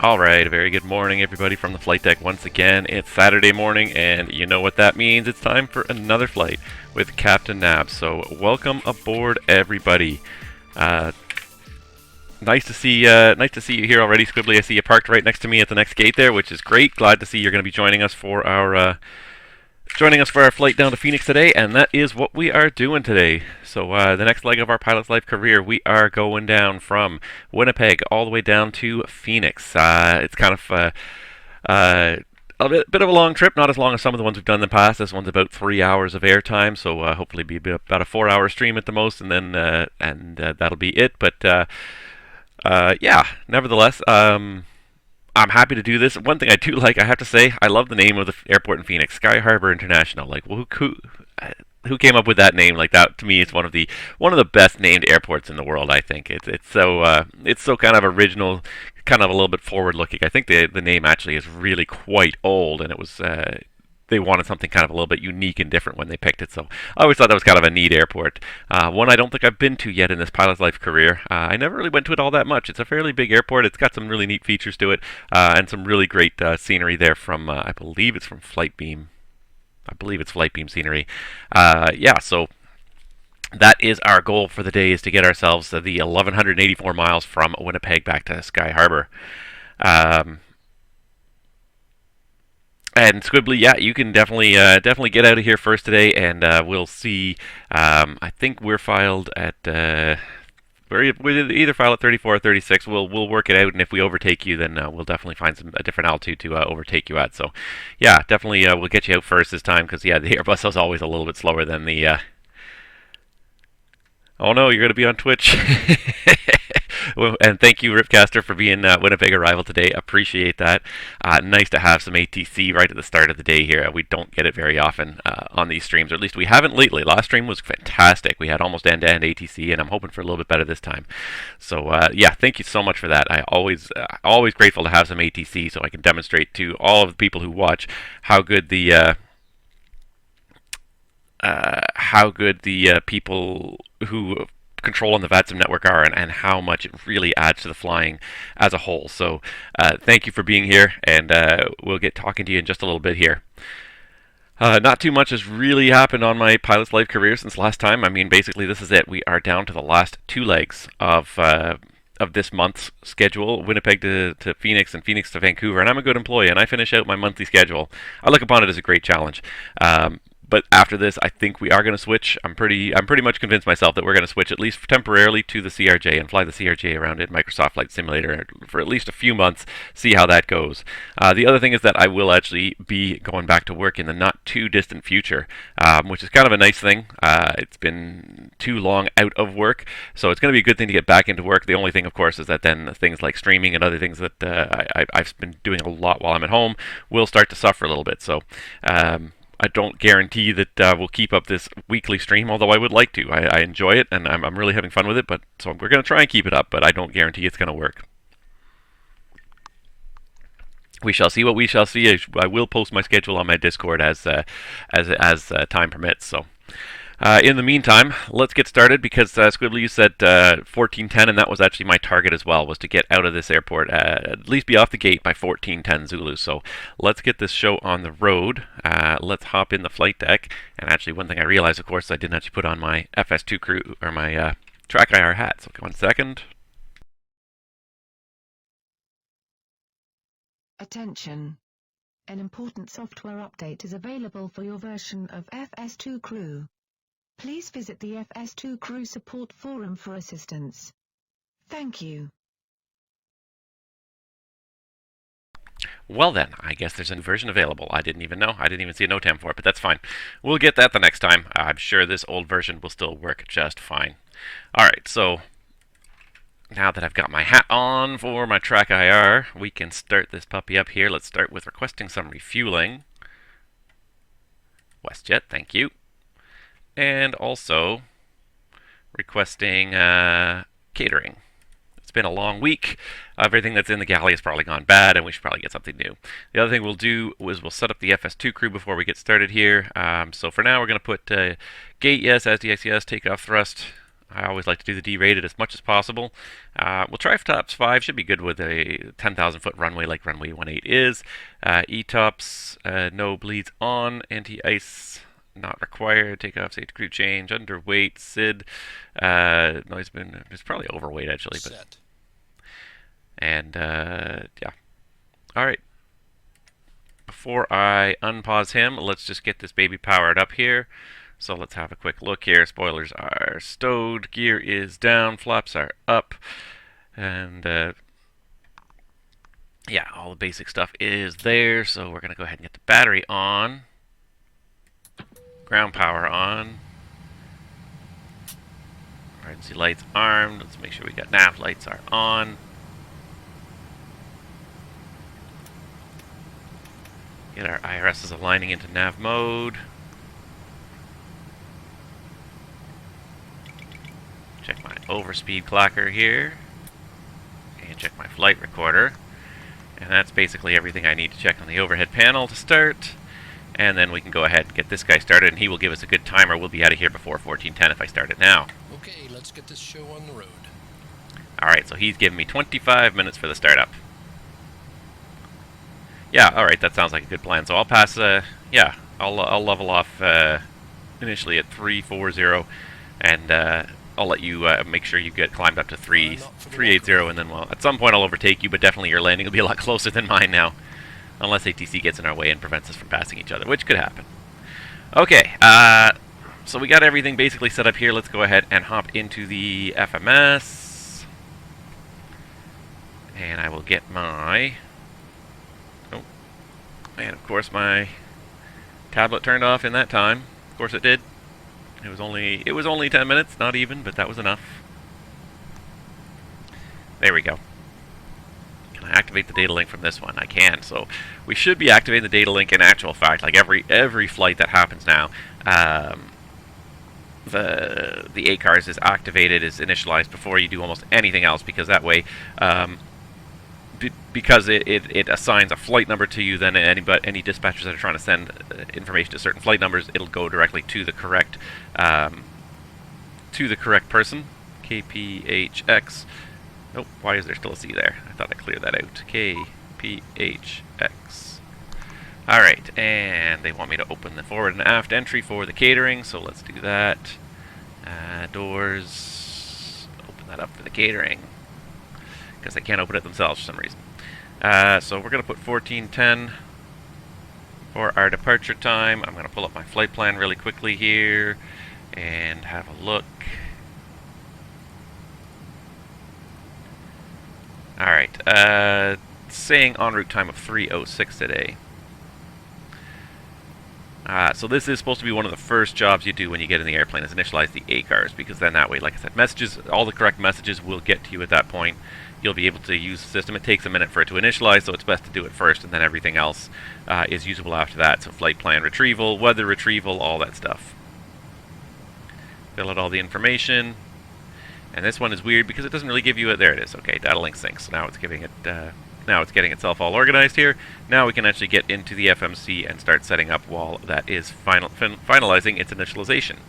Alright, a very good morning everybody from the flight deck once again. It's Saturday morning and you know what that means. It's time for another flight with Captain Nab. So welcome aboard everybody. Nice to see you here already, Squibbly. I see you parked right next to me at the next gate there, which is great. Glad to see you're going to be joining us for our flight down to Phoenix today, and that is what we are doing today. So the next leg of our pilot's life career, we are going down from Winnipeg all the way down to Phoenix. It's kind of a bit of a long trip, not as long as some of the ones we've done in the past. This one's about 3 hours of airtime, so hopefully be about a 4-hour stream at the most, and then that'll be it. But yeah, nevertheless, I'm happy to do this. One thing I do like, I have to say, I love the name of the airport in Phoenix, Sky Harbor International. Like, who came up with that name? Like that, to me, it's one of the best named airports in the world. I think it's so kind of original, kind of a little bit forward looking. I think the name actually is really quite old, and it was they wanted something kind of a little bit unique and different when they picked it. So I always thought that was kind of a neat airport. One I don't think I've been to yet in this pilot's life career. I never really went to it all that much. It's a fairly big airport. It's got some really neat features to it, and some really great scenery there from, I believe it's from Flightbeam. I believe it's Flightbeam scenery. Yeah, so that is our goal for the day, is to get ourselves the 1,184 miles from Winnipeg back to Sky Harbor. And Squibbly, yeah, you can definitely get out of here first today, and we'll see. I think we're filed at we'll either file at 34 or 36. We'll work it out, and if we overtake you, then we'll definitely find a different altitude to overtake you at. So, yeah, definitely we'll get you out first this time, because yeah, the Airbus is always a little bit slower than the. Oh no, you're going to be on Twitch. And thank you, Ripcaster, for being Winnipeg arrival today. Appreciate that. Nice to have some ATC right at the start of the day here. We don't get it very often on these streams, or at least we haven't lately. Last stream was fantastic. We had almost end-to-end ATC, and I'm hoping for a little bit better this time. So yeah, thank you so much for that. I always grateful to have some ATC, so I can demonstrate to all of the people who watch how good the people who control on the VATSIM network are, and how much it really adds to the flying as a whole. So thank you for being here, and we'll get talking to you in just a little bit here. Not too much has really happened on my pilot's life career since last time. I mean, basically this is it. We are down to the last 2 legs of this month's schedule, Winnipeg to Phoenix and Phoenix to Vancouver, and I'm a good employee, and I finish out my monthly schedule. I look upon it as a great challenge. But after this, I think we are going to switch. I'm pretty much convinced myself that we're going to switch, at least temporarily, to the CRJ and fly the CRJ around in Microsoft Flight Simulator for at least a few months, see how that goes. The other thing is that I will actually be going back to work in the not too distant future, which is kind of a nice thing. It's been too long out of work, so it's going to be a good thing to get back into work. The only thing, of course, is that then things like streaming and other things that I've been doing a lot while I'm at home will start to suffer a little bit. So I don't guarantee that we'll keep up this weekly stream, although I would like to. I enjoy it, and I'm really having fun with it. But so we're going to try and keep it up, but I don't guarantee it's going to work. We shall see what we shall see. I will post my schedule on my Discord as time permits. So. In the meantime, let's get started, because Squibbly, you said 14:10, and that was actually my target as well, was to get out of this airport, at least be off the gate by 14:10 Zulu. So let's get this show on the road. Let's hop in the flight deck. And actually, one thing I realized, of course, I didn't actually put on my FS2 crew, or my Track IR hat. So 1 second. Attention. An important software update is available for your version of FS2 Crew. Please visit the FS2 Crew Support Forum for assistance. Thank you. Well then, I guess there's a new version available. I didn't even know. I didn't even see a NOTAM for it, but that's fine. We'll get that the next time. I'm sure this old version will still work just fine. Alright, so now that I've got my hat on for my Track IR, we can start this puppy up here. Let's start with requesting some refueling. WestJet, thank you. And also requesting catering. It's been a long week. Everything that's in the galley has probably gone bad, and we should probably get something new. The other thing we'll do is we'll set up the FS2 crew before we get started here. So for now, we're going to put gate yes, SDX yes, takeoff thrust. I always like to do the derated as much as possible. We'll try tops 5. Should be good with a 10,000 foot runway like runway 18 is. E-tops, no bleeds on. Anti-ice not required. Takeoff safety crew change. Underweight. SID. Noise bin. It's probably overweight actually. But Set. and yeah. All right. Before I unpause him, let's just get this baby powered up here. So let's have a quick look here. Spoilers are stowed, gear is down, flaps are up, and yeah, all the basic stuff is there. So we're going to go ahead and get the battery on, ground power on, emergency lights armed. Let's make sure we got nav lights are on. Get our IRSs aligning into nav mode. Check my overspeed clocker here, and check my flight recorder, and that's basically everything I need to check on the overhead panel to start, and then we can go ahead and get this guy started, and he will give us a good timer. We'll be out of here before 14:10 if I start it now. Okay, let's get this show on the road. Alright, so he's giving me 25 minutes for the startup. Yeah, alright, that sounds like a good plan. So I'll pass, yeah, I'll level off initially at 340, and I'll let you make sure you get climbed up to 380, and then, well, at some point I'll overtake you, but definitely your landing will be a lot closer than mine now. Unless ATC gets in our way and prevents us from passing each other, which could happen. Okay, so we got everything basically set up here. Let's go ahead and hop into the FMS. And I will get my... Oh, and of course my tablet turned off in that time. Of course it did. It was only 10 minutes, not even, but that was enough. There we go. Can I activate the data link from this one? I can. So we should be activating the data link in actual fact, like every flight that happens now. The ACARS is activated, is initialized before you do almost anything else, because that way, because it assigns a flight number to you, then any dispatchers that are trying to send information to certain flight numbers, it'll go directly to the correct person. KPHX. Oh, why is there still a C there? I thought I cleared that out. KPHX. Alright, and they want me to open the forward and aft entry for the catering, so let's do that. Doors. Open that up for the catering, because they can't open it themselves for some reason. So we're going to put 14:10 for our departure time. I'm going to pull up my flight plan really quickly here and have a look. Alright, saying en route time of 3:06 today. So this is supposed to be one of the first jobs you do when you get in the airplane, is initialize the ACARS, because then that way, like I said, messages, all the correct messages will get to you at that point. You'll be able to use the system. It takes a minute for it to initialize, so it's best to do it first, and then everything else is usable after that. So flight plan retrieval, weather retrieval, all that stuff. Fill out all the information. And this one is weird because it doesn't really give you a... There it is. Okay, data link sync. So now it's giving it... now it's getting itself all organized here. Now we can actually get into the FMC and start setting up while that is finalizing its initialization.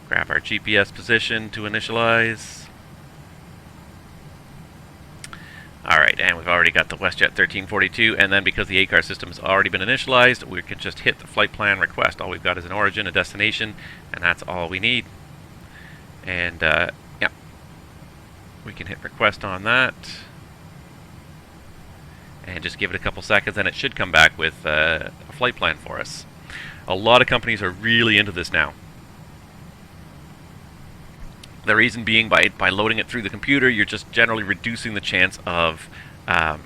Grab our GPS position to initialize. Alright, and we've already got the WestJet 1342, and then because the ACAR system has already been initialized, we can just hit the flight plan request. All we've got is an origin, a destination, and that's all we need. And, yeah, we can hit request on that. And just give it a couple seconds, and it should come back with a flight plan for us. A lot of companies are really into this now. The reason being, by loading it through the computer, you're just generally reducing the chance of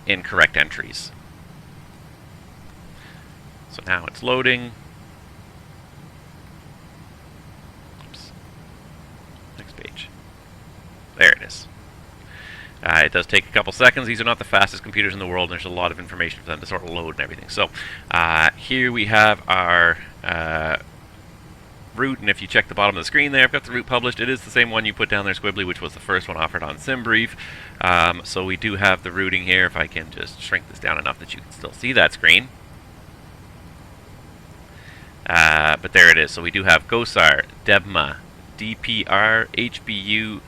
incorrect entries. So now it's loading. Oops. Next page. There it is. It does take a couple seconds. These are not the fastest computers in the world, and there's a lot of information for them to sort of load and everything. So here we have our route, and if you check the bottom of the screen there, I've got the route published. It is the same one you put down there, Squibbly, which was the first one offered on SimBrief. So we do have the routing here. If I can just shrink this down enough that you can still see that screen. But there it is. So we do have Gosar, Debma, DPR, HBU,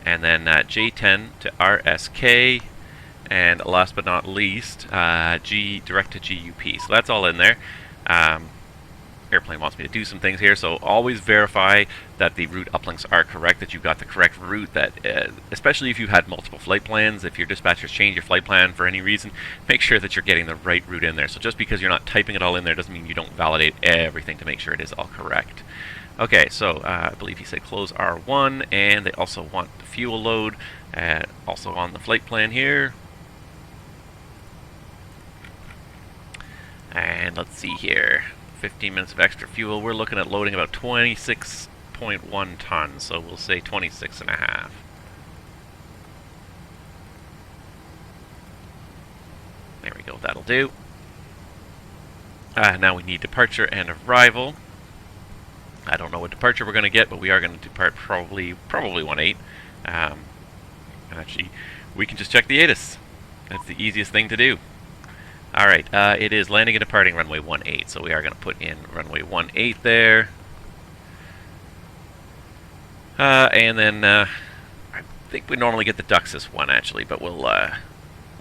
and then J10 to RSK, and last but not least, direct to GUP. So that's all in there. Airplane wants me to do some things here, so always verify that the route uplinks are correct, that you've got the correct route, that especially if you've had multiple flight plans, if your dispatchers change your flight plan for any reason, make sure that you're getting the right route in there. So just because you're not typing it all in there doesn't mean you don't validate everything to make sure it is all correct. Okay, so I believe he said close R1, and they also want the fuel load, also on the flight plan here. And let's see here. 15 minutes of extra fuel. We're looking at loading about 26.1 tons, so we'll say 26.5. There we go, that'll do. Now we need departure and arrival. I don't know what departure we're going to get, but we are going to depart probably 18. Actually, we can just check the ATIS. That's the easiest thing to do. Alright, it is landing and departing runway 18, so we are going to put in runway 18 there. And then, I think we normally get the Duxus one, actually, but we'll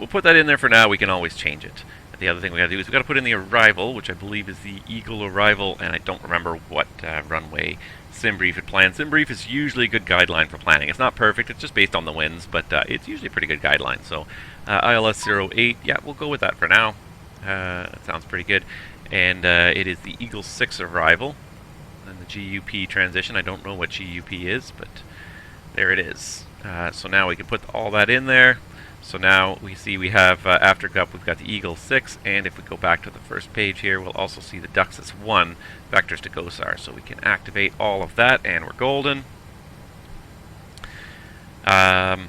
put that in there for now. We can always change it. The other thing we got to do is we got to put in the arrival, which I believe is the Eagle arrival, and I don't remember what runway SimBrief had planned. SimBrief is usually a good guideline for planning. It's not perfect, it's just based on the winds, but it's usually a pretty good guideline. So ILS 08, yeah, we'll go with that for now. That sounds pretty good. And it is the Eagle 6 arrival, and the GUP transition. I don't know what GUP is, but there it is. So now we can put all that in there. So now we see we have, after GUP, we've got the Eagle 6, and if we go back to the first page here, we'll also see the Duxus 1 vectors to GOSAR. So we can activate all of that, and we're golden. The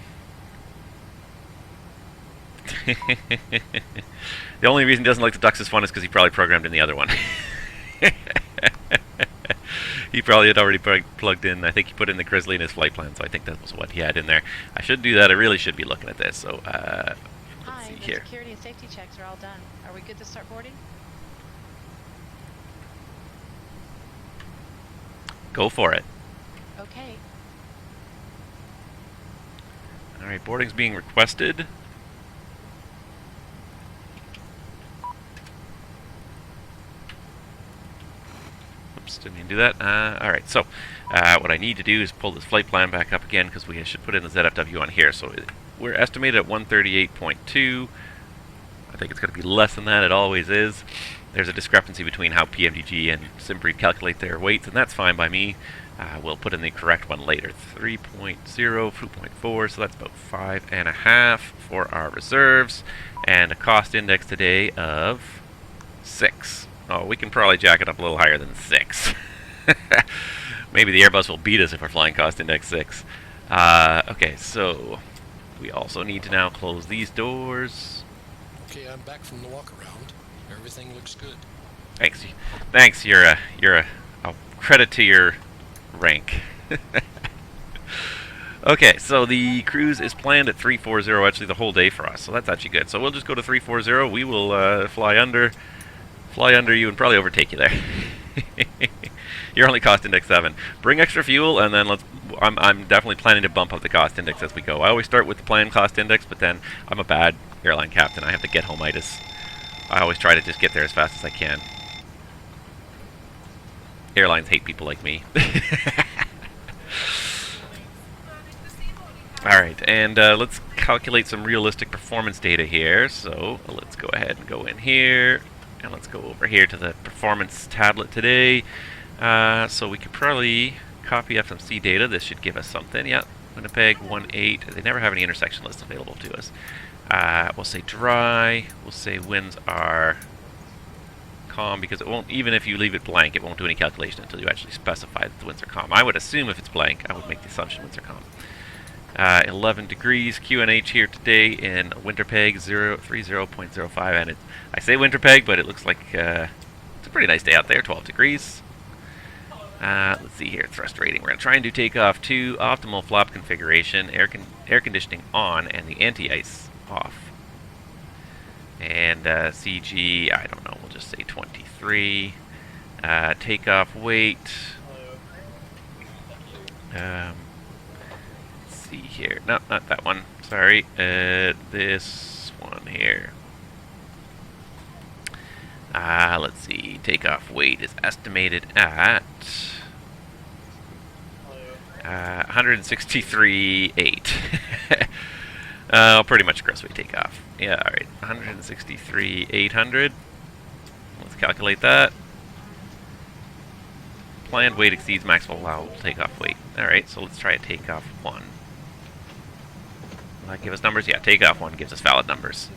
only reason he doesn't like the Duxus 1 is because he probably programmed in the other one. He probably had already plugged in, I think he put in the Grizzly in his flight plan, so I think that was what he had in there. I should do that, I really should be looking at this, so let's see the here. security and safety checks are all done. Are we good to start boarding? Go for it. Okay. Alright, boarding's being requested. Didn't mean to do that. Alright, so what I need to do is pull this flight plan back up again because we should put in the ZFW on here. So we're estimated at 138.2. I think it's going to be less than that. It always is. There's a discrepancy between how PMDG and SimBrief calculate their weights, and that's fine by me. We'll put in the correct one later. 3.0, 2.4, so that's about 5.5 for our reserves, and a cost index today of 6. Oh, we can probably jack it up a little higher than 6. Maybe the Airbus will beat us if we're flying cost index 6. Okay, so we also need to now close these doors. Okay, I'm back from the walk around. Everything looks good. Thanks. Thanks. You're a credit to your rank. Okay, so the cruise is planned at 340, actually the whole day for us. So that's actually good. So we'll just go to 340. We will fly under you and probably overtake you there. You're only cost index 7. Bring extra fuel, and then I'm definitely planning to bump up the cost index as we go. I always start with the planned cost index, but then I'm a bad airline captain. I have to get home-itis. I always try to just get there as fast as I can. Airlines hate people like me. Alright, and let's calculate some realistic performance data here. So let's go ahead and go in here. And let's go over here to the performance tablet today. So we could probably copy FMC data. This should give us something. Yeah, Winnipeg 18. They never have any intersection lists available to us. We'll say dry. We'll say winds are calm, because it won't, even if you leave it blank, it won't do any calculation until you actually specify that the winds are calm. I would assume if it's blank, I would make the assumption winds are calm. 11 degrees QNH here today in Winnipeg 30.05, and I say Winnipeg, but it looks like it's a pretty nice day out there. 12 degrees. Let's see here, thrust rating. We're going to try and do takeoff 2, optimal flap configuration, air conditioning on, and the anti-ice off. And CG, I don't know, we'll just say 23. Takeoff weight. Let's see here. No, not that one. Sorry. This one here. Let's see. Takeoff weight is estimated at 163.8. Pretty much gross weight takeoff. Yeah, alright. 163,800. Let's calculate that. Planned weight exceeds maximum allowable takeoff weight. Alright, so let's try a takeoff 1. Will that give us numbers? Yeah, takeoff 1 gives us valid numbers.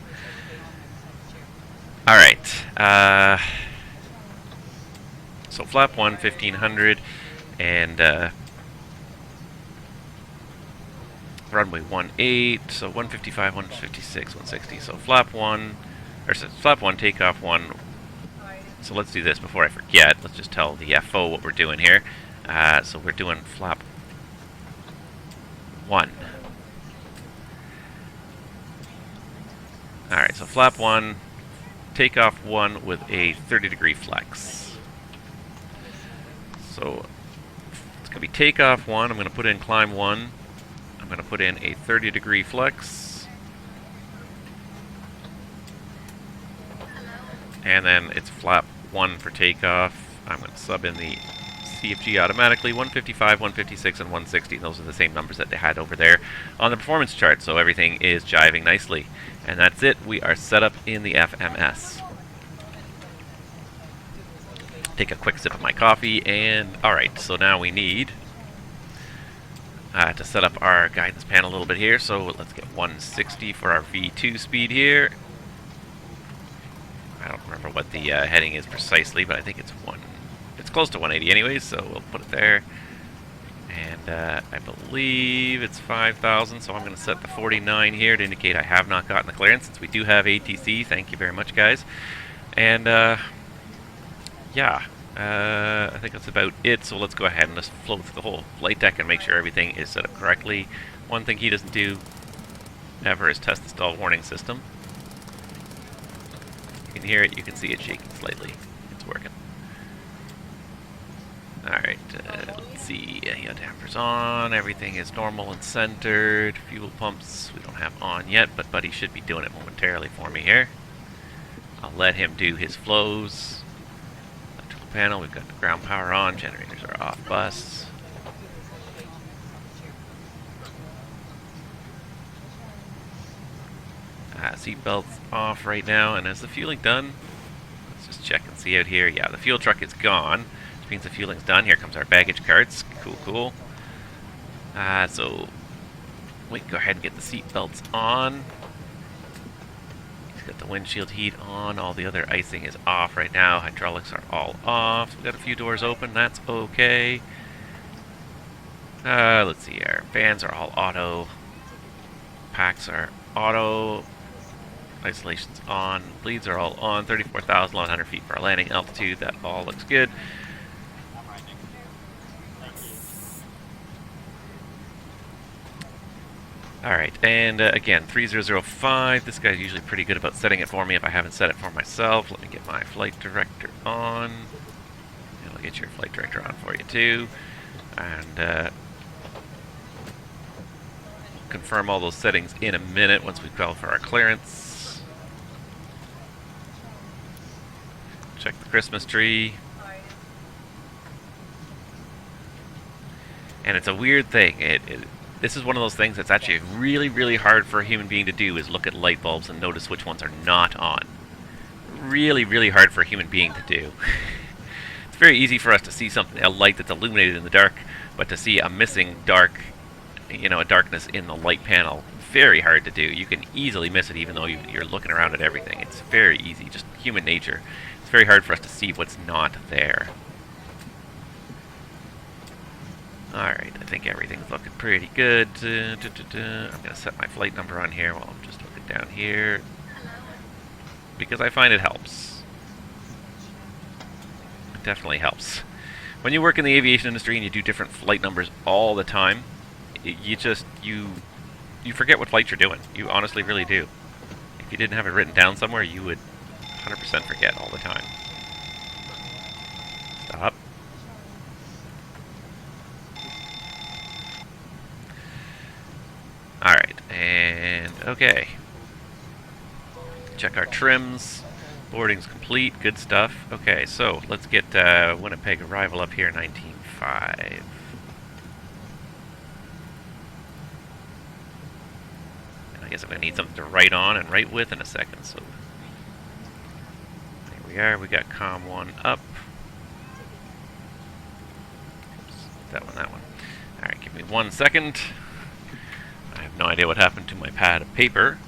Alright. So flap 1, 1500, and runway 18, so 155, 156, 160. So flap 1, or so flap 1, takeoff 1. So let's do this before I forget. Let's just tell the FO what we're doing here. So we're doing flap 1. Alright, so flap 1, takeoff 1 with a 30-degree flex. So it's going to be takeoff 1. I'm going to put in climb 1. I'm going to put in a 30-degree flex. And then it's flap 1 for takeoff. I'm going to sub in the CFG automatically. 155, 156, and 160. Those are the same numbers that they had over there on the performance chart. So everything is jiving nicely. And that's it. We are set up in the FMS. Take a quick sip of my coffee, and alright, so now we need to set up our guidance panel a little bit here. So let's get 160 for our V2 speed here. I don't remember what the heading is precisely, but I think it's close to 180 anyways, so we'll put it there. And I believe it's 5,000, so I'm going to set the 49 here to indicate I have not gotten the clearance, since we do have ATC. Thank you very much, guys. And yeah, I think that's about it. So let's go ahead and just float through the whole flight deck and make sure everything is set up correctly. One thing he doesn't do ever is test the stall warning system. You can hear it, you can see it shaking slightly. It's working. Alright, let's see. Yeah, dampers on. Everything is normal and centered. Fuel pumps we don't have on yet, but Buddy should be doing it momentarily for me here. I'll let him do his flows. Electrical panel, we've got the ground power on. Generators are off bus. Seatbelts off right now, and is the fueling done? Let's just check and see out here. Yeah, the fuel truck is gone. Means the fueling's done. Here comes our baggage carts. Cool, cool. So we can go ahead and get the seat belts on. He's got the windshield heat on. All the other icing is off right now. Hydraulics are all off. So we got a few doors open. That's okay. Let's see. Our fans are all auto. Packs are auto. Isolation's on. Bleeds are all on. 34,100 feet for our landing altitude. That all looks good. Alright, and again, 3005, this guy's usually pretty good about setting it for me if I haven't set it for myself. Let me get my flight director on. And I'll get your flight director on for you too. And confirm all those settings in a minute once we call for our clearance. Check the Christmas tree. And it's a weird thing. This is one of those things that's actually really, really hard for a human being to do, is look at light bulbs and notice which ones are not on. Really, really hard for a human being to do. It's very easy for us to see something, a light that's illuminated in the dark, but to see a missing dark, a darkness in the light panel, very hard to do. You can easily miss it even though you're looking around at everything. It's very easy, just human nature. It's very hard for us to see what's not there. Alright, I think everything's looking pretty good. I'm going to set my flight number on here while I'm just looking down here, because I find it helps. It definitely helps. When you work in the aviation industry and you do different flight numbers all the time, you forget what flights you're doing. You honestly really do. If you didn't have it written down somewhere, you would 100% forget all the time. Stop. Okay. Check our trims. Boarding's complete. Good stuff. Okay, so let's get Winnipeg arrival up here, 19.5. And I guess I'm going to need something to write on and write with in a second. So there we are. We got COM 1 up. Oops, that one. Alright, give me 1 second. I have no idea what happened to my pad of paper.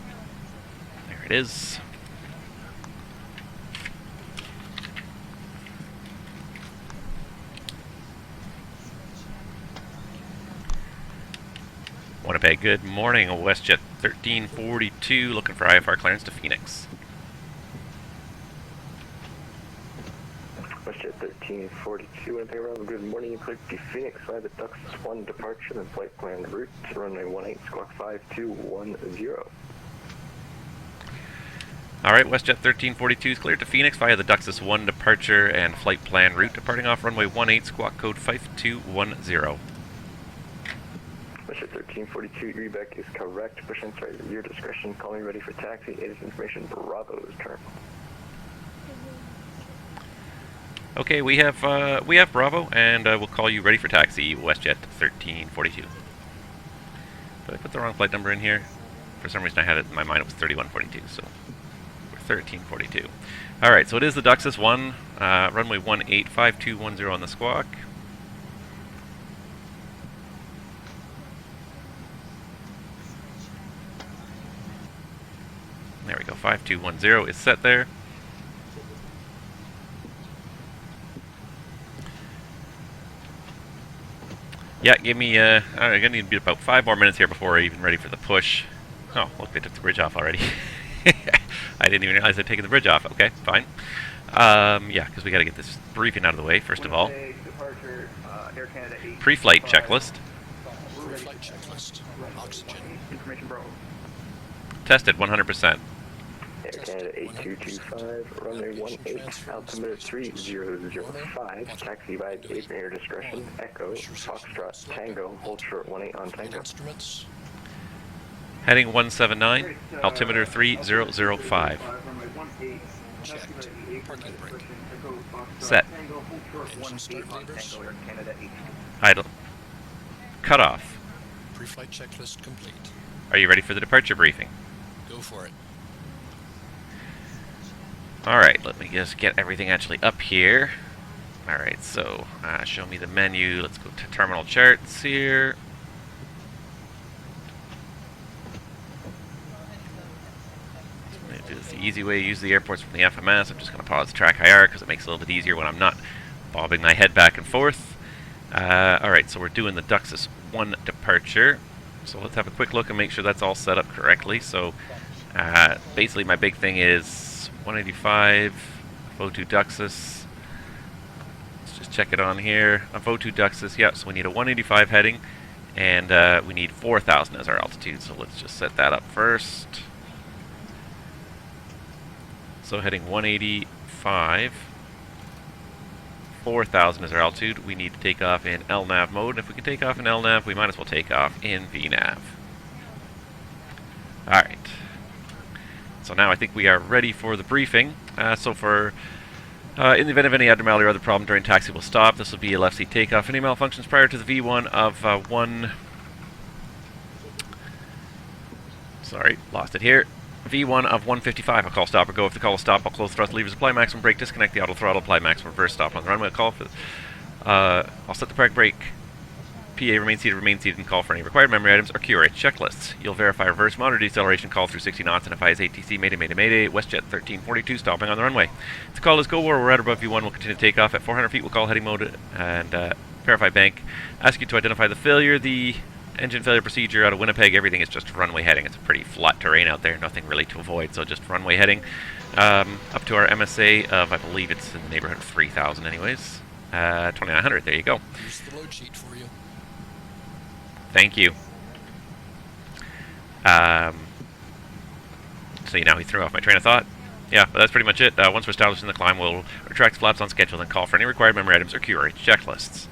There it is. Winnipeg, good morning. WestJet 1342, looking for IFR clearance to Phoenix. WestJet 1342, Winnipeg arrival, good morning. You click to Phoenix via the Duxus 1 departure and flight plan route to runway 18, squawk 5210. Alright, WestJet 1342 is cleared to Phoenix via the Duxus 1 departure and flight plan route, departing off runway 18, squawk code 5210. WestJet 1342, Rebecca is correct. Push inside at your discretion. Call me ready for taxi. It is information Bravo's turn. Okay, we have Bravo, and we'll call you ready for taxi, WestJet 1342. But I put the wrong flight number in here. For some reason I had it in my mind it was 3142, so we're 1342. Alright, so it is the Duxus 1, runway 18, 5210 on the squawk. There we go, 5210 is set there. Yeah, give me, I'm gonna need to be about 5 more minutes here before I'm even ready for the push. Oh, look, they took the bridge off already. I didn't even realize they'd taken the bridge off. Okay, fine. Yeah, because we gotta get this briefing out of the way, first of all. Pre-flight checklist. Pre-flight checklist. Oxygen. Tested 100%. Air Canada 8225, runway 18, altimeter 3005, taxi by 8 at your discretion, Echo, Foxtrot, Tango, hold short 18 on Tango. Instruments. Heading 179, altimeter 3005. Checked. Parking brake. Set. Engine start levers. Idle. Cut off. Pre-flight checklist complete. Are you ready for the departure briefing? Go for it. Alright, let me just get everything actually up here. Alright, so show me the menu. Let's go to terminal charts here. It's the easy way to use the airports from the FMS. I'm just going to pause the track IR because it makes it a little bit easier when I'm not bobbing my head back and forth. Alright, so we're doing the Duxus 1 departure. So let's have a quick look and make sure that's all set up correctly. So basically my big thing is 185, VO2 Duxus. Let's just check it on here. A VO2 Duxus, yeah, so we need a 185 heading, and we need 4,000 as our altitude, so let's just set that up first. So heading 185, 4,000 is our altitude. We need to take off in LNAV mode, and if we can take off in LNAV, we might as well take off in VNAV. Alright. So now I think we are ready for the briefing. So for, in the event of any abnormality or other problem during taxi, we'll stop. This will be a left seat takeoff. Any malfunctions prior to the V1 of V1 of 155, I'll call stop or go. If the call is stop, I'll close thrust levers, apply maximum brake, disconnect the auto throttle, apply maximum reverse stop on the runway. I'll set the park brake. PA remain seated, and call for any required memory items or QRH checklists. You'll verify reverse monitor deceleration, call through 60 knots, and advise ATC Mayday, WestJet 1342 stopping on the runway. If the call is go or we're at above V1, we'll continue to take off at 400 feet. We'll call heading mode and verify bank. Ask you to identify the failure, the engine failure procedure out of Winnipeg. Everything is just runway heading. It's a pretty flat terrain out there, nothing really to avoid, so just runway heading. Up to our MSA of, I believe it's in the neighborhood of 3,000 anyways. 2,900, there you go. Here's the load sheet for you. Thank you. So now he threw off my train of thought. Yeah, but that's pretty much it. Once we're established in the climb, we'll retract flaps on schedule and call for any required memory items or QRH checklists.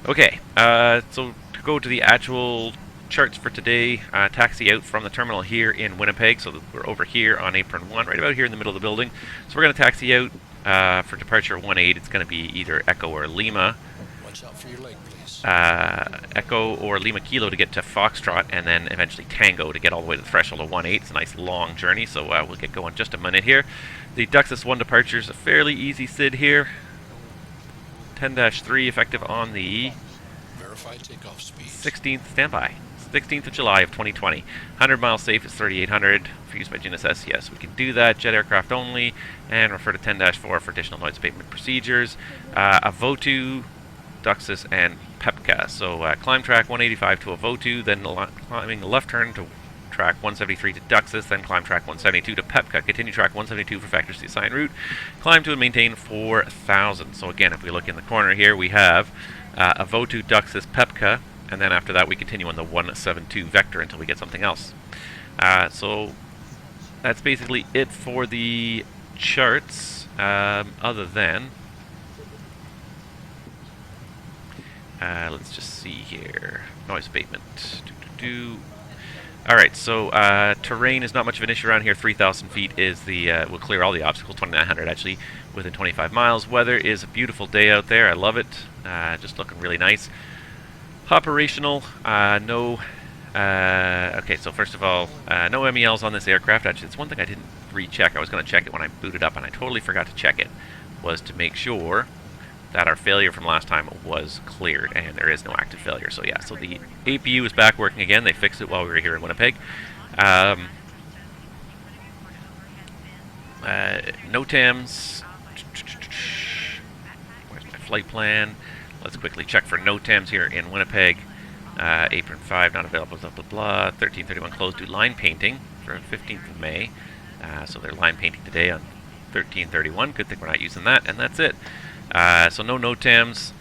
Okay, so to go to the actual charts for today. Taxi out from the terminal here in Winnipeg, so we're over here on apron 1, right about here in the middle of the building. So we're going to taxi out for departure 18. It's going to be either Echo or Lima. Watch out for your leg, please. Echo or Lima Kilo to get to Foxtrot, and then eventually Tango to get all the way to the threshold of 18. It's a nice long journey, so we'll get going in just a minute here. The Duxus 1 departure is a fairly easy SID here. 10-3 effective on the Verify takeoff speed. 16th standby. 16th of July of 2020. 100 miles safe is 3,800. For use by GNSS, yes, we can do that. Jet aircraft only, and refer to 10-4 for additional noise abatement procedures. Avotu, Duxus, and Pepka. So climb track 185 to Avotu, then climbing the left turn to track 173 to Duxus, then climb track 172 to Pepka. Continue track 172 for factors to the assigned route. Climb to and maintain 4,000. So again, if we look in the corner here, we have Avotu, Duxus, Pepka, and then after that we continue on the 172 vector until we get something else. So that's basically it for the charts, other than let's just see here. Noise abatement. Alright, so terrain is not much of an issue around here. 3,000 feet is the, we'll clear all the obstacles, 2,900 actually, within 25 miles. Weather is a beautiful day out there, I love it, just looking really nice. Operational, okay, so first of all, no MELs on this aircraft. Actually, it's one thing I didn't recheck. I was going to check it when I booted up, and I totally forgot to check it, was to make sure that our failure from last time was cleared, and there is no active failure. So yeah, so the APU is back working again. They fixed it while we were here in Winnipeg. NOTAMs. Where's my flight plan? Let's quickly check for NOTAMs here in Winnipeg. Apron 5 not available, blah blah blah. 1331 closed due line painting for 15th of May. So they're line painting today on 1331. Good thing we're not using that, and that's it. So no NOTAMs,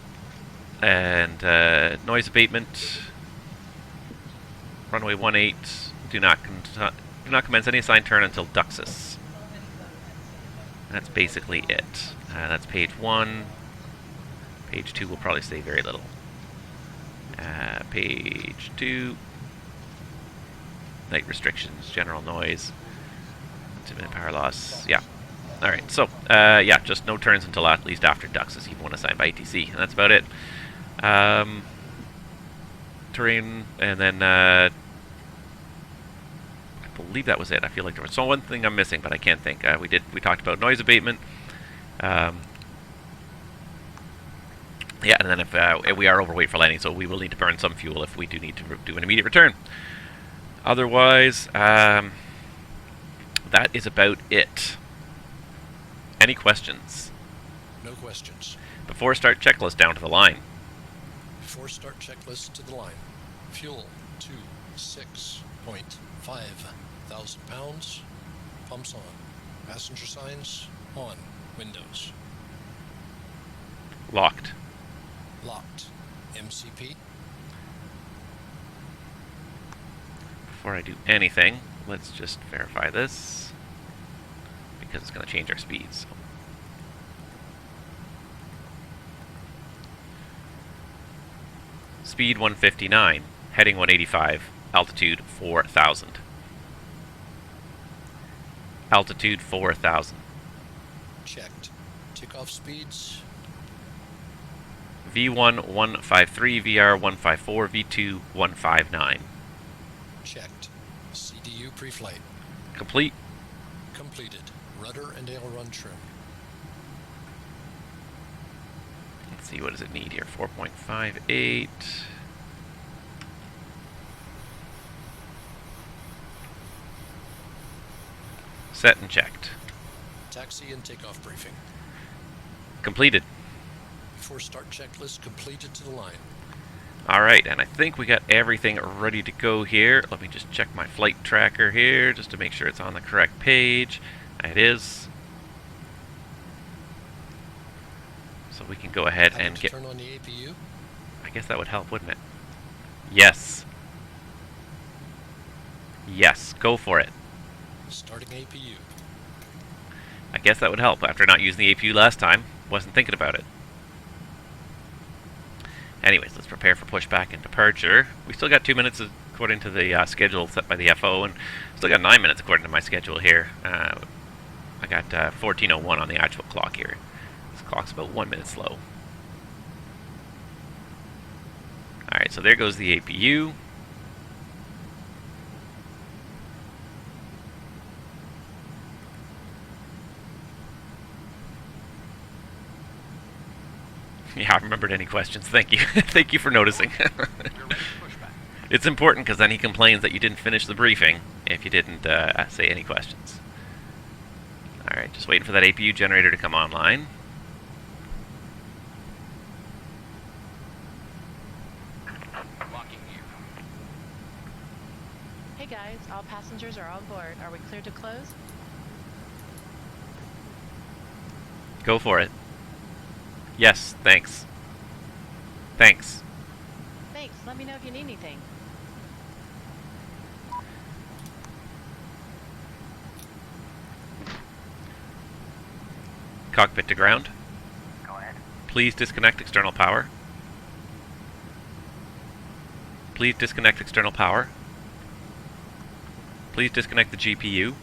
and noise abatement. Runway 18. Do not commence any assigned turn until Duxus. That's basically it. That's page 1. Page 2 will probably say very little. Page 2. Night restrictions, general noise, 2-minute power loss. Yeah. Alright, so, yeah, just no turns until at least after Duxus, even when assigned by ATC, and that's about it. Terrain, and then, I believe that was it. I feel like there was one thing I'm missing, but I can't think. We talked about noise abatement. Yeah, and then if we are overweight for landing, so we will need to burn some fuel if we do need to do an immediate return. Otherwise, that is about it. Any questions? No questions. Before start checklist down to the line. Before start checklist to the line. Fuel to 6.5 thousand pounds. Pumps on. Passenger signs on. Windows. Locked. Locked. MCP. Before I do anything, let's just verify this, because it's going to change our speeds. Speed 159, heading 185, altitude 4,000. Altitude 4,000. Checked. Takeoff speeds. V1 153, VR 154, V2 159. Checked. CDU pre-flight. Complete. Completed. Rudder and aileron trim. Let's see, what does it need here? 4.58. Set and checked. Taxi and takeoff briefing. Completed. Before start checklist completed to the line. Alright, and I think we got everything ready to go here. Let me just check my flight tracker here just to make sure it's on the correct page. It is. So we can go ahead and get... turn on the APU? I guess that would help, wouldn't it? Yes. Yes, go for it. Starting APU. I guess that would help after not using the APU last time. Wasn't thinking about it. Anyways, let's prepare for pushback and departure. We still got 2 minutes of according to the schedule set by the FO, and still got 9 minutes according to my schedule here. I got 14:01 on the actual clock here. This clock's about 1 minute slow. Alright, so there goes the APU. Yeah, I remembered any questions. Thank you. Thank you for noticing. It's important because then he complains that you didn't finish the briefing if you didn't say any questions. Alright, just waiting for that APU generator to come online. Hey guys, all passengers are on board. Are we cleared to close? Go for it. Yes, thanks. Thanks. Thanks. Let me know if you need anything. Cockpit to ground. Go ahead. Please disconnect external power. Please disconnect external power. Please disconnect the GPU.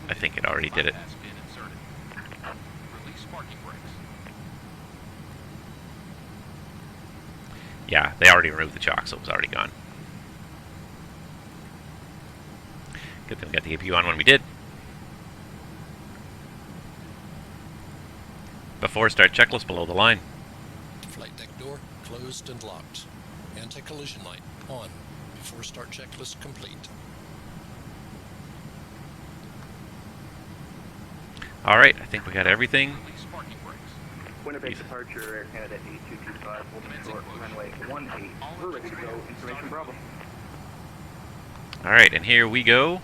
I think it already did it. Yeah, they already removed the chalk, so it was already gone. Good thing we got the APU on when we did. Before start checklist below the line. Flight deck door closed and locked. Anti-collision light on. Before start checklist complete. Alright, I think we got everything. Winnipeg departure, Air Canada 8225, holding short, runway 18. We're ready to go, information Bravo. Alright, and here we go.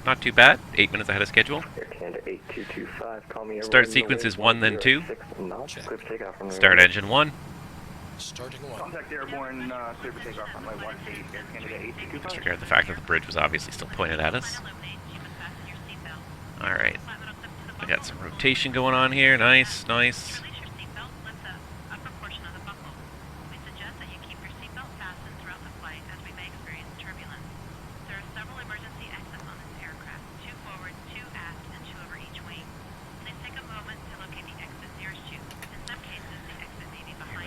Not too bad, 8 minutes ahead of schedule. Air Canada 8225, call me. Start sequence is 1, then 2. Start engine 1. Starting one. Contact airborne, clear for takeoff, runway 18, Air Canada 8225. Disregard the fact that the bridge was obviously still pointed at us. Alright. We got some rotation going on here. Nice, nice.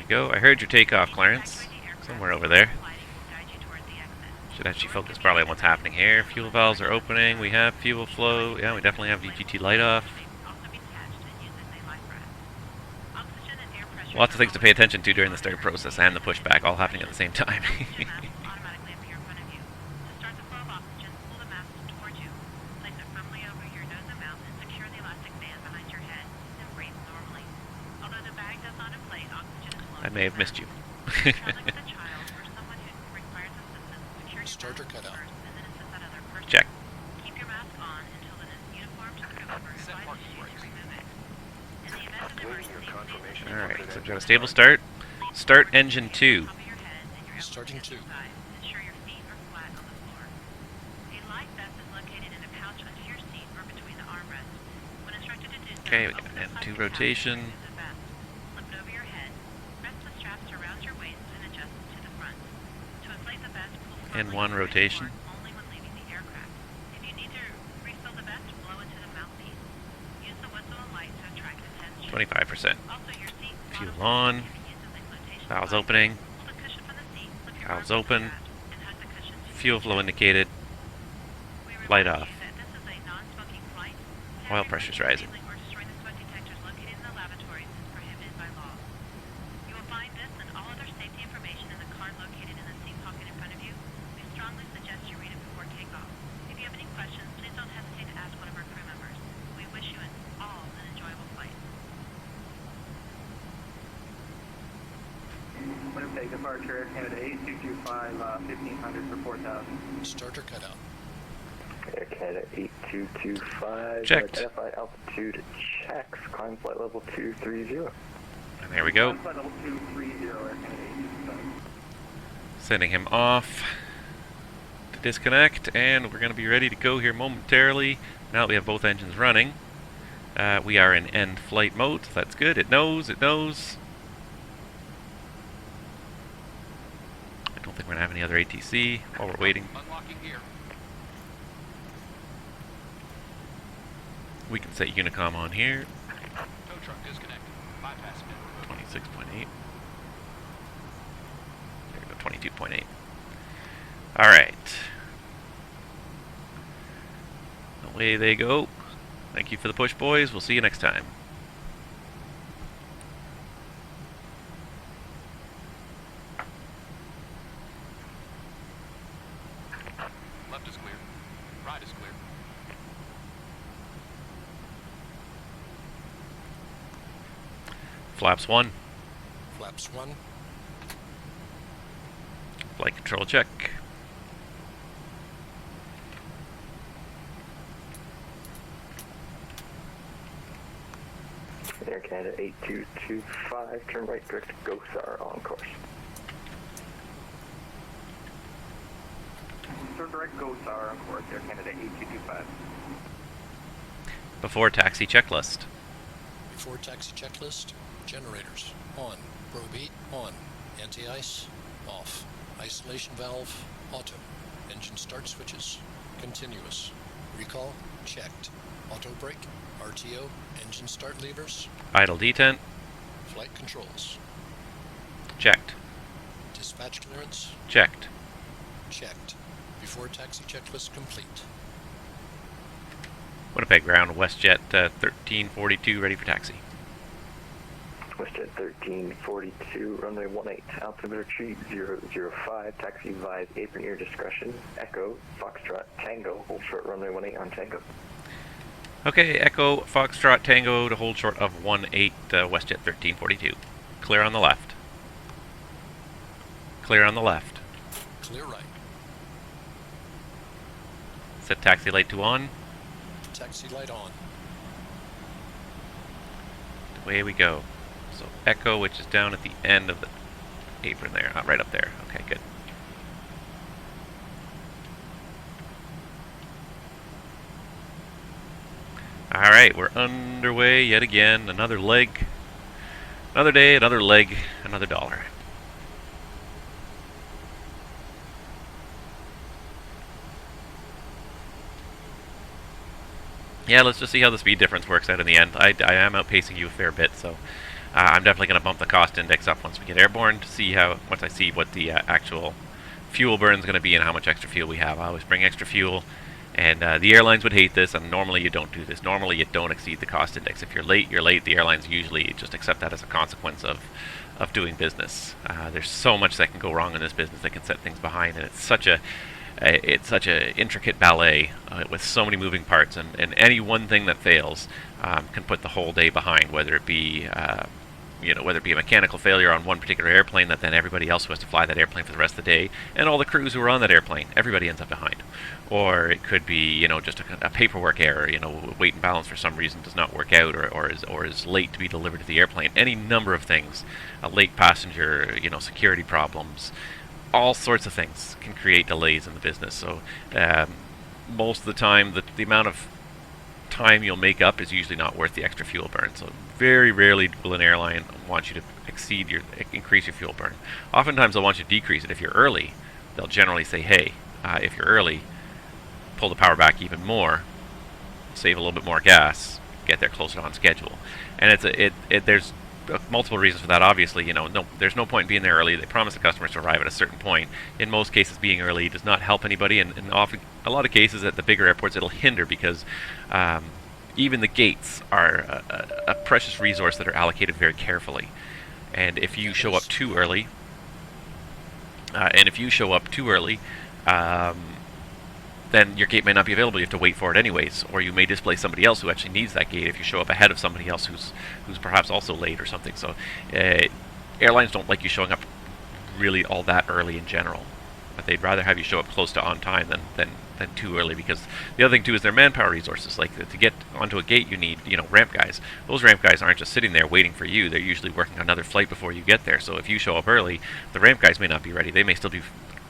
Go. I heard your takeoff clearance. Somewhere over there. Should actually focus probably on what's happening here. Fuel valves are opening. We have fuel flow. Yeah, we definitely have VGT light off. Lots of things to pay attention to during the start process and the pushback all happening at the same time. I may have missed you. Starter cut out. Check. Alright, so we've got a stable start. Start engine 2. Starting 2. Okay, we got an N2 rotation. N1 rotation. 25%. Fuel on. Valves opening. Valves open. Fuel flow indicated. Light off. Oil pressure's rising. Winnipeg departure, Air Canada 8225, 1500 for 4000. Starter cut out. Air Canada 8225. Checked. Identify altitude checks. Climb flight level 230. And there we go. Flight level 230, Air Canada 8225. Sending him off to disconnect, and we're going to be ready to go here momentarily now that we have both engines running. We are in end flight mode, so that's good. It knows. I don't think we're going to have any other ATC while we're waiting. We can set Unicom on here. Tow truck disconnected. Bypass it. 26.8. There we go, 22.8. Alright. Away they go. Thank you for the push, boys. We'll see you next time. Left is clear. Right is clear. Flaps 1. Flaps 1. Flight control check. Air Canada 8225, turn right direct to GOSAR on course. Turn direct GOSAR on course, Air Canada 8225. Before taxi checklist. Before taxi checklist, generators on. Probe 8 on. Anti-ice off. Isolation valve auto. Engine start switches continuous. Recall checked. Auto brake, RTO, engine start levers, Idle detent. flight controls. Checked. Dispatch clearance Checked. checked. Before taxi checklist complete. Winnipeg ground, WestJet 1342, ready for taxi. WestJet 1342, runway 18, altimeter 3005, taxi via apron ear discretion, Echo, Foxtrot, Tango, hold short runway 18 on Tango. Okay, Echo, Foxtrot, Tango to hold short of 18, WestJet 1342. Clear on the left. Clear on the left. Clear right. Set taxi light to on. Taxi light on. Away we go. So Echo, which is down at the end of the apron there, right up there. Okay, good. Alright, we're underway yet again. Another leg. Another day, another leg, another dollar. Yeah, let's just see how the speed difference works out in the end. I am outpacing you a fair bit, so I'm definitely going to bump the cost index up once we get airborne to see how, once I see what the actual fuel burn is going to be and how much extra fuel we have. I always bring extra fuel, and the airlines would hate this, and normally you don't do this. Normally you don't exceed the cost index. If you're late, you're late. The airlines usually just accept that as a consequence of doing business. There's so much that can go wrong in this business that can set things behind, and it's such a intricate ballet with so many moving parts, and any one thing that fails can put the whole day behind, whether it be whether it be a mechanical failure on one particular airplane that then everybody else who has to fly that airplane for the rest of the day, and all the crews who are on that airplane, everybody ends up behind. Or it could be, just a paperwork error, weight and balance for some reason does not work out, or is late to be delivered to the airplane. Any number of things, a late passenger, security problems, all sorts of things can create delays in the business. So most of the time, the amount of time you'll make up is usually not worth the extra fuel burn. So very rarely will an airline want you to increase your fuel burn. Oftentimes they'll want you to decrease it. If you're early, they'll generally say, hey, if you're early, pull the power back even more, save a little bit more gas, get there closer on schedule. And there's multiple reasons for that. Obviously, there's no point in being there early. They promise the customers to arrive at a certain point. In most cases, being early does not help anybody, and often, a lot of cases at the bigger airports, it'll hinder because even the gates are a precious resource that are allocated very carefully. And if you show up too early, then your gate may not be available. You have to wait for it anyways, or you may displace somebody else who actually needs that gate if you show up ahead of somebody else who's perhaps also late or something. So airlines don't like you showing up really all that early in general, but they'd rather have you show up close to on time than too early, because the other thing too is their manpower resources. Like, to get onto a gate, you need ramp guys. Those ramp guys aren't just sitting there waiting for you. They're usually working another flight before you get there. So if you show up early, the ramp guys may not be ready. They may still be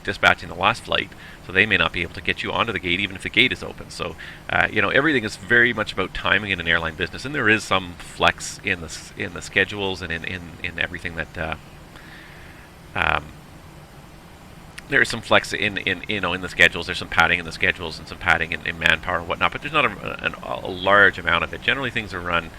dispatching the last flight, so they may not be able to get you onto the gate even if the gate is open. So, everything is very much about timing in an airline business, and there is some flex in the schedules and in everything that. There is some flex in the schedules. There's some padding in the schedules and some padding in manpower and whatnot, but there's not a large amount of it. Generally, things are run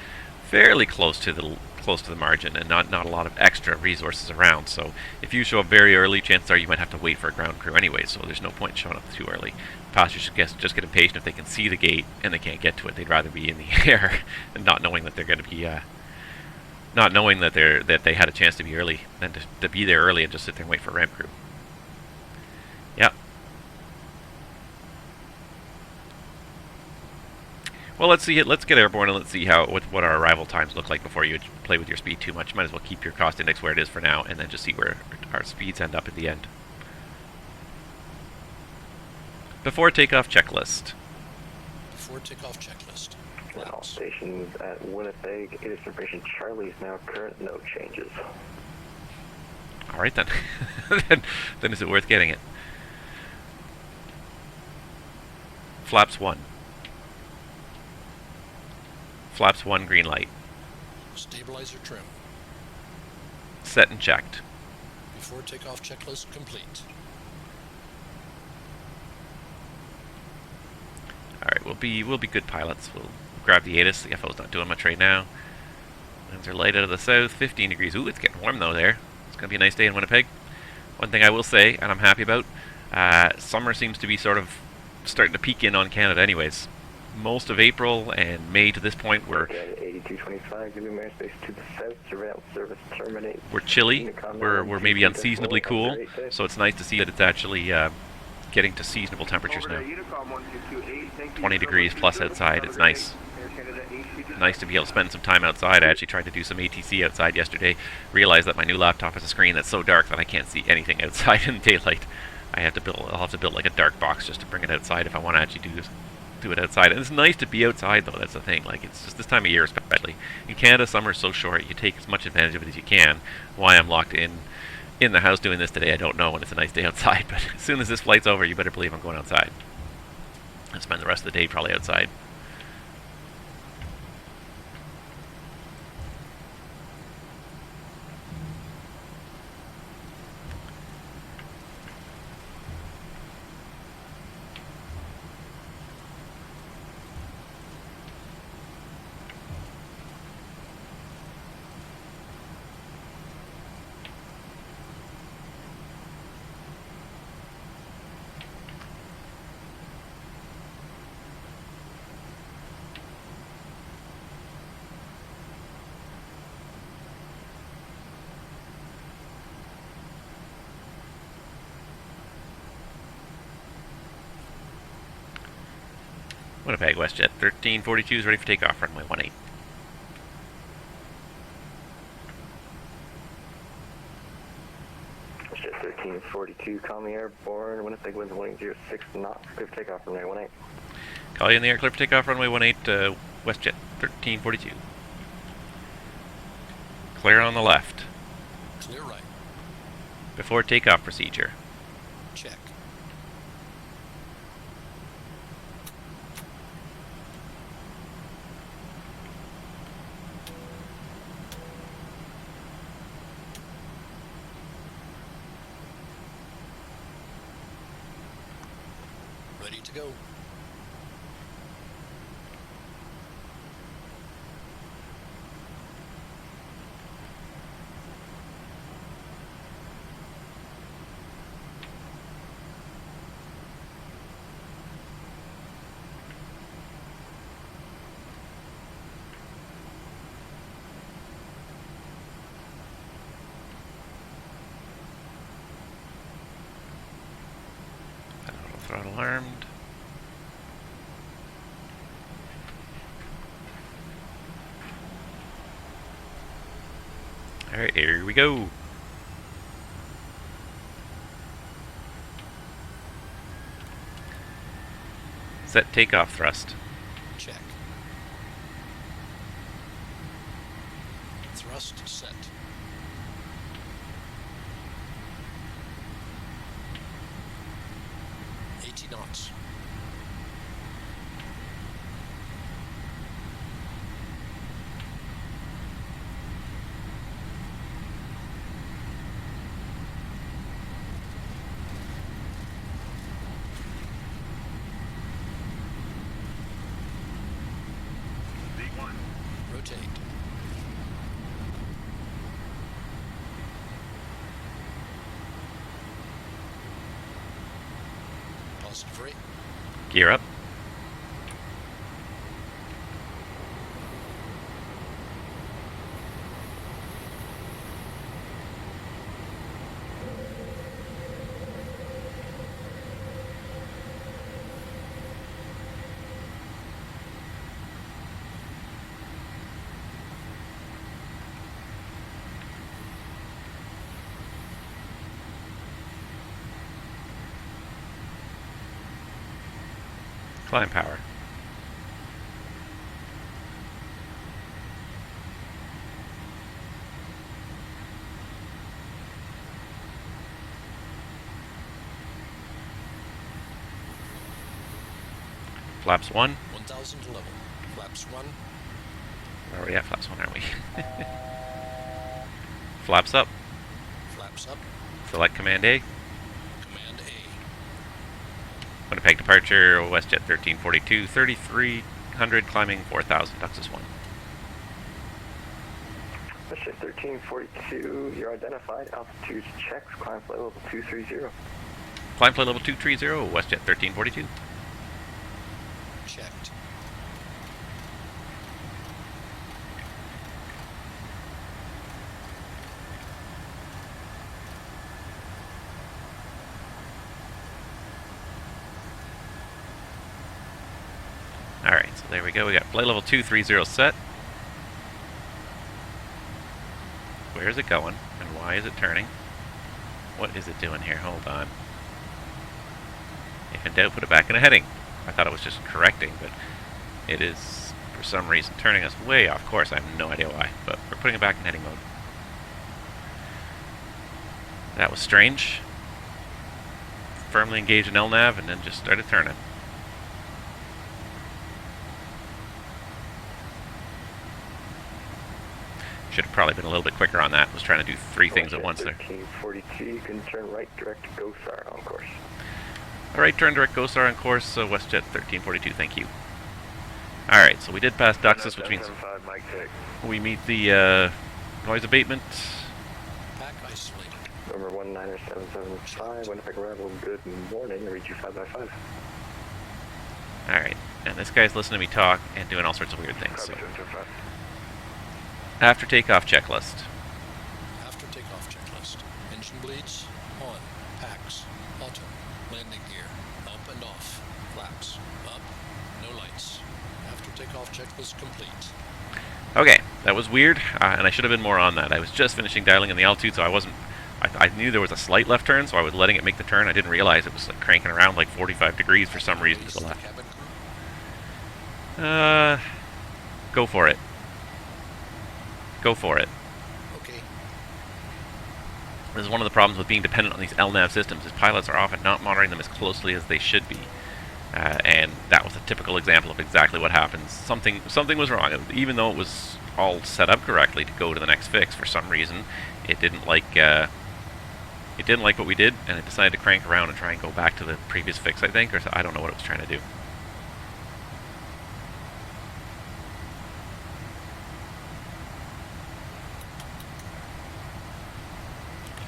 fairly close to the margin, and not a lot of extra resources around. So if you show up very early, chances are you might have to wait for a ground crew anyway. So there's no point in showing up too early. Passengers should just get impatient if they can see the gate and they can't get to it. They'd rather be in the air and not knowing that they're going to be. Not knowing that they had a chance to be early than to be there early and just sit there and wait for a ramp crew. Yep. Well, let's see it. Let's get airborne and let's see what our arrival times look like before you play with your speed too much. Might as well keep your cost index where it is for now, and then just see where our speeds end up at the end. Before takeoff checklist. Before takeoff checklist. All stations at Winnipeg, it is information Charlie's now current, no changes. All right then. then is it worth getting it? Flaps 1. Flaps 1, green light. Stabilizer trim. Set and checked. Before takeoff checklist complete. Alright, we'll be good pilots. We'll grab the ATIS. The FO's not doing much right now. Winds are light out of the south, 15 degrees. Ooh, it's getting warm though there. It's going to be a nice day in Winnipeg. One thing I will say, and I'm happy about, summer seems to be sort of starting to peak in on Canada anyways. Most of April and May to this point we're 8225, giving airspace to the south, surveillance service terminate. We're chilly, we're maybe unseasonably cool, so it's nice to see that it's actually getting to seasonable temperatures now. 20 degrees plus outside, it's nice. Nice to be able to spend some time outside. I actually tried to do some ATC outside yesterday, realized that my new laptop has a screen that's so dark that I can't see anything outside in daylight. I'll have to build like a dark box just to bring it outside if I want to actually do it outside. And it's nice to be outside though, that's the thing. Like, it's just this time of year especially. In Canada, summer is so short, you take as much advantage of it as you can. Why I'm locked in the house doing this today, I don't know when it's a nice day outside, but as soon as this flight's over, you better believe I'm going outside. I'll spend the rest of the day probably outside. Winnipeg WestJet 1342 is ready for takeoff, runway 18. WestJet 1342, call me airborne, Winnipeg winds 106 knots, clear for takeoff, runway 18. Call you in the air, clear for takeoff, runway 18, WestJet 1342. Clear on the left. Clear right. Before takeoff procedure. Check. Ready to go. Throttle armed. Alright, here we go. Set takeoff thrust. Check. Thrust set. knots. Rotate. Positive rate. Gear up. Climb power. Flaps 1. 1011. Flaps 1. We're already at flaps 1, aren't we? Flaps up. Flaps up. Select Command A. Command A. Winnipeg departure, WestJet 1342, 3300, climbing 4000, Duxus 1. WestJet 1342, you're identified. Altitude checks, climb flight level 230. Climb flight level 230, WestJet 1342. Checked. Alright, so there we go. We got flight level 230 set. Where is it going? And why is it turning? What is it doing here? Hold on. If in doubt, put it back in a heading. I thought it was just correcting, but it is, for some reason, turning us way off course. I have no idea why, but we're putting it back in heading mode. That was strange. Firmly engaged in LNAV and then just started turning. Should have probably been a little bit quicker on that. Was trying to do three things at once there. 1342, you can turn right direct to GOSAR on course. Alright, turn direct GOSAR on course, so WestJet 1342, thank you. Alright, so we did pass Duxus, which means we meet the noise abatement. Pack isolated. Number 19775, Winnipeg arrival, good morning, I read you 5x5. Alright, and this guy's listening to me talk and doing all sorts of weird things. So. After takeoff checklist. After takeoff checklist. Engine bleeds. On. Packs. Auto. Landing gear. Up and off. Flaps. Up. No lights. After takeoff checklist complete. Okay, that was weird, and I should have been more on that. I was just finishing dialing in the altitude, so I wasn't... I knew there was a slight left turn, so I was letting it make the turn. I didn't realize it was like cranking around like 45 degrees for some reason to the left. Cabin crew. Go for it. Go for it. Okay. This is one of the problems with being dependent on these LNAV systems, is pilots are often not monitoring them as closely as they should be. And that was a typical example of exactly what happens. Something was wrong. Even though it was all set up correctly to go to the next fix, for some reason, it didn't like what we did, and it decided to crank around and try and go back to the previous fix, I think, or I don't know what it was trying to do.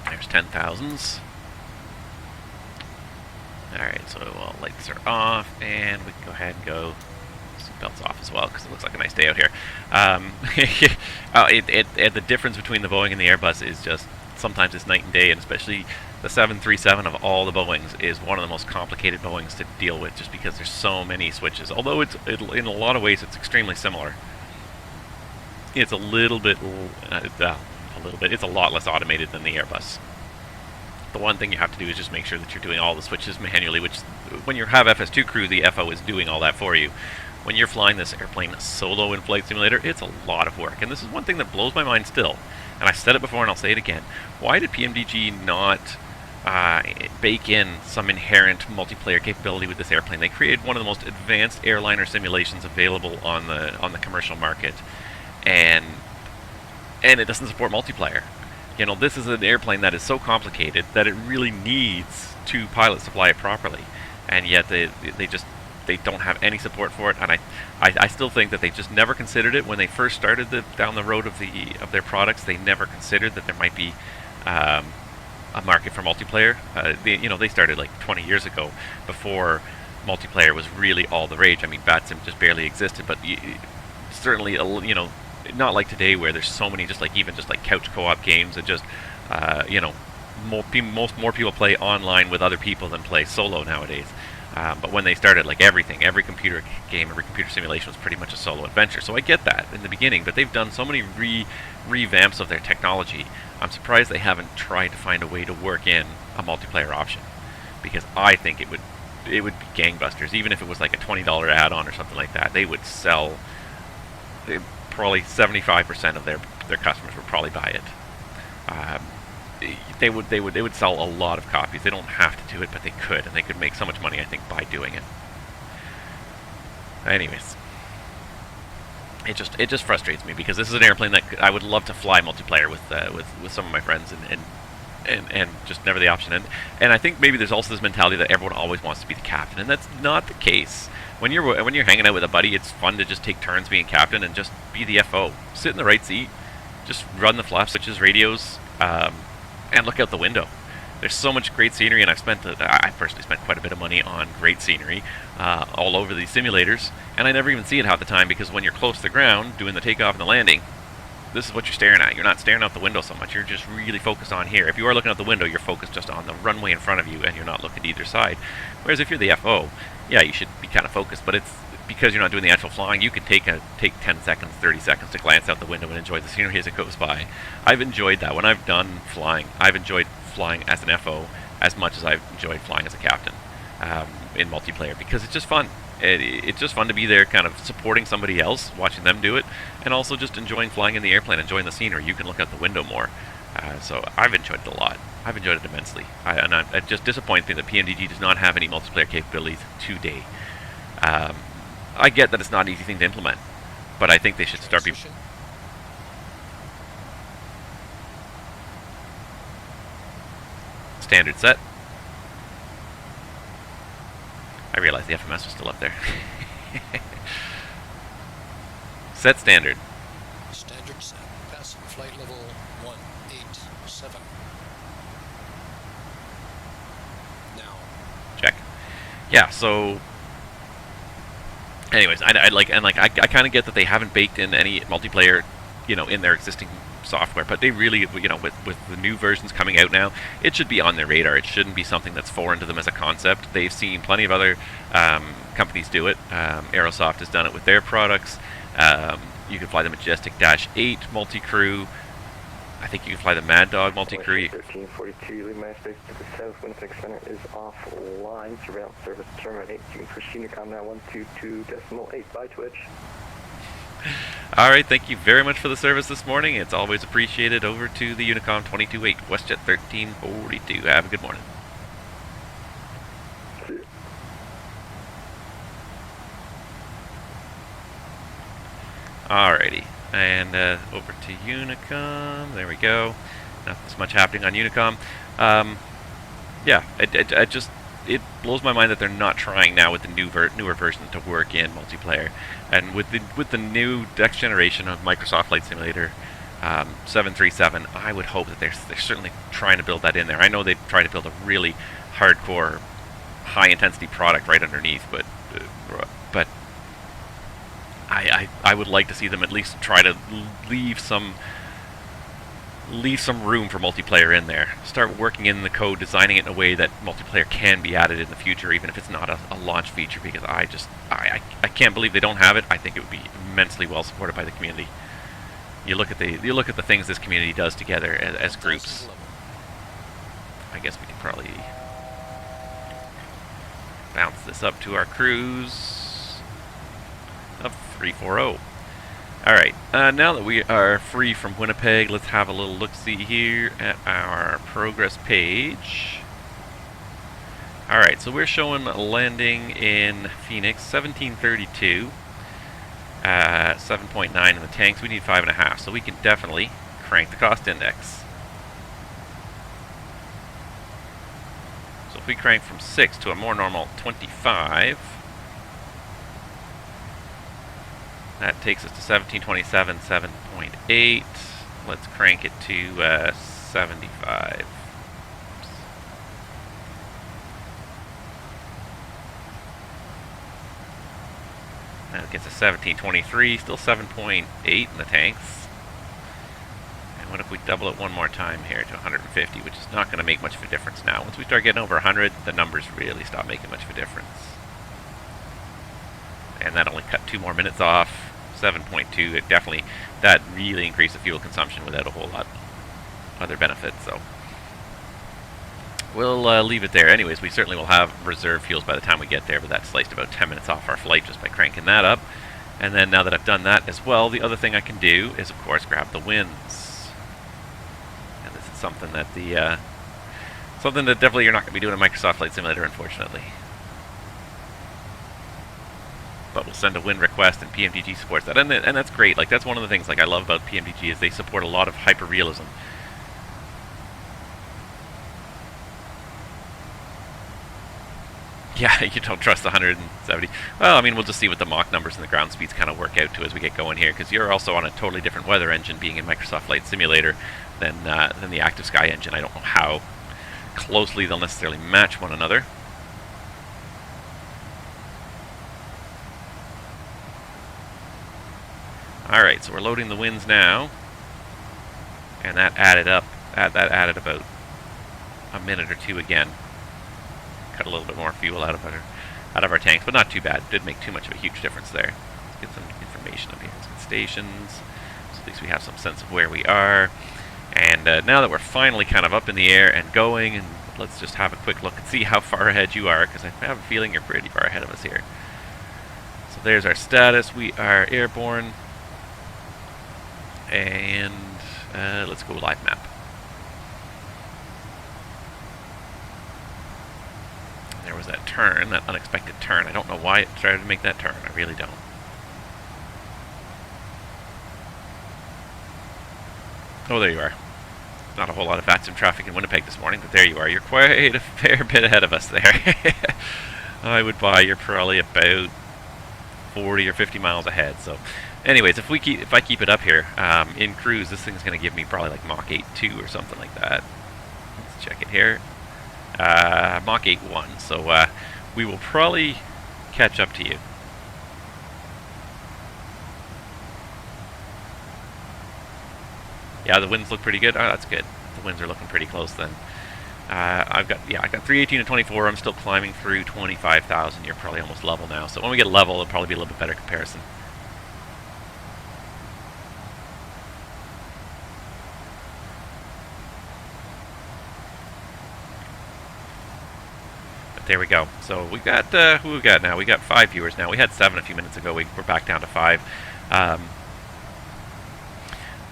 There's 10,000s. Alright, so all lights are off, and we can go ahead and go seatbelts off as well, because it looks like a nice day out here. The difference between the Boeing and the Airbus is just, sometimes it's night and day, and especially the 737 of all the Boeings is one of the most complicated Boeings to deal with, just because there's so many switches. Although in a lot of ways it's extremely similar. It's a little bit, it's a lot less automated than the Airbus. The one thing you have to do is just make sure that you're doing all the switches manually, which, when you have FS2 crew, the FO is doing all that for you. When you're flying this airplane solo in Flight Simulator, it's a lot of work. And this is one thing that blows my mind still. And I said it before and I'll say it again. Why did PMDG not bake in some inherent multiplayer capability with this airplane. They created one of the most advanced airliner simulations available on the commercial market, and it doesn't support multiplayer. You know, this is an airplane that is so complicated that it really needs two pilots to fly it properly, and yet they don't have any support for it. And I still think that they just never considered it when they first started down the road of their products. They never considered that there might be a market for multiplayer. They started like 20 years ago, before multiplayer was really all the rage. I mean, VATSIM just barely existed, but certainly, not like today where there's so many just like couch co-op games, and just more people play online with other people than play solo nowadays. But when they started, like every computer game, every computer simulation was pretty much a solo adventure. So I get that in the beginning, but they've done so many revamps of their technology. I'm surprised they haven't tried to find a way to work in a multiplayer option, because I think it would be gangbusters. Even if it was like a $20 add-on or something like that, they would sell. Probably 75% of their customers would probably buy it. They would sell a lot of copies. They don't have to do it, but they could, and they could make so much money, I think, by doing it. Anyways, it just frustrates me, because this is an airplane that I would love to fly multiplayer with some of my friends, and just never the option. And I think maybe there's also this mentality that everyone always wants to be the captain, and that's not the case. When you're hanging out with a buddy, it's fun to just take turns being captain and just be the FO. Sit in the right seat, just run the flap switches, radios, and look out the window. There's so much great scenery, and I personally spent quite a bit of money on great scenery all over these simulators, and I never even see it half the time, because when you're close to the ground doing the takeoff and the landing, this is what you're staring at. You're not staring out the window so much. You're just really focused on here. If you are looking out the window, you're focused just on the runway in front of you, and you're not looking to either side. Whereas if you're the FO, yeah, you should be kind of focused, but it's because you're not doing the actual flying. You can take 10 seconds, 30 seconds to glance out the window and enjoy the scenery as it goes by. I've enjoyed that. When I've done flying, I've enjoyed flying as an FO as much as I've enjoyed flying as a captain in multiplayer, because it's just fun. It's just fun to be there, kind of supporting somebody else, watching them do it, and also just enjoying flying in the airplane, enjoying the scenery. You can look out the window more. So I've enjoyed it a lot. I've enjoyed it immensely. It just disappoints me that PMDG does not have any multiplayer capabilities today. I get that it's not an easy thing to implement, but I think they should start being... Standard set. I realized the FMS was still up there. Set standard. Standard set. Passing flight level 187. Now. Check. Yeah, so... Anyways, I kind of get that they haven't baked in any multiplayer, in their existing software, but they really, with the new versions coming out now, it should be on their radar. It shouldn't be something that's foreign to them as a concept. They've seen plenty of other companies do it. Aerosoft has done it with their products. You can fly the Majestic Dash 8 multi-crew. I think you can fly the Mad Dog multi-crew. 1342, leave my space to the south. Winnipeg Center is offline. Surveillance service terminate. You can push Unicom now 122.8 by Twitch. Alright, thank you very much for the service this morning. It's always appreciated. Over to the Unicom 228, WestJet 1342. Have a good morning. Alrighty, and over to Unicom. There we go. Not as much happening on Unicom. Yeah, it blows my mind that they're not trying now with the newer version to work in multiplayer. And with the new next generation of Microsoft Flight Simulator 737, I would hope that they're certainly trying to build that in there. I know they try to build a really hardcore, high intensity product right underneath, but I would like to see them at least try to leave some room for multiplayer in there. Start working in the code, designing it in a way that multiplayer can be added in the future, even if it's not a launch feature, because I can't believe they don't have it. I think it would be immensely well supported by the community. You look at the things this community does together as groups. I guess we can probably bounce this up to our cruise of 340. Alright, now that we are free from Winnipeg, let's have a little look-see here at our progress page. Alright, so we're showing landing in Phoenix, 1732. 7.9 in the tanks. We need 5.5, so we can definitely crank the cost index. So if we crank from 6 to a more normal 25, that takes us to 1727, 7.8. Let's crank it to 75. That gets us 1723, still 7.8 in the tanks. And what if we double it one more time here to 150, which is not going to make much of a difference now. Once we start getting over 100, the numbers really stop making much of a difference. And that only cut 2 more minutes off. 7.2, it definitely, that really increased the fuel consumption without a whole lot of other benefits, so we'll leave it there. Anyways, we certainly will have reserve fuels by the time we get there, but that sliced about 10 minutes off our flight just by cranking that up. And then now that I've done that as well, the other thing I can do is, of course, grab the winds. And this is something that something that definitely you're not going to be doing in Microsoft Flight Simulator, unfortunately. But we'll send a wind request, and PMDG supports that, and that's great. Like, that's one of the things like I love about PMDG is they support a lot of hyperrealism. Yeah, you don't trust the 170. Well, I mean, we'll just see what the Mach numbers and the ground speeds kind of work out to as we get going here, because you're also on a totally different weather engine being in Microsoft Flight Simulator than the Active Sky engine. I don't know how closely they'll necessarily match one another. Alright, so we're loading the winds now, and that added up, that added about a minute or two again. Cut a little bit more fuel out of our tanks, but not too bad. Didn't make too much of a huge difference there. Let's get some information up here. Let's get stations, so at least we have some sense of where we are. And now that we're finally kind of up in the air and going, and let's just have a quick look and see how far ahead you are, because I have a feeling you're pretty far ahead of us here. So there's our status. We are airborne. And let's go live map. There was that turn, that unexpected turn. I don't know why it started to make that turn. I really don't. Oh, there you are. Not a whole lot of VATSIM traffic in Winnipeg this morning, but there you are. You're quite a fair bit ahead of us there. I would buy you're probably about 40 or 50 miles ahead. So, anyways, if I keep it up here in cruise, this thing's going to give me probably like Mach 8.2 or something like that. Let's check it here. Mach 8.1. So we will probably catch up to you. Yeah, the winds look pretty good. Oh, that's good. The winds are looking pretty close then. I got 318 and 24. I'm still climbing through 25,000. You're probably almost level now. So when we get level, it'll probably be a little bit better comparison. But there we go. So we got who we got now? We got 5 viewers now. We had 7 a few minutes ago. We're back down to 5.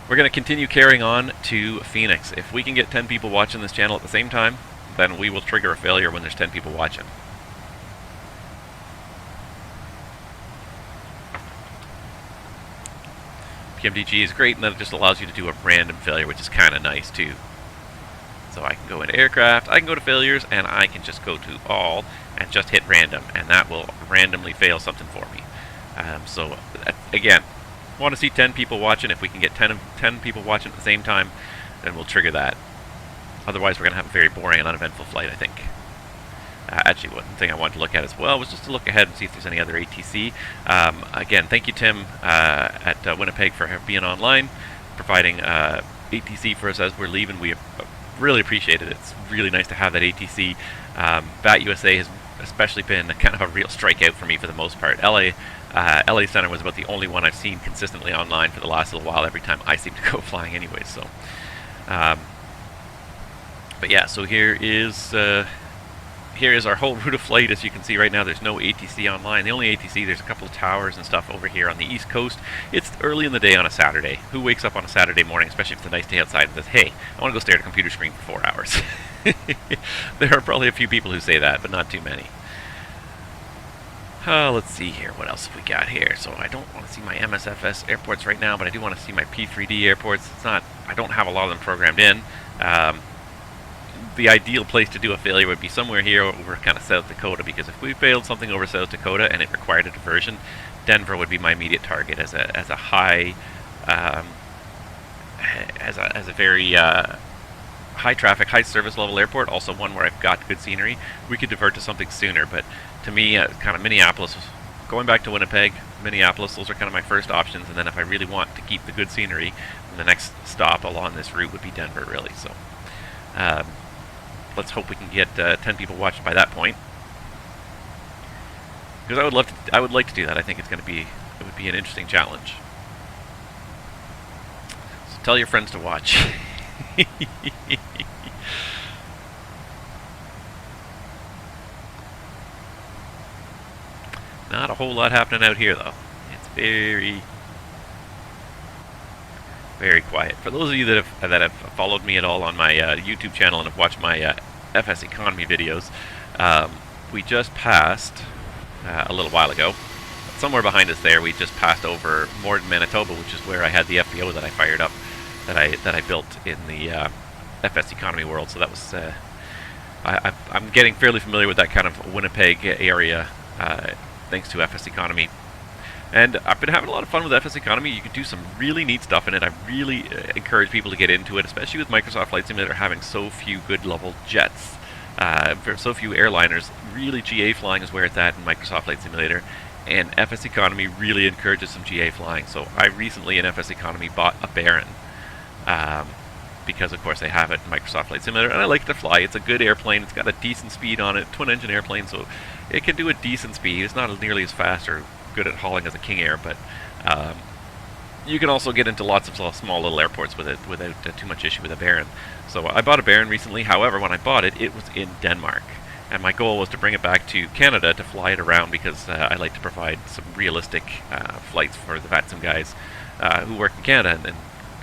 We're going to continue carrying on to Phoenix. If we can get 10 people watching this channel at the same time, then we will trigger a failure when there's 10 people watching. PMDG is great in that it just allows you to do a random failure, which is kind of nice too. So I can go into aircraft, I can go to failures, and I can just go to all and just hit random, and that will randomly fail something for me. So again, want to see 10 people watching. If we can get 10 people watching at the same time, then we'll trigger that. Otherwise, we're going to have a very boring and uneventful flight, I think. Actually, one thing I wanted to look at as well was just to look ahead and see if there's any other ATC. Again, thank you, Tim, at Winnipeg for being online, providing ATC for us as we're leaving. We really appreciate it. It's really nice to have that ATC. VAT USA has especially been kind of a real strikeout for me for the most part. LA Center was about the only one I've seen consistently online for the last little while, every time I seem to go flying anyway. So, but yeah, so here is here is our whole route of flight. As you can see right now, there's no ATC online. The only ATC, there's a couple of towers and stuff over here on the East Coast. It's early in the day on a Saturday. Who wakes up on a Saturday morning, especially if it's a nice day outside, and says, hey, I want to go stare at a computer screen for 4 hours? There are probably a few people who say that, but not too many. Let's see here. What else have we got here? So I don't want to see my MSFS airports right now, but I do want to see my P3D airports. It's not, I don't have a lot of them programmed in. The ideal place to do a failure would be somewhere here over kind of South Dakota, because if we failed something over South Dakota and it required a diversion, Denver would be my immediate target as a high, as a very high traffic, high service level airport. Also one where I've got good scenery. We could divert to something sooner, but to me, kind of Minneapolis, going back to Winnipeg, Minneapolis, those are kind of my first options. And then if I really want to keep the good scenery, the next stop along this route would be Denver, really. So. Let's hope we can get 10 people watched by that point, because I would like to do that. I think it would be an interesting challenge. So tell your friends to watch. Not a whole lot happening out here, though. It's very, very quiet. For those of you that have followed me at all on my YouTube channel and have watched my FSEconomy videos, we just passed a little while ago. Somewhere behind us there, we just passed over Morden, Manitoba, which is where I had the FBO that I fired up, that I built in the FSEconomy world. So that was I'm getting fairly familiar with that kind of Winnipeg area thanks to FSEconomy. And I've been having a lot of fun with FSEconomy. You can do some really neat stuff in it. I really encourage people to get into it, especially with Microsoft Flight Simulator having so few good level jets. For so few airliners, really GA flying is where it's at in Microsoft Flight Simulator. And FSEconomy really encourages some GA flying. So I recently in FSEconomy bought a Baron. Because of course they have it in Microsoft Flight Simulator, and I like it to fly. It's a good airplane. It's got a decent speed on it. Twin engine airplane, so it can do a decent speed. It's not nearly as fast or good at hauling as a King Air, but you can also get into lots of small little airports with it without too much issue with a Baron. So I bought a Baron recently. However, when I bought it, it was in Denmark, and my goal was to bring it back to Canada to fly it around, because I like to provide some realistic flights for the VATSIM guys who work in Canada, and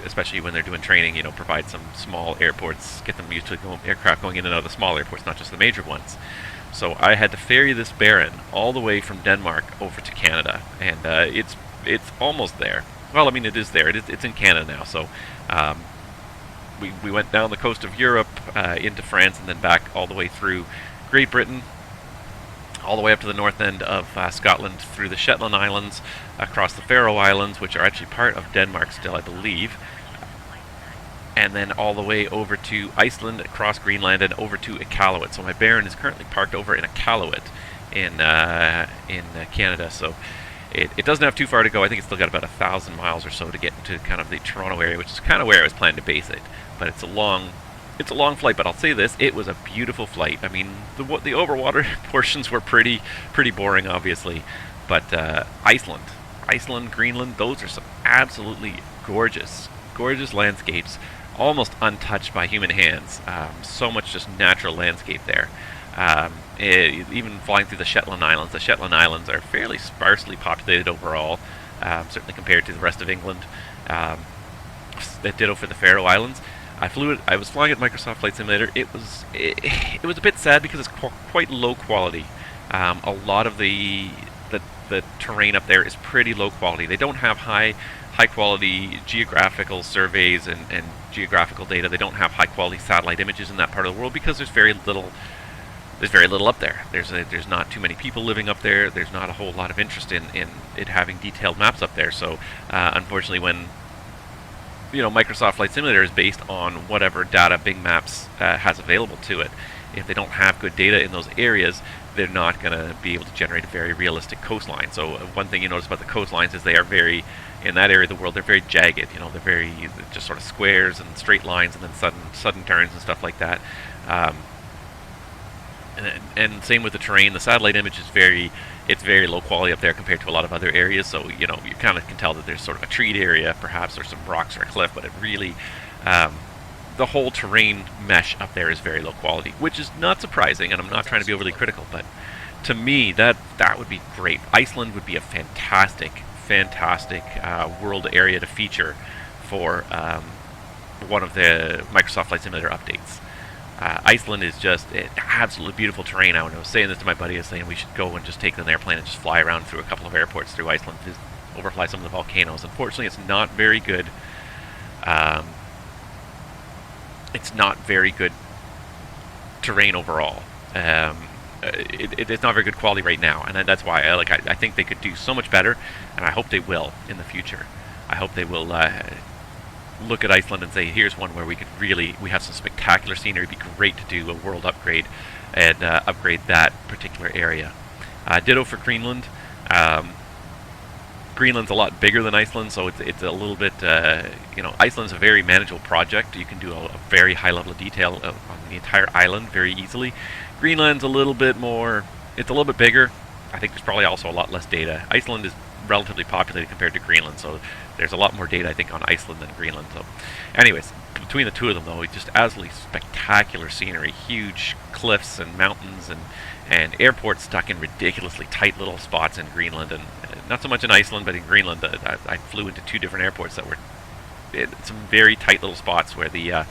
especially when they're doing training, you know, provide some small airports, get them used to aircraft going in and out of the small airports, not just the major ones. So I had to ferry this Baron all the way from Denmark over to Canada, and it's almost there. Well, I mean, it is there. It's in Canada now. So we went down the coast of Europe into France, and then back all the way through Great Britain, all the way up to the north end of Scotland, through the Shetland Islands, across the Faroe Islands, which are actually part of Denmark still, I believe, and then all the way over to Iceland, across Greenland, and over to Iqaluit. So my Baron is currently parked over in Iqaluit in Canada. So it doesn't have too far to go. I think it's still got about 1,000 miles or so to get into kind of the Toronto area, which is kind of where I was planning to base it. But it's a long flight. But I'll say this: it was a beautiful flight. I mean, the overwater portions were pretty boring, obviously. But Iceland, Greenland, those are some absolutely gorgeous landscapes, almost untouched by human hands. So much just natural landscape there. Even flying through the Shetland Islands. The Shetland Islands are fairly sparsely populated overall, certainly compared to the rest of England. Ditto for the Faroe Islands. I was flying at Microsoft Flight Simulator. It was a bit sad because it's quite low quality. A lot of the terrain up there is pretty low quality. They don't have high quality geographical surveys and geographical data. They don't have high quality satellite images in that part of the world because there's very little up there. There's not too many people living up there. There's not a whole lot of interest in it having detailed maps up there. So unfortunately, when Microsoft Flight Simulator is based on whatever data Bing Maps has available to it, if they don't have good data in those areas, they're not going to be able to generate a very realistic coastline. So one thing you notice about the coastlines is they are very, in that area of the world, they're very jagged. They're very just sort of squares and straight lines, and then sudden turns and stuff like that. And same with the terrain. The satellite image is very low quality up there compared to a lot of other areas. So you kind of can tell that there's sort of a treed area, perhaps, or some rocks or a cliff, but it really the whole terrain mesh up there is very low quality, which is not surprising, and I'm not trying to be overly critical, but to me, that would be great. Iceland would be a fantastic world area to feature for one of the Microsoft Flight Simulator updates. Iceland is just absolutely beautiful terrain now, and I was saying this to my buddy, I was saying we should go and just take an airplane and just fly around through a couple of airports through Iceland, just overfly some of the volcanoes. Unfortunately, it's not very good. It's not very good terrain overall. It's not very good quality right now, and that's why I think they could do so much better, and I hope they will in the future. I hope they will look at Iceland and say, here's one where we have some spectacular scenery. It'd be great to do a world upgrade and upgrade that particular area. Ditto for Greenland. Greenland's a lot bigger than Iceland, so it's a little bit, Iceland's a very manageable project. You can do a very high level of detail on the entire island very easily. Greenland's a little bit more, it's a little bit bigger. I think there's probably also a lot less data. Iceland is relatively populated compared to Greenland, so there's a lot more data, I think, on Iceland than Greenland. So, anyways, between the two of them, though, just absolutely spectacular scenery, huge cliffs and mountains, and airports stuck in ridiculously tight little spots in Greenland, and not so much in Iceland, but in Greenland, I flew into 2 different airports that were some very tight little spots where the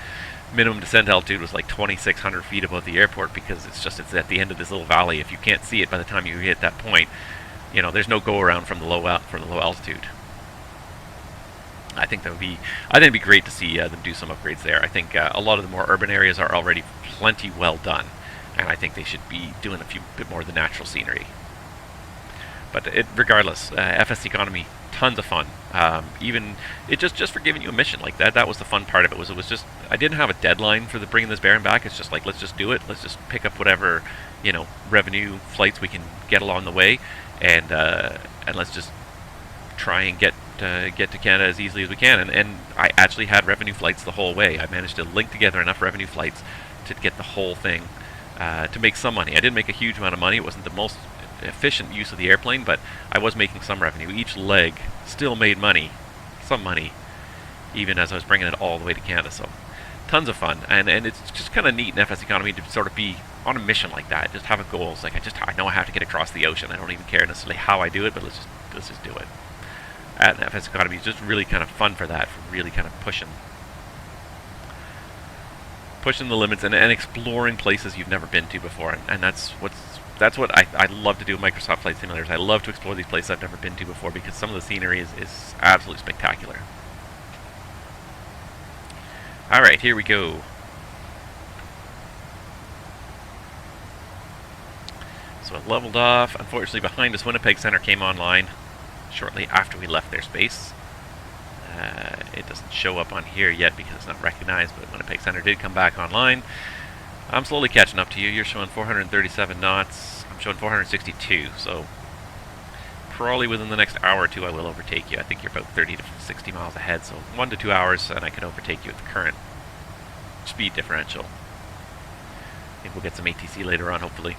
minimum descent altitude was like 2,600 feet above the airport, because it's at the end of this little valley. If you can't see it by the time you hit that point, there's no go around from the low altitude. I think it'd be great to see them do some upgrades there. I think a lot of the more urban areas are already plenty well done, and I think they should be doing a bit more of the natural scenery. But regardless, FSEconomy, tons of fun. Even it just for giving you a mission like that. That was the fun part of it. It was just, I didn't have a deadline for bringing this Baron back. It's just like, let's just do it. Let's just pick up whatever revenue flights we can get along the way, and let's just try and get to Canada as easily as we can. And I actually had revenue flights the whole way. I managed to link together enough revenue flights to get the whole thing to make some money. I didn't make a huge amount of money. It wasn't the most efficient use of the airplane, but I was making some revenue. Each leg still made money, some money, even as I was bringing it all the way to Canada. So tons of fun, and it's just kind of neat in FSEconomy to sort of be on a mission like that. Just have a goal. It's like I know I have to get across the ocean. I don't even care necessarily how I do it, but let's just do it. At FSEconomy is just really kind of fun for that, for really kind of pushing the limits and exploring places you've never been to before, and that's what I love to do with Microsoft Flight Simulators. I love to explore these places I've never been to before, because some of the scenery is absolutely spectacular. Alright, here we go. So it leveled off. Unfortunately, behind us, Winnipeg Center came online shortly after we left their space. It doesn't show up on here yet because it's not recognized, but Winnipeg Center did come back online. I'm slowly catching up to you. You're showing 437 knots. I'm showing 462, so probably within the next hour or two I will overtake you. I think you're about 30 to 60 miles ahead, so 1 to 2 hours and I can overtake you at the current speed differential. I think we'll get some ATC later on, hopefully.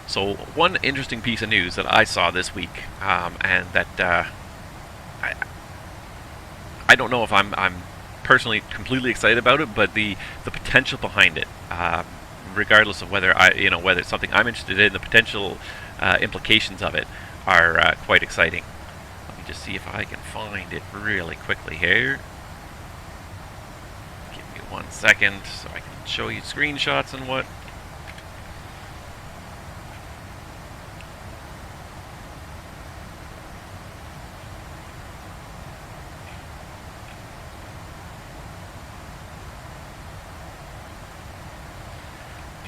So one interesting piece of news that I saw this week, and that I don't know if I'm personally completely excited about it, but the potential behind it, regardless of whether whether it's something I'm interested in, the potential implications of it are quite exciting. Let me just see if I can find it really quickly here. Give me 1 second so I can show you screenshots and what.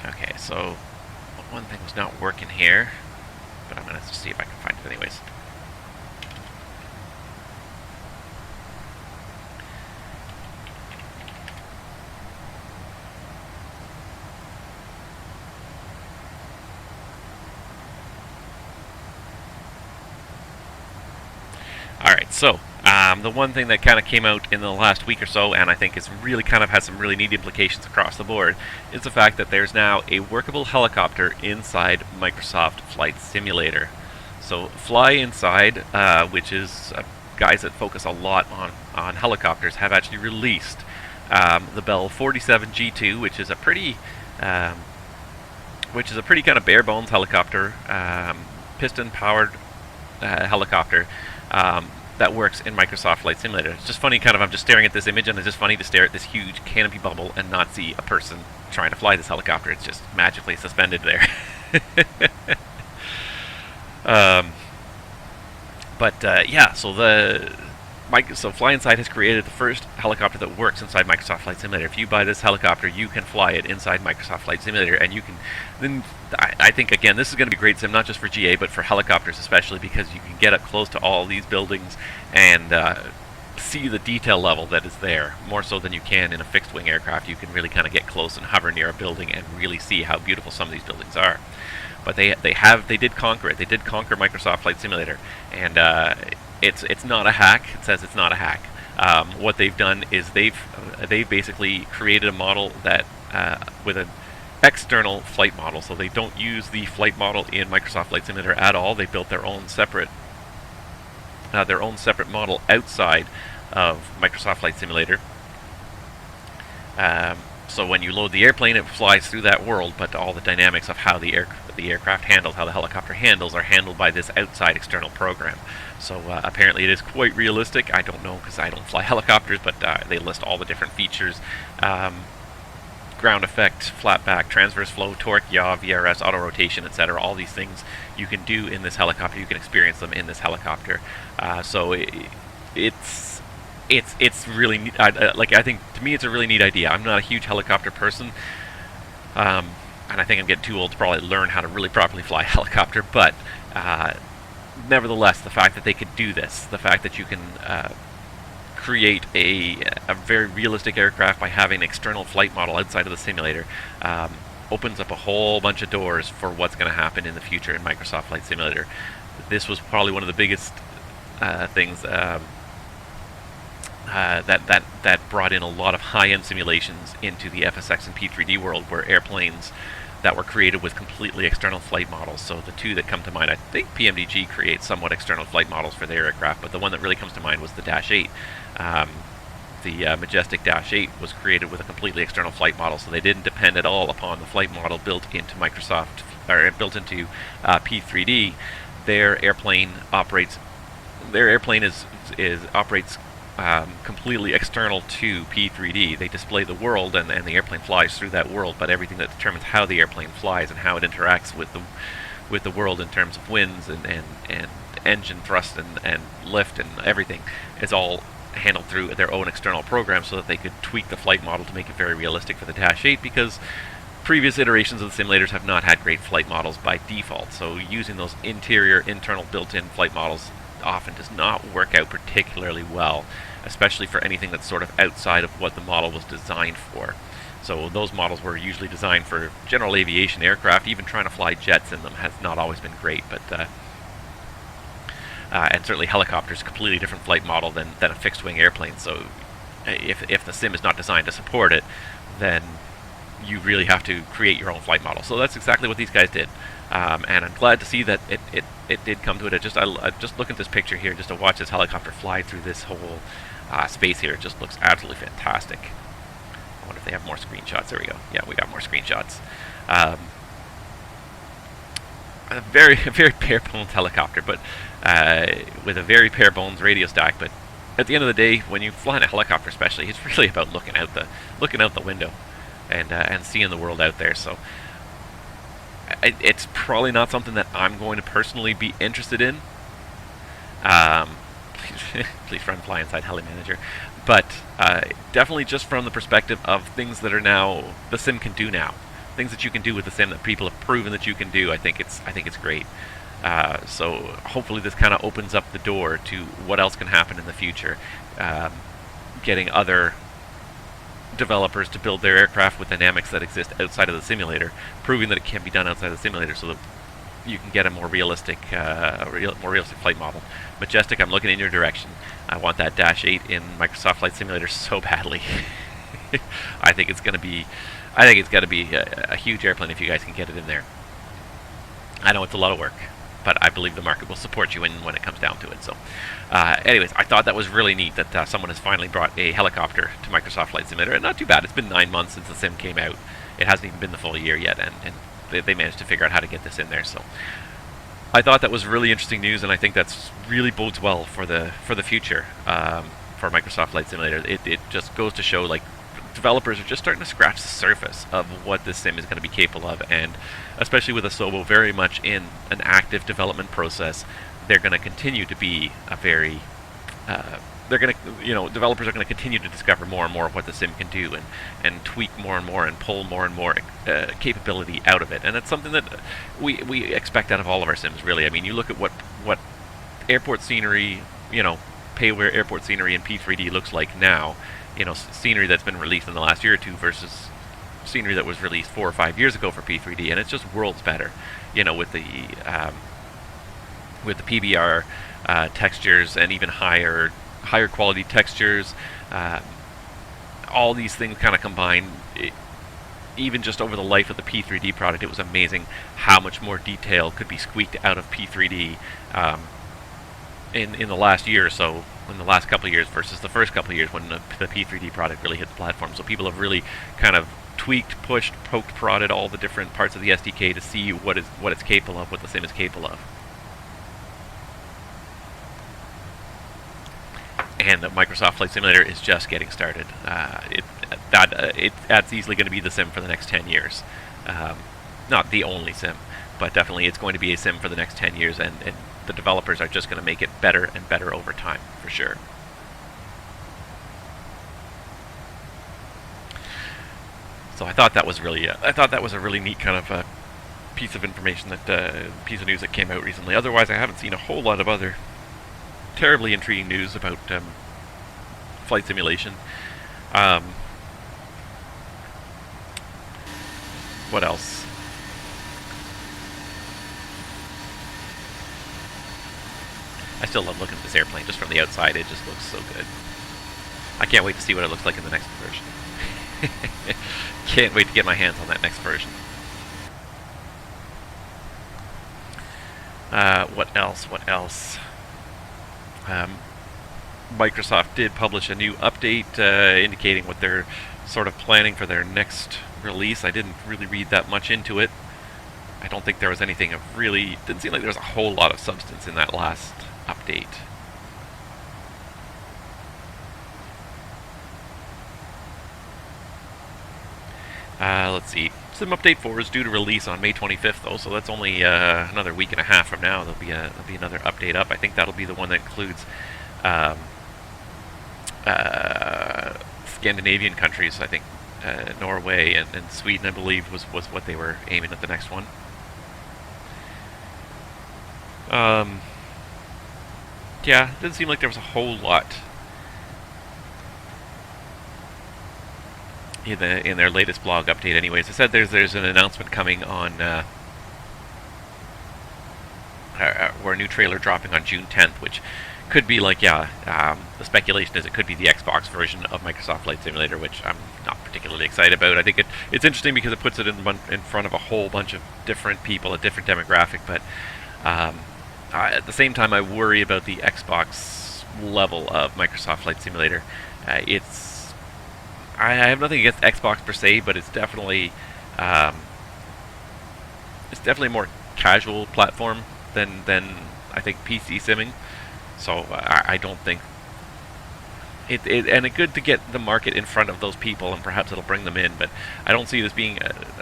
Okay, so one thing was not working here, but I'm going to see if I can find it anyways. Alright, so The one thing that kind of came out in the last week or so, and I think is really kind of has some really neat implications across the board, is the fact that there's now a workable helicopter inside Microsoft Flight Simulator. So Fly Inside, which is guys that focus a lot on helicopters, have actually released the Bell 47G2, which is a pretty kind of bare bones helicopter, piston powered helicopter that works in Microsoft Flight Simulator. It's just funny, I'm just staring at this image, and it's just funny to stare at this huge canopy bubble and not see a person trying to fly this helicopter. It's just magically suspended there. Yeah, so Fly Inside has created the first helicopter that works inside Microsoft Flight Simulator. If you buy this helicopter, you can fly it inside Microsoft Flight Simulator, and you can then. I think again, this is going to be a great sim, not just for GA, but for helicopters especially, because you can get up close to all these buildings and see the detail level that is there, more so than you can in a fixed-wing aircraft. You can really kind of get close and hover near a building and really see how beautiful some of these buildings are. But they did conquer it. They did conquer Microsoft Flight Simulator, and it's not a hack. It says it's not a hack. What they've done is they've basically created a model that with an external flight model. So they don't use the flight model in Microsoft Flight Simulator at all. They built their own separate model outside of Microsoft Flight Simulator. So when you load the airplane, it flies through that world, but all the dynamics of how the aircraft handles, how the helicopter handles, are handled by this outside external program. So apparently it is quite realistic. I don't know because I don't fly helicopters, but they list all the different features. Ground effect, flatback, transverse flow, torque, yaw, VRS, auto rotation, etc. All these things you can do in this helicopter. You can experience them in this helicopter. So it's really neat. I think to me it's a really neat idea. I'm not a huge helicopter person, and I think I'm getting too old to probably learn how to really properly fly a helicopter. But nevertheless, the fact that they could do this, the fact that you can create a very realistic aircraft by having an external flight model outside of the simulator, opens up a whole bunch of doors for what's going to happen in the future in Microsoft Flight Simulator. This was probably one of the biggest things that brought in a lot of high-end simulations into the FSX and P3D world, where airplanes that were created with completely external flight models. So the two that come to mind, I think PMDG creates somewhat external flight models for their aircraft, but the one that really comes to mind was the Dash 8. The Majestic Dash 8 was created with a completely external flight model, so they didn't depend at all upon the flight model built into Microsoft, or built into P3D. Their airplane operates completely external to P3D. They display the world, and the airplane flies through that world, but everything that determines how the airplane flies and how it interacts with the world in terms of winds and engine thrust and lift and everything is all handled through their own external program, so that they could tweak the flight model to make it very realistic for the Dash 8, because previous iterations of the simulators have not had great flight models by default. So using those internal built-in flight models often does not work out particularly well, especially for anything that's sort of outside of what the model was designed for. So those models were usually designed for general aviation aircraft. Even trying to fly jets in them has not always been great, but and certainly helicopters, completely different flight model than a fixed-wing airplane. So if the sim is not designed to support it, then you really have to create your own flight model. So that's exactly what these guys did, and I'm glad to see that it did come to it. I just look at this picture here, just to watch this helicopter fly through this whole space here. It just looks absolutely fantastic. I wonder if they have more screenshots. There we go. Yeah, we got more screenshots. A very bare bones helicopter, but with a very bare bones radio stack. But at the end of the day, when you fly in a helicopter, especially, it's really about looking out the window and seeing the world out there. So it's probably not something that I'm going to personally be interested in. Please run Fly Inside Heli Manager. But definitely just from the perspective of things that are now the sim can do now, things that you can do with the sim that people have proven that you can do. I think it's great. So hopefully this kind of opens up the door to what else can happen in the future. Getting other developers to build their aircraft with dynamics that exist outside of the simulator, proving that it can be done outside of the simulator, so that you can get a more realistic flight model. Majestic, I'm looking in your direction. I want that Dash 8 in Microsoft Flight Simulator so badly. I think it's going to be a huge airplane if you guys can get it in there. I know it's a lot of work, but I believe the market will support you when it comes down to it. So, anyways, I thought that was really neat that someone has finally brought a helicopter to Microsoft Flight Simulator. And not too bad. It's been 9 months since the sim came out. It hasn't even been the full year yet, and they managed to figure out how to get this in there. So, I thought that was really interesting news, and I think that's really bodes well for the future for Microsoft Flight Simulator. It just goes to show, like, developers are just starting to scratch the surface of what this sim is going to be capable of, and especially with Asobo very much in an active development process, they're going to continue to be a very developers are going to continue to discover more and more of what the sim can do, and tweak more and more and pull more and more capability out of it. And it's something that we expect out of all of our sims, really. I mean, you look at what airport scenery, pay-aware airport scenery in P3D looks like now, scenery that's been released in the last year or two versus scenery that was released 4 or 5 years ago for P3D, and it's just worlds better, with the PBR textures and even higher quality textures. All these things kind of combined. Even just over the life of the P3D product, it was amazing how much more detail could be squeaked out of P3D in the last year or so, in the last couple of years versus the first couple of years when the P3D product really hit the platform. So people have really kind of tweaked, pushed, poked, prodded all the different parts of the SDK to see what it's capable of, what the sim is capable of. And the Microsoft Flight Simulator is just getting started. That's easily going to be the sim for the next 10 years. Not the only sim, but definitely it's going to be a sim for the next 10 years, and the developers are just going to make it better and better over time, for sure. So I thought that was really, a really neat kind of piece of information, piece of news that came out recently. Otherwise, I haven't seen a whole lot of other terribly intriguing news about flight simulation. What else? I still love looking at this airplane just from the outside. It just looks so good. I can't wait to see what it looks like in the next version. Can't wait to get my hands on that next version. What else? Microsoft did publish a new update indicating what they're sort of planning for their next release. I didn't really read that much into it. I don't think there was anything didn't seem like there was a whole lot of substance in that last update. Let's see. Sim Update 4 is due to release on May 25th, though, so that's only another week and a half from now. There'll be another update up. I think that'll be the one that includes Scandinavian countries. I think Norway and Sweden, I believe, was what they were aiming at the next one. Yeah, it didn't seem like there was a whole lot in their latest blog update. Anyways, I said there's an announcement coming on, or a new trailer dropping on June 10th, which could be like, the speculation is it could be the Xbox version of Microsoft Flight Simulator, which I'm not particularly excited about. I think it's interesting because it puts it in front of a whole bunch of different people, a different demographic, but at the same time I worry about the Xbox level of Microsoft Flight Simulator. I have nothing against Xbox per se, but it's definitely more casual platform than I think PC simming. So I don't think and it's good to get the market in front of those people, and perhaps it'll bring them in. But I don't see this being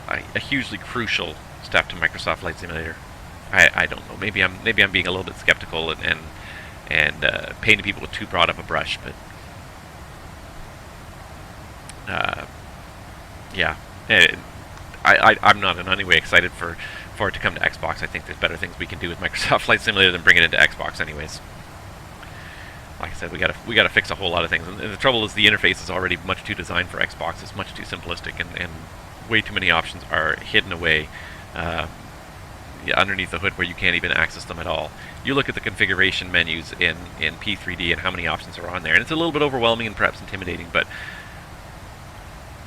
a hugely crucial step to Microsoft Flight Simulator. I don't know. Maybe I'm being a little bit skeptical and painting people with too broad of a brush, but. Yeah, I'm not in any way excited for it to come to Xbox. I think there's better things we can do with Microsoft Flight Simulator than bring it into Xbox anyways. Like I said, we gotta fix a whole lot of things, and the trouble is the interface is already much too designed for Xbox. It's much too simplistic, and way too many options are hidden away. underneath the hood where you can't even access them at all. You look at the configuration menus in P3D and how many options are on there, and it's a little bit overwhelming and perhaps intimidating, but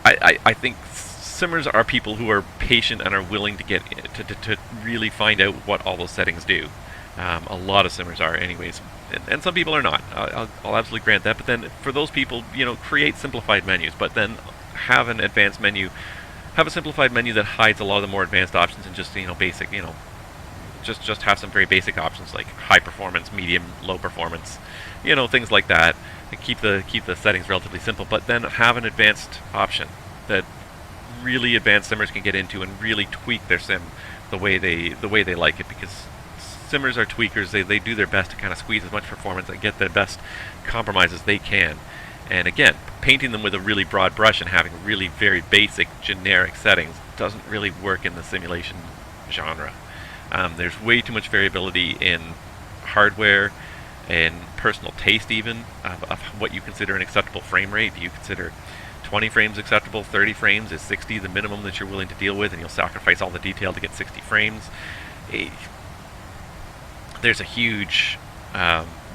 I think simmers are people who are patient and are willing to get to really find out what all those settings do. A lot of simmers are anyways, and some people are not. I'll absolutely grant that, but then for those people, create simplified menus, but then have an advanced menu, have a simplified menu that hides a lot of the more advanced options and just, basic, just have some very basic options like high performance, medium, low performance, things like that, and keep the settings relatively simple, but then have an advanced option that really advanced simmers can get into and really tweak their sim the way they like it, because simmers are tweakers. They do their best to kind of squeeze as much performance and get the best compromises they can. And again, painting them with a really broad brush and having really very basic generic settings doesn't really work in the simulation genre. There's way too much variability in hardware and personal taste even of what you consider an acceptable frame rate. Do you consider 20 frames acceptable? 30 frames? Is 60 the minimum that you're willing to deal with, and you'll sacrifice all the detail to get 60 frames? There's a huge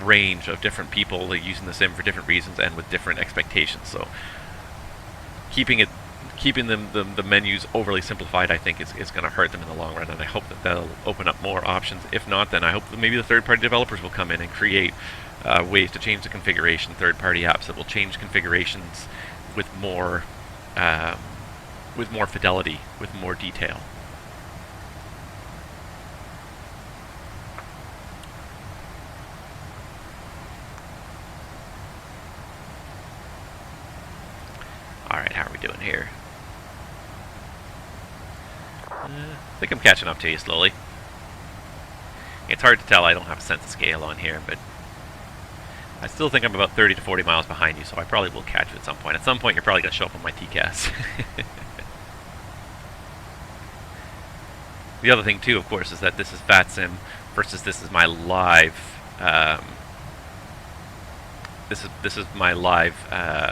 range of different people using the sim for different reasons and with different expectations. So keeping the menus overly simplified, I think, is going to hurt them in the long run, and I hope that that'll open up more options. If not, then I hope that maybe the third-party developers will come in and create ways to change the configuration, third-party apps that will change configurations with more fidelity, with more detail. Alright, how are we doing here? I think I'm catching up to you slowly. It's hard to tell, I don't have a sense of scale on here, but I still think I'm about 30 to 40 miles behind you, so I probably will catch you at some point. At some point, you're probably going to show up on my TCAS. The other thing, too, of course, is that this is VATSIM versus this is my live... This is my live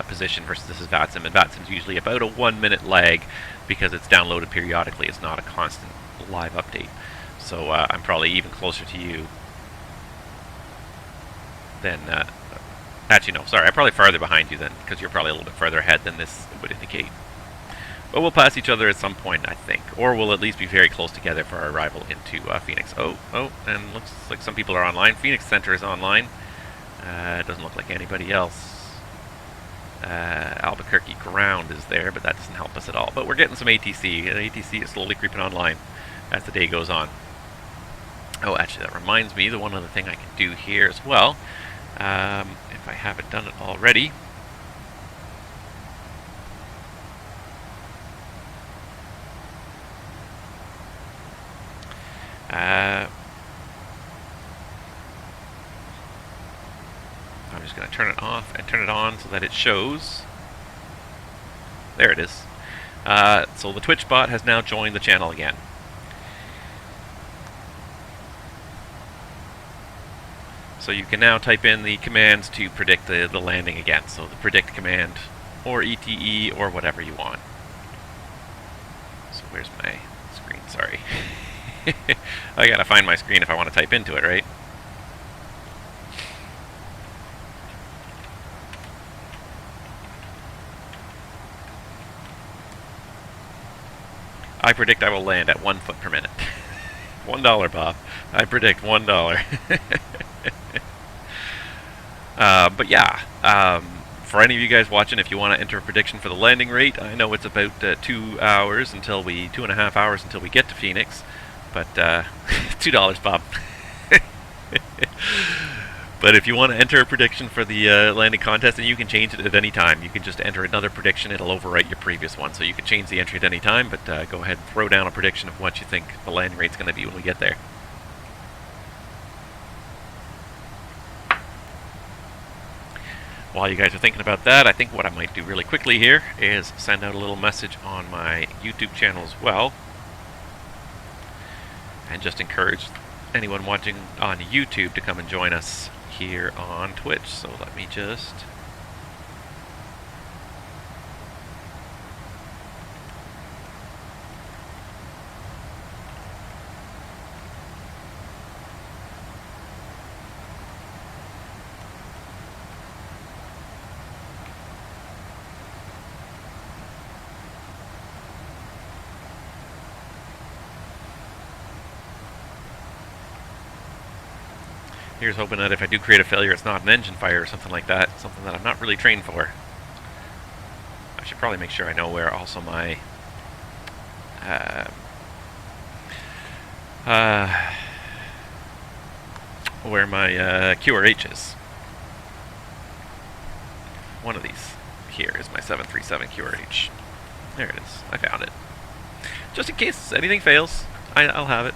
position versus this is VATSIM, and VATSIM's usually about a 1 minute lag because it's downloaded periodically. It's not a constant live update. So I'm probably even closer to you than... actually, no, sorry, I'm probably farther behind you then, because you're probably a little bit further ahead than this would indicate. But we'll pass each other at some point, I think. Or we'll at least be very close together for our arrival into Phoenix. Oh, and looks like some people are online. Phoenix Center is online. It doesn't look like anybody else. Albuquerque Ground is there, but that doesn't help us at all. But we're getting some ATC, and ATC is slowly creeping online as the day goes on. Oh, actually, that reminds me, the one other thing I can do here as well, if I haven't done it already. I'm just going to turn it off and turn it on so that it shows. There it is. So the Twitch bot has now joined the channel again. So you can now type in the commands to predict the landing again. So the predict command, or ETE, or whatever you want. So where's my screen? Sorry. I gotta find my screen if I want to type into it, right? I predict I will land at 1 foot per minute. $1, Bob. I predict $1. But yeah, for any of you guys watching, if you want to enter a prediction for the landing rate, I know it's about 2 hours until 2.5 hours until we get to Phoenix. But $2, Bob. But if you want to enter a prediction for the landing contest, and you can change it at any time. You can just enter another prediction, it'll overwrite your previous one. So you can change the entry at any time, but go ahead and throw down a prediction of what you think the landing rate's going to be when we get there. While you guys are thinking about that, I think what I might do really quickly here is send out a little message on my YouTube channel as well. And just encourage anyone watching on YouTube to come and join us here on Twitch. So let me just... Here's hoping that if I do create a failure, it's not an engine fire or something like that. Something that I'm not really trained for. I should probably make sure I know where also my QRH is. One of these here is my 737 QRH. There it is. I found it. Just in case anything fails, I'll have it.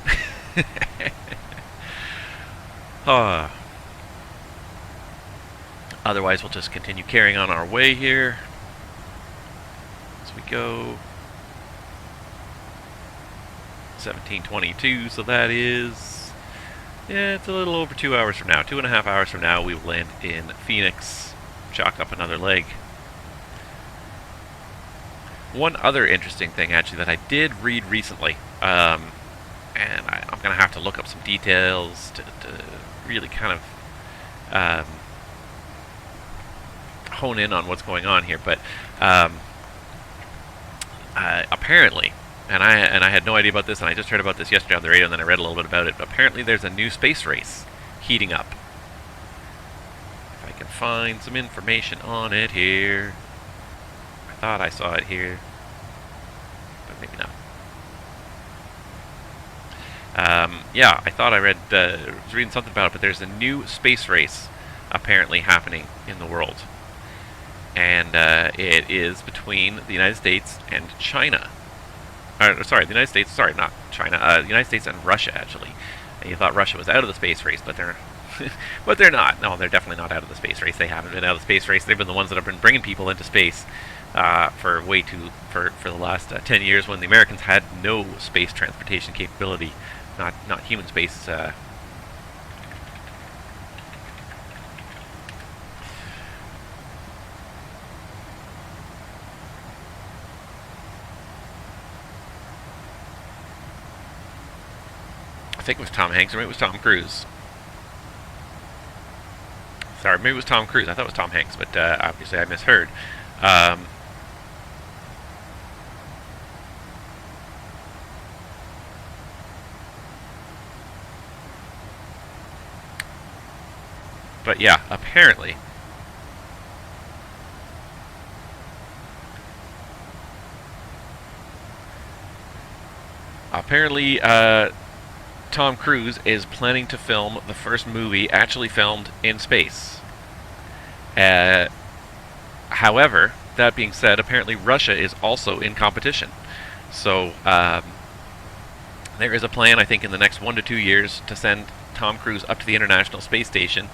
Otherwise, we'll just continue carrying on our way here as we go. 17:22, so that is, yeah, it's a little over 2 hours from now. 2.5 hours from now, we will land in Phoenix, chalk up another leg. One other interesting thing, actually, that I did read recently, and I'm going to have to look up some details to really kind of hone in on what's going on here, but apparently, and I had no idea about this, and I just heard about this yesterday on the radio, and then I read a little bit about it, but apparently there's a new space race heating up. If I can find some information on it here. I thought I saw it here, but maybe not. Yeah, I thought I was reading something about it, but there's a new space race apparently happening in the world. And it is between the United States and China. Sorry, the United States, sorry, not China, the United States and Russia, actually. And you thought Russia was out of the space race, but they're but they're not. No, they're definitely not out of the space race. They haven't been out of the space race. They've been the ones that have been bringing people into space for the last 10 years, when the Americans had no space transportation capability, not human space. I think it was Tom Hanks, or maybe it was Tom Cruise. Sorry, maybe it was Tom Cruise. I thought it was Tom Hanks, but obviously I misheard. But yeah, apparently Tom Cruise is planning to film the first movie actually filmed in space. However, that being said, apparently Russia is also in competition. So there is a plan, I think, in the next 1 to 2 years to send Tom Cruise up to the International Space Station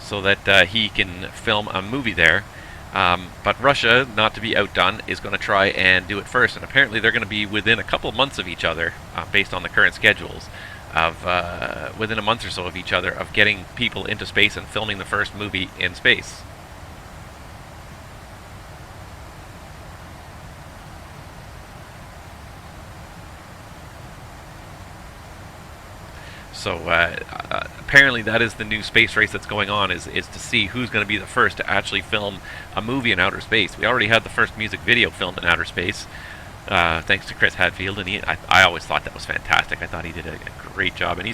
so that he can film a movie there. But Russia, not to be outdone, is going to try and do it first. And apparently they're going to be within a couple months of each other, based on the current schedules, of within a month or so of each other, of getting people into space and filming the first movie in space. So apparently that is the new space race that's going on, is to see who's going to be the first to actually film a movie in outer space. We already had the first music video filmed in outer space, thanks to Chris Hadfield, and I always thought that was fantastic. I thought he did a great job, and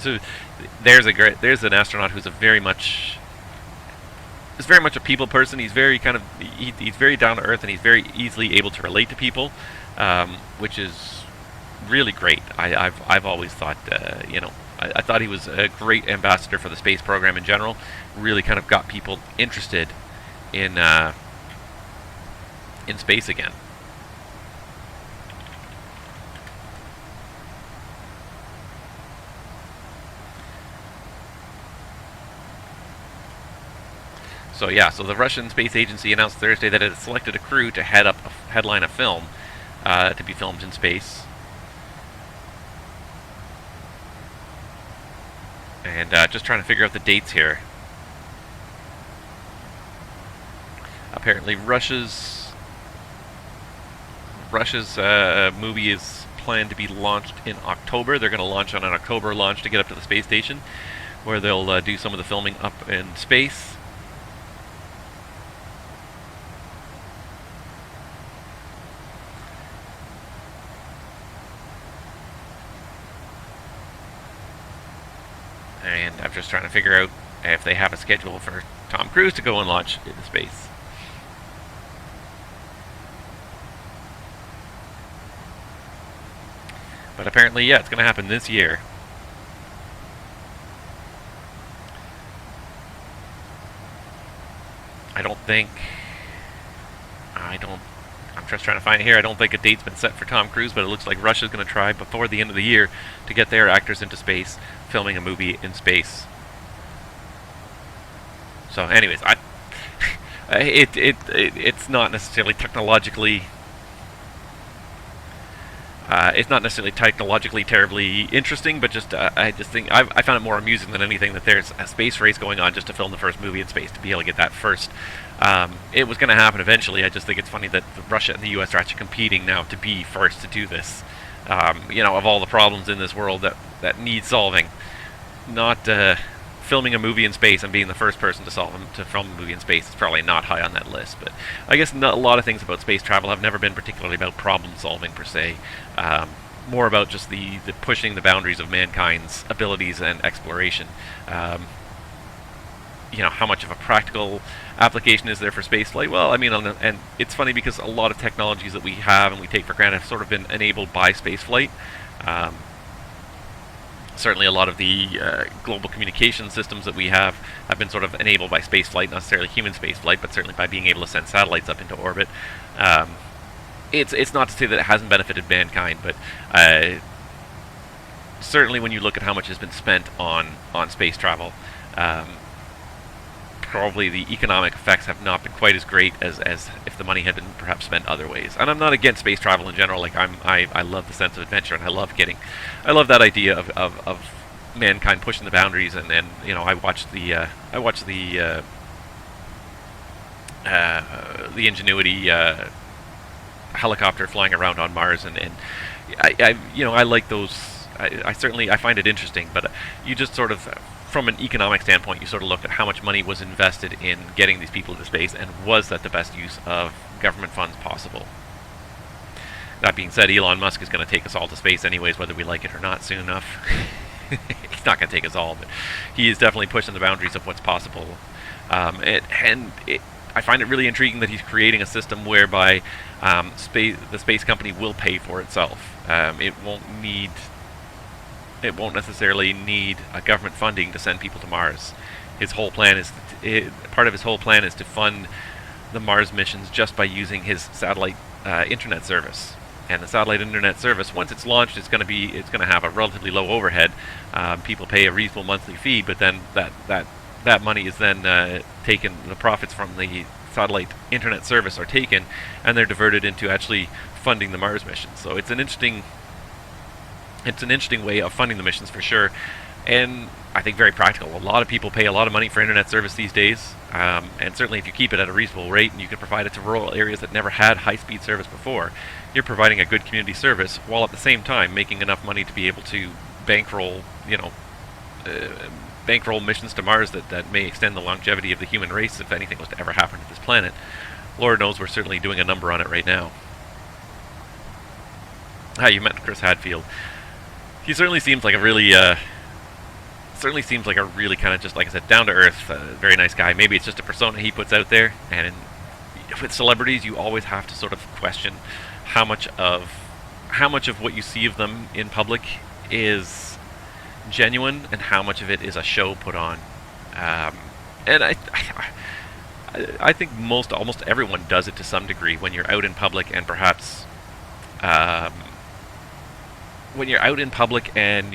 there's an astronaut who's very much a people person. He's very he's very down to earth, and he's very easily able to relate to people, which is really great. I've always thought, I thought he was a great ambassador for the space program in general. Really kind of got people interested in space again. So yeah, so the Russian Space Agency announced Thursday that it had selected a crew to headline a film to be filmed in space. And just trying to figure out the dates here. Apparently Russia's movie is planned to be launched in October. They're going to launch on an October launch to get up to the space station, where they'll do some of the filming up in space. And I'm just trying to figure out if they have a schedule for Tom Cruise to go and launch into space. But apparently, yeah, it's going to happen this year. I'm just trying to find it here. I don't think a date's been set for Tom Cruise, but it looks like Russia's going to try before the end of the year to get their actors into space, filming a movie in space. So, anyways, it's not necessarily technologically. It's not necessarily technologically terribly interesting, but just I just think I found it more amusing than anything that there's a space race going on just to film the first movie in space, to be able to get that first. It was going to happen eventually. I just think it's funny that Russia and the U.S. are actually competing now to be first to do this. Of all the problems in this world that need solving, not filming a movie in space and being the first person to film a movie in space is probably not high on that list. But I guess a lot of things about space travel have never been particularly about problem solving per se. More about just the pushing the boundaries of mankind's abilities and exploration. How much of a practical application is there for spaceflight? Well, I mean, and it's funny because a lot of technologies that we have and we take for granted have sort of been enabled by spaceflight. Certainly a lot of the global communication systems that we have been sort of enabled by spaceflight, not necessarily human spaceflight, but certainly by being able to send satellites up into orbit. It's not to say that it hasn't benefited mankind, but certainly when you look at how much has been spent on space travel, probably the economic effects have not been quite as great as if the money had been perhaps spent other ways. And I'm not against space travel in general. Like I love the sense of adventure, and I love that idea of mankind pushing the boundaries. And I watched the Ingenuity helicopter flying around on Mars, and I like those. I find it interesting, but you just sort of, from an economic standpoint, you sort of look at how much money was invested in getting these people into space, and was that the best use of government funds possible? That being said, Elon Musk is going to take us all to space anyways, whether we like it or not, soon enough. He's not going to take us all, but he is definitely pushing the boundaries of what's possible. I find it really intriguing that he's creating a system whereby the space company will pay for itself. It won't necessarily need a government funding to send people to Mars. His whole plan is part of his whole plan is to fund the Mars missions just by using his satellite internet service. And the satellite internet service, once it's launched, it's going to have a relatively low overhead. People pay a reasonable monthly fee, but then that money is then taken. The profits from the satellite internet service are taken, and they're diverted into actually funding the Mars mission. So it's an interesting way of funding the missions for sure, and I think very practical. A lot of people pay a lot of money for internet service these days, and certainly if you keep it at a reasonable rate and you can provide it to rural areas that never had high-speed service before, you're providing a good community service while at the same time making enough money to be able to bankroll missions to Mars that may extend the longevity of the human race if anything was to ever happen to this planet. Lord knows we're certainly doing a number on it right now. You met Chris Hadfield. He certainly seems like a really kind of, just like I said, down to earth, very nice guy. Maybe it's just a persona he puts out there, and with celebrities, you always have to sort of question how much of what you see of them in public is genuine and how much of it is a show put on. And I think almost everyone does it to some degree when you're out in public, and perhaps when you're out in public and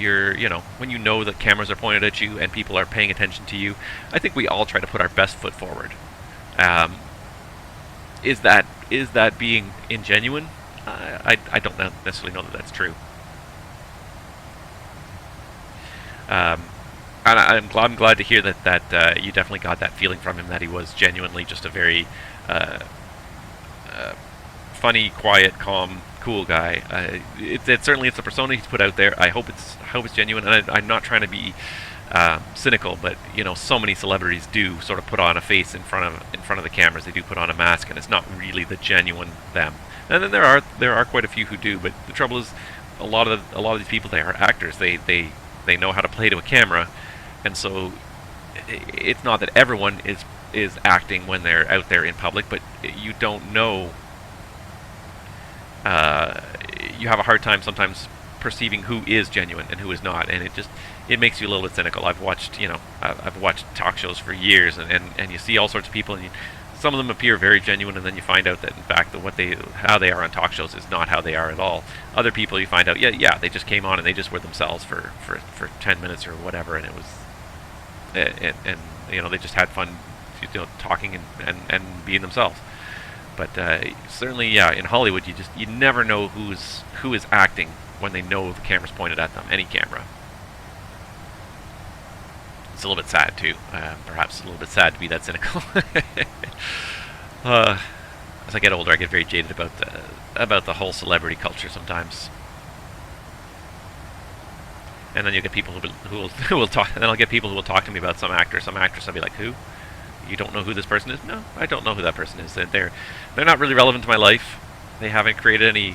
when you know that cameras are pointed at you and people are paying attention to you, I think we all try to put our best foot forward. Is that being ingenuine? I don't necessarily know that that's true. And I'm glad to hear that you definitely got that feeling from him, that he was genuinely just a very funny, quiet, calm, cool guy. Certainly it's a persona he's put out there. I hope it's genuine, and I'm not trying to be cynical, but so many celebrities do sort of put on a face in front of the cameras. They do put on a mask, and it's not really the genuine them. And then there are quite a few who do, but the trouble is a lot of these people, they are actors. They know how to play to a camera, And so it's not that everyone is acting when they're out there in public, but you don't know. You have a hard time sometimes perceiving who is genuine and who is not, and it makes you a little bit cynical. I've watched talk shows for years, and you see all sorts of people, and some of them appear very genuine, and then you find out that in fact that how they are on talk shows is not how they are at all. Other people, you find out, yeah, they just came on and they just were themselves for 10 minutes or whatever, and it was and they just had fun, talking and being themselves. But certainly, yeah, in Hollywood, you never know who is acting when they know the camera's pointed at them. Any camera. It's a little bit sad too. Perhaps a little bit sad to be that cynical. As I get older, I get very jaded about the whole celebrity culture sometimes. And then you get people who will talk. And then I'll get people who will talk to me about some actor, some actress. I'll be like, who? You don't know who this person is? No, I don't know who that person is. They're not really relevant to my life. They haven't created any,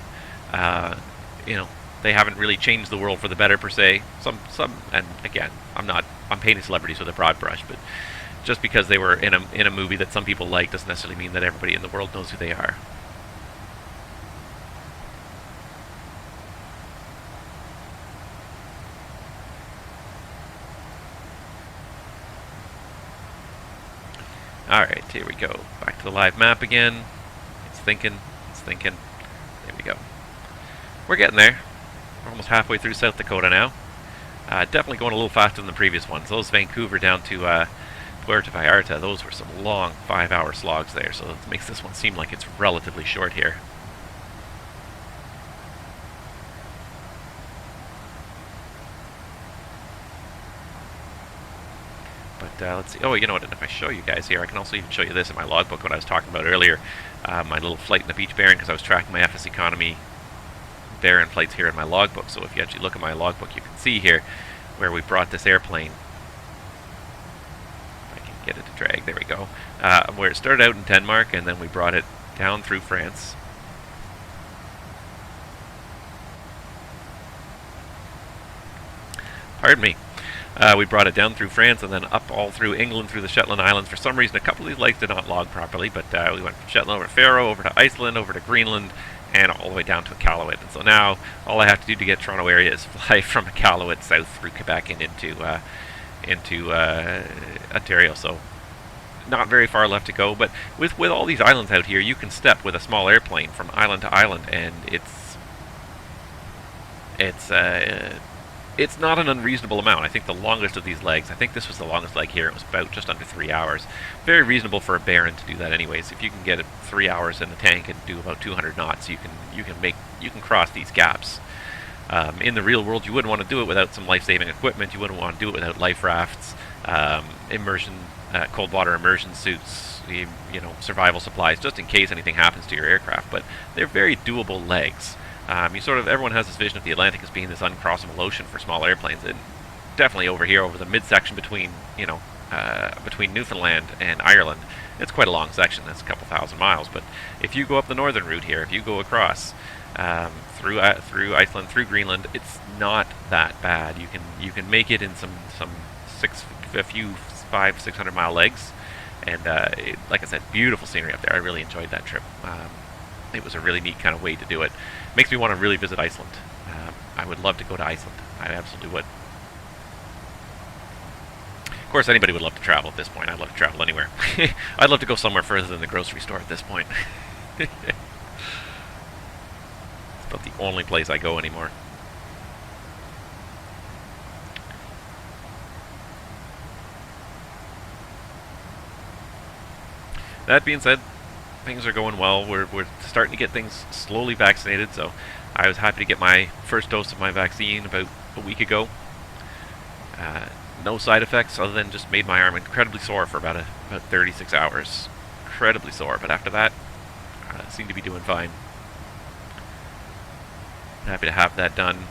they haven't really changed the world for the better per se. Some, and again, I'm painting celebrities with a broad brush, but just because they were in a movie that some people like doesn't necessarily mean that everybody in the world knows who they are. Alright, here we go. Back to the live map again. It's thinking. There we go. We're getting there. We're almost halfway through South Dakota now. Definitely going a little faster than the previous ones. Those Vancouver down to Puerto Vallarta, those were some long 5-hour slogs there, so that makes this one seem like it's relatively short here. But let's see. Oh, you know what? And if I show you guys here, I can also even show you this in my logbook, what I was talking about earlier. My little flight in the Beach Baron, because I was tracking my FSEconomy Baron flights here in my logbook. So if you actually look at my logbook, you can see here where we brought this airplane. If I can get it to drag. There we go. Where it started out in Denmark, and then we brought it down through France. Pardon me. We brought it down through France and then up all through England, through the Shetland Islands. For some reason, a couple of these legs did not log properly, but we went from Shetland over to Faroe, over to Iceland, over to Greenland, and all the way down to Iqaluit. And so now, all I have to do to get Toronto area is fly from Iqaluit south through Quebec and into Ontario. So not very far left to go, but with all these islands out here, you can step with a small airplane from island to island, and it's not an unreasonable amount. I think the longest of these legs, I think this was the longest leg here, it was about just under 3 hours. Very reasonable for a Baron to do that anyways. If you can get it 3 hours in the tank and do about 200 knots, you can cross these gaps. In the real world, you wouldn't want to do it without some life-saving equipment. You wouldn't want to do it without life rafts, cold water immersion suits, survival supplies, just in case anything happens to your aircraft. But they're very doable legs. Everyone has this vision of the Atlantic as being this uncrossable ocean for small airplanes, and definitely over here, over the midsection between Newfoundland and Ireland, it's quite a long section. That's a couple thousand miles. But if you go up the northern route here, if you go across through Iceland, through Greenland, it's not that bad. You can make it in some 500-600 mile legs, and like I said, beautiful scenery up there. I really enjoyed that trip. It was a really neat kind of way to do it. Makes me want to really visit Iceland. I would love to go to Iceland. I absolutely would. Of course, anybody would love to travel at this point. I'd love to travel anywhere. I'd love to go somewhere further than the grocery store at this point. It's about the only place I go anymore. That being said, things are going well. We're starting to get things slowly vaccinated, so I was happy to get my first dose of my vaccine about a week ago. No side effects other than just made my arm incredibly sore for about 36 hours. Incredibly sore, but after that, seemed to be doing fine. Happy to have that done,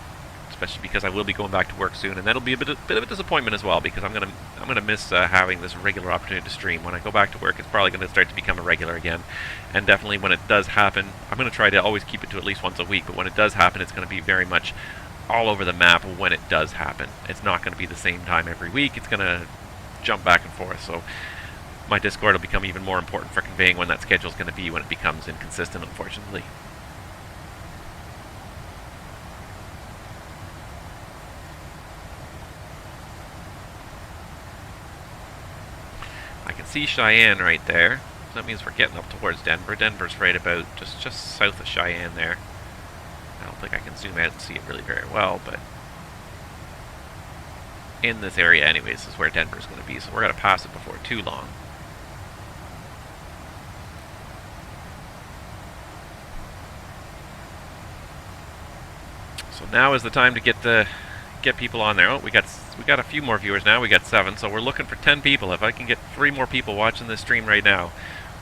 especially because I will be going back to work soon, and that'll be a bit of a disappointment as well, because I'm gonna miss having this regular opportunity to stream. When I go back to work, it's probably gonna start to become a regular again, and definitely when it does happen, I'm gonna try to always keep it to at least once a week. But when it does happen, it's gonna be very much all over the map when it does happen. It's not going to be the same time every week. It's going to jump back and forth. So my Discord will become even more important for conveying when that schedule is going to be when it becomes inconsistent, unfortunately. I can see Cheyenne right there. So that means we're getting up towards Denver. Denver's right about just south of Cheyenne there. I don't think I can zoom out and see it really very well, but in this area anyways is where Denver's going to be, so we're going to pass it before too long. So now is the time to get people on there. Oh, we got a few more viewers now. We got 7, so we're looking for 10 people. If I can get 3 more people watching this stream right now,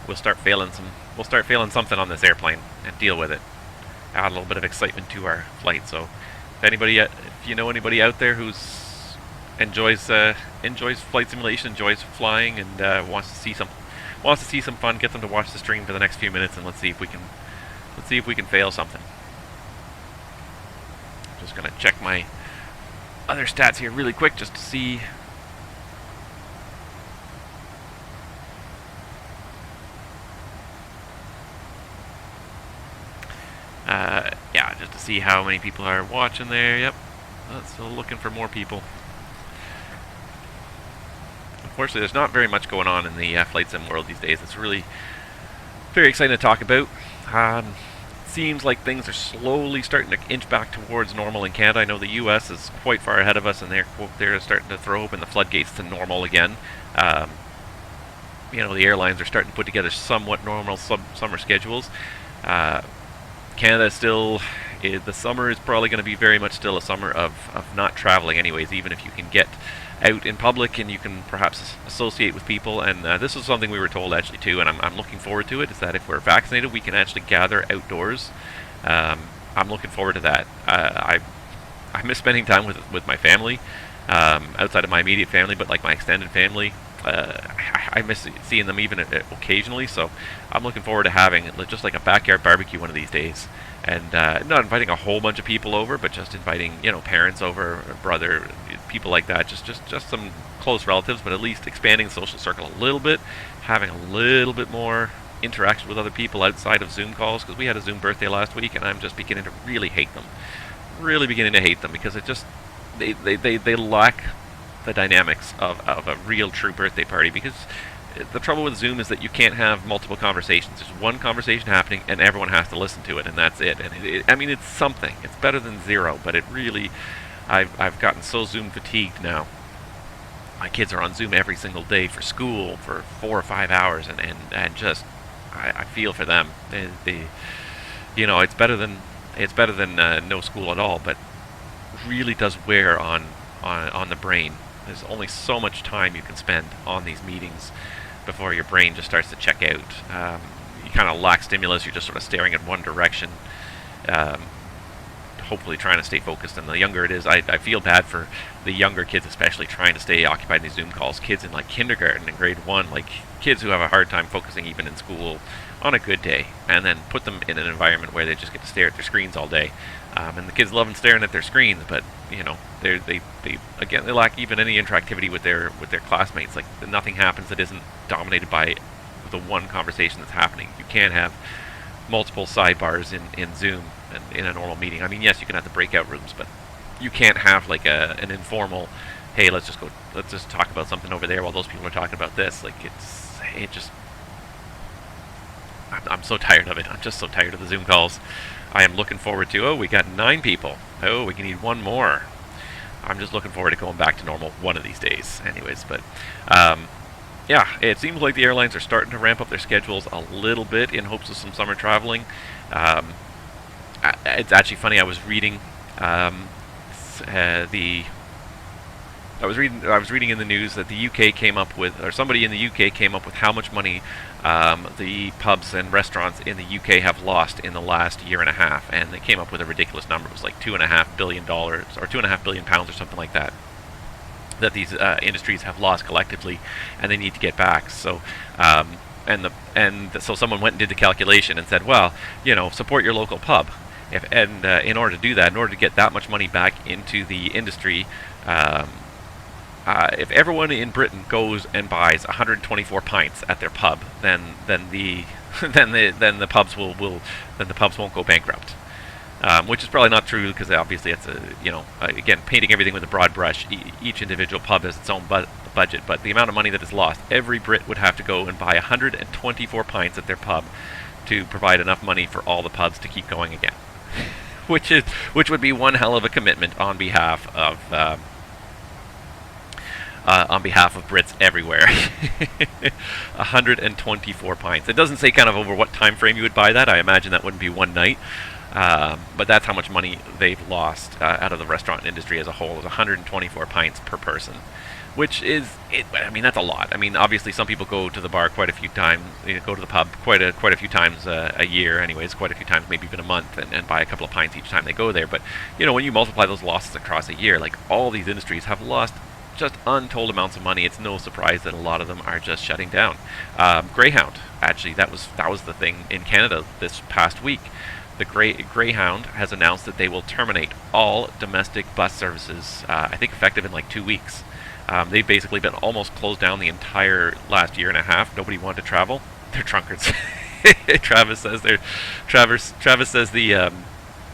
we'll start failing something on this airplane and deal with it. Add a little bit of excitement to our flight. So if you know anybody out there who's enjoys flight simulation, enjoys flying, and wants to see some fun, get them to watch the stream for the next few minutes, and let's see if we can fail something. Just gonna check my other stats here really quick just to see. Yeah, just to see how many people are watching there. Yep, still looking for more people. Unfortunately, there's not very much going on in the flight sim world these days. It's really very exciting to talk about. Seems like things are slowly starting to inch back towards normal in Canada. I know the US is quite far ahead of us, and they're starting to throw open the floodgates to normal again. You know, the airlines are starting to put together somewhat normal summer schedules. Canada still, the summer is probably going to be very much still a summer of not traveling anyways, even if you can get out in public and you can perhaps associate with people. And this is something we were told actually too, and I'm looking forward to it, is that if we're vaccinated we can actually gather outdoors. I'm looking forward to that. I miss spending time with my family, outside of my immediate family, but like my extended family. I miss seeing them even occasionally, so I'm looking forward to having just like a backyard barbecue one of these days, and not inviting a whole bunch of people over, but just inviting, you know, parents over, or brother, people like that, just some close relatives, but at least expanding the social circle a little bit, having a little bit more interaction with other people outside of Zoom calls, because we had a Zoom birthday last week, and I'm just beginning to really hate them, because it just they lack the dynamics of a real true birthday party. Because the trouble with Zoom is that you can't have multiple conversations. There's one conversation happening and everyone has to listen to it, and that's it. And I mean, it's something. It's better than zero, but it really, I've gotten so Zoom fatigued now. My kids are on Zoom every single day for school for 4 or 5 hours, and just I feel for them. They you know, it's better than no school at all, but really does wear on the brain. There's only so much time you can spend on these meetings before your brain just starts to check out. You kind of lack stimulus. You're just sort of staring in one direction, hopefully trying to stay focused. And the younger it is, I feel bad for the younger kids, especially trying to stay occupied in these Zoom calls. Kids in like kindergarten and grade 1, like kids who have a hard time focusing even in school on a good day, and then put them in an environment where they just get to stare at their screens all day. And the kids love staring at their screens, but you know, they lack even any interactivity with their classmates. Like, nothing happens that isn't dominated by the one conversation that's happening. You can't have multiple sidebars in Zoom and in a normal meeting. I mean, yes, you can have the breakout rooms, but you can't have like an informal, hey, let's just talk about something over there while those people are talking about this. Like, I'm so tired of it. I'm just so tired of the Zoom calls. I am looking forward to, we got 9 people. Oh, we can need 1 more. I'm just looking forward to going back to normal one of these days. Anyways, but yeah, it seems like the airlines are starting to ramp up their schedules a little bit in hopes of some summer traveling. It's actually funny. I was reading I was reading in the news that the UK came up with, or somebody in the UK came up with how much money the pubs and restaurants in the UK have lost in the last year and a half, and they came up with a ridiculous number. It was like $2.5 billion or £2.5 billion or something like that these industries have lost collectively, and they need to get back. So so someone went and did the calculation and said, well, you know, support your local pub. In order to do that, in order to get that much money back into the industry, if everyone in Britain goes and buys 124 pints at their pub, then the the pubs won't go bankrupt. Which is probably not true, because obviously it's again, painting everything with a broad brush. Each individual pub has its own budget, but the amount of money that is lost, every Brit would have to go and buy 124 pints at their pub to provide enough money for all the pubs to keep going again. which would be one hell of a commitment on behalf of Brits everywhere. 124 pints. It doesn't say kind of over what time frame you would buy that. I imagine that wouldn't be one night. But that's how much money they've lost out of the restaurant industry as a whole, is 124 pints per person. Which is, I mean, that's a lot. I mean, obviously some people go to the bar quite a few times, go to the pub quite a few times a year anyways, quite a few times, maybe even a month, and buy a couple of pints each time they go there. But, when you multiply those losses across a year, like, all these industries have lost just untold amounts of money. It's no surprise that a lot of them are just shutting down. Greyhound, actually, that was the thing in Canada this past week. The Greyhound has announced that they will terminate all domestic bus services, I think effective in like 2 weeks. They've basically been almost closed down the entire last year and a half. Nobody wanted to travel. They're drunkards. Travis says the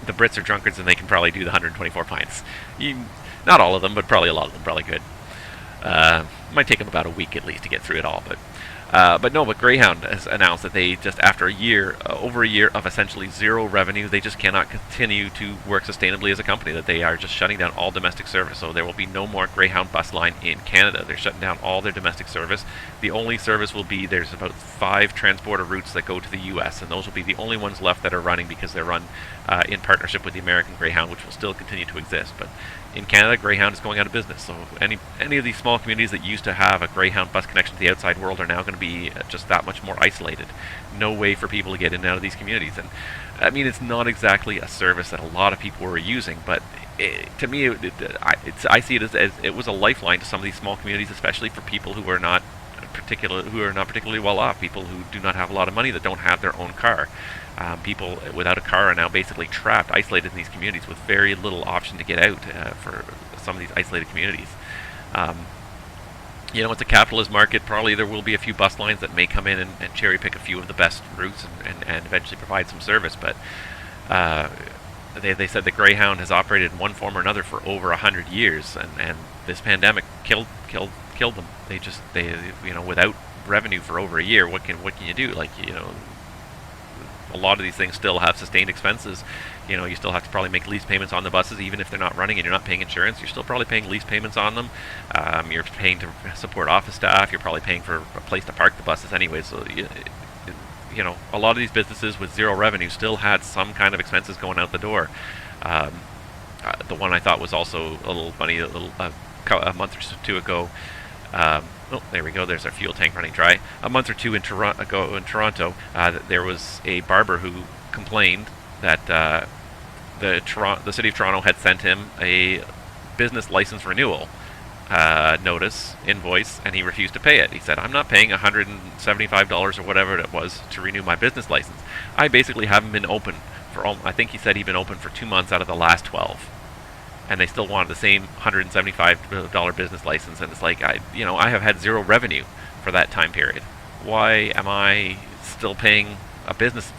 Brits are drunkards, and they can probably do the 124 pints. Not all of them, but probably a lot of them probably could. Might take them about a week at least to get through it all, but Greyhound has announced that they just, after over a year of essentially zero revenue, they just cannot continue to work sustainably as a company, that they are just shutting down all domestic service. So there will be no more Greyhound bus line in Canada. They're shutting down all their domestic service. The only service will be, there's about 5 transporter routes that go to the U.S., and those will be the only ones left that are running, because they're run in partnership with the American Greyhound, which will still continue to exist. But in Canada, Greyhound is going out of business, so any of these small communities that used to have a Greyhound bus connection to the outside world are now going to be just that much more isolated. No way for people to get in and out of these communities. And I mean, it's not exactly a service that a lot of people were using, but to me, I see it as it was a lifeline to some of these small communities, especially for people who are not particularly well off, people who do not have a lot of money, that don't have their own car. People without a car are now basically trapped, isolated in these communities with very little option to get out for some of these isolated communities. It's a capitalist market. Probably there will be a few bus lines that may come in and cherry pick a few of the best routes and eventually provide some service. But they said that Greyhound has operated in one form or another for over 100 years, and this pandemic killed them. They without revenue for over a year, what can you do? A lot of these things still have sustained expenses. You still have to probably make lease payments on the buses, even if they're not running and you're not paying insurance. You're still probably paying lease payments on them. You're paying to support office staff. You're probably paying for a place to park the buses anyway. So, a lot of these businesses with zero revenue still had some kind of expenses going out the door. The one I thought was also a little funny, a month or two ago. There we go. There's our fuel tank running dry. A month or two in Toronto, there was a barber who complained that the city of Toronto had sent him a business license renewal invoice, and he refused to pay it. He said, "I'm not paying $175 or whatever it was to renew my business license. I basically haven't been open for I think he said he'd been open for 2 months out of the last 12." And they still wanted the same $175 business license, and it's like, I have had zero revenue for that time period. Why am I still paying a business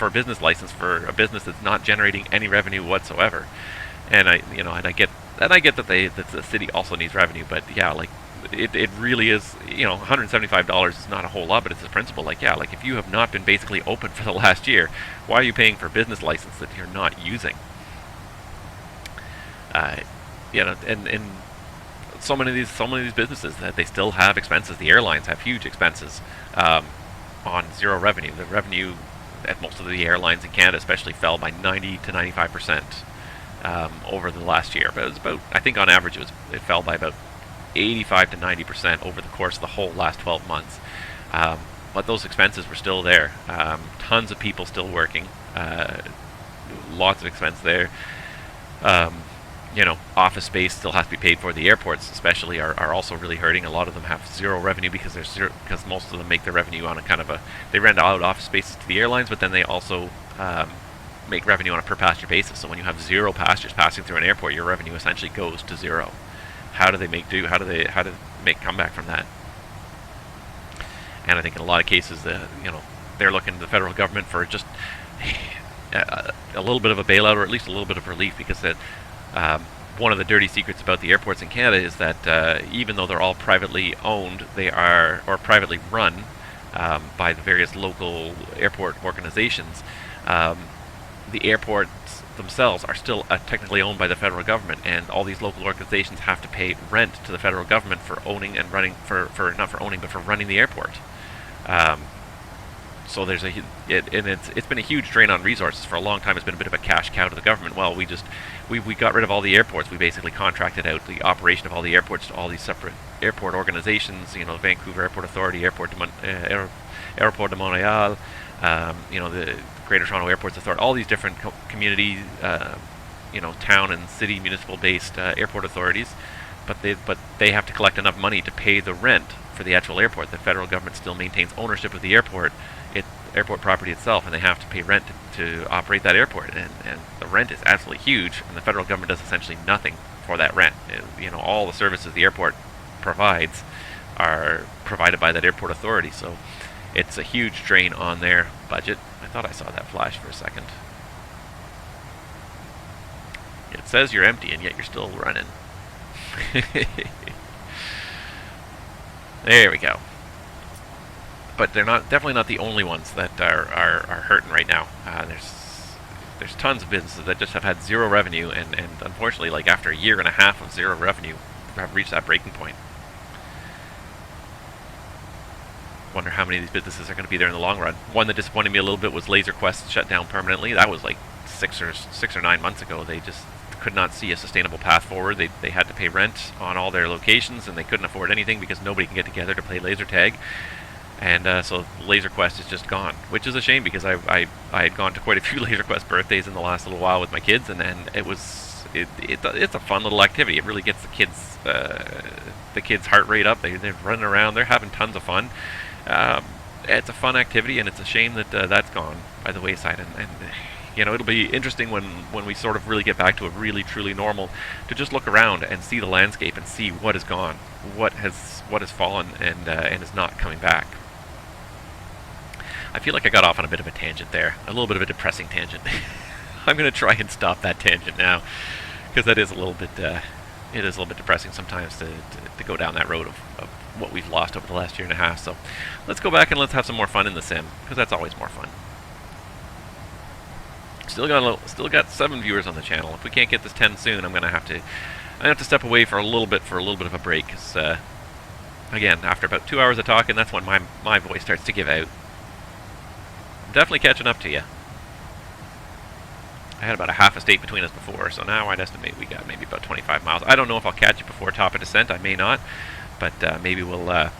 license for a business that's not generating any revenue whatsoever? And I get that the city also needs revenue, but yeah, it really is, $175 is not a whole lot, but it's a principle. If you have not been basically open for the last year, why are you paying for a business license that you're not using? And so many of these businesses, that they still have expenses. The airlines have huge expenses on zero revenue. The revenue at most of the airlines in Canada especially fell by 90 to 95% over the last year. But it was about, I think on average it fell by about 85 to 90% over the course of the whole last 12 months. But those expenses were still there. Tons of people still working. Lots of expense there. Office space still has to be paid for. The airports especially are also really hurting. A lot of them have zero revenue because most of them make their revenue on a kind of they rent out office spaces to the airlines, but then they also make revenue on a per passenger basis. So when you have 0 passengers passing through an airport, your revenue essentially goes to 0. How do they make do? How do they make comeback from that? And I think in a lot of cases, they're looking to the federal government for just a little bit of a bailout, or at least a little bit of relief, because one of the dirty secrets about the airports in Canada is that even though they're all privately owned, or privately run by the various local airport organizations, the airports themselves are still technically owned by the federal government, and all these local organizations have to pay rent to the federal government for owning and running, not for owning, but for running the airport. So there's it's been a huge drain on resources for a long time. It's been a bit of a cash cow to the government. Well, we got rid of all the airports. We basically contracted out the operation of all the airports to all these separate airport organizations. Vancouver Airport Authority, Airport de Montréal, the Greater Toronto Airports Authority, all these different community, town and city municipal-based airport authorities. But they have to collect enough money to pay the rent for the actual airport. The federal government still maintains ownership of the airport, airport property itself, and they have to pay rent to operate that airport. And the rent is absolutely huge, and the federal government does essentially nothing for that rent. All the services the airport provides are provided by that airport authority. So it's a huge drain on their budget. I thought I saw that flash for a second. It says you're empty, and yet you're still running. There we go. But they're definitely not the only ones that are hurting right now. There's tons of businesses that just have had 0 revenue, and unfortunately, like after a year and a half of 0 revenue, have reached that breaking point. Wonder how many of these businesses are going to be there in the long run. One that disappointed me a little bit was LaserQuest shut down permanently. That was like 6 or 9 months ago. They just could not see a sustainable path forward. They had to pay rent on all their locations, and they couldn't afford anything because nobody can get together to play laser tag. And so LaserQuest is just gone, which is a shame, because I had gone to quite a few LaserQuest birthdays in the last little while with my kids, and it's a fun little activity. It really gets the kids' heart rate up. They're running around. They're having tons of fun. It's a fun activity, and it's a shame that that's gone by the wayside. And it'll be interesting when we sort of really get back to a really truly normal, to just look around and see the landscape and see what is gone, what has fallen and is not coming back. I feel like I got off on a bit of a tangent there, a little bit of a depressing tangent. I'm going to try and stop that tangent now, because that is a little bit depressing sometimes to go down that road of what we've lost over the last year and a half. So let's go back and let's have some more fun in the sim, because that's always more fun. Still got 7 viewers on the channel. If we can't get this 10 soon, I'm gonna have to step away for a little bit of a break. Because again, after about 2 hours of talking, that's when my voice starts to give out. I'm definitely catching up to you. I had about a half a state between us before, so now I'd estimate we got maybe about 25 miles. I don't know if I'll catch you before top of descent. I may not, but maybe we'll. But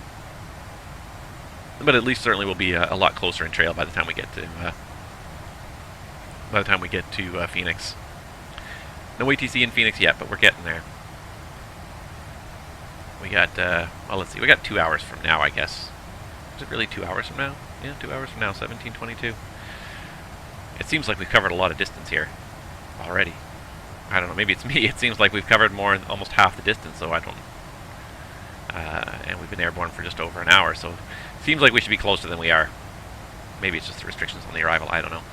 at least certainly we'll be a lot closer in trail by the time we get to. Phoenix. No ATC in Phoenix yet, but we're getting there. We got, well, let's see, we got 2 hours from now, I guess. Is it really 2 hours from now? Yeah, 2 hours from now, 17:22. It seems like we've covered a lot of distance here already. I don't know, maybe it's me. It seems like we've covered almost half the distance, so I don't... and we've been airborne for just over an hour, so it seems like we should be closer than we are. Maybe it's just the restrictions on the arrival, I don't know.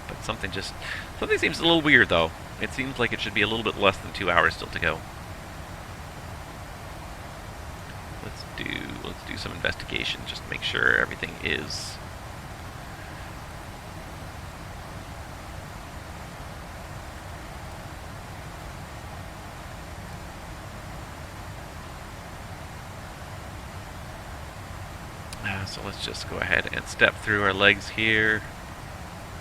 But something seems a little weird, though. It seems like it should be a little bit less than 2 hours still to go. Let's do some investigation, just to make sure everything is... So let's just go ahead and step through our legs here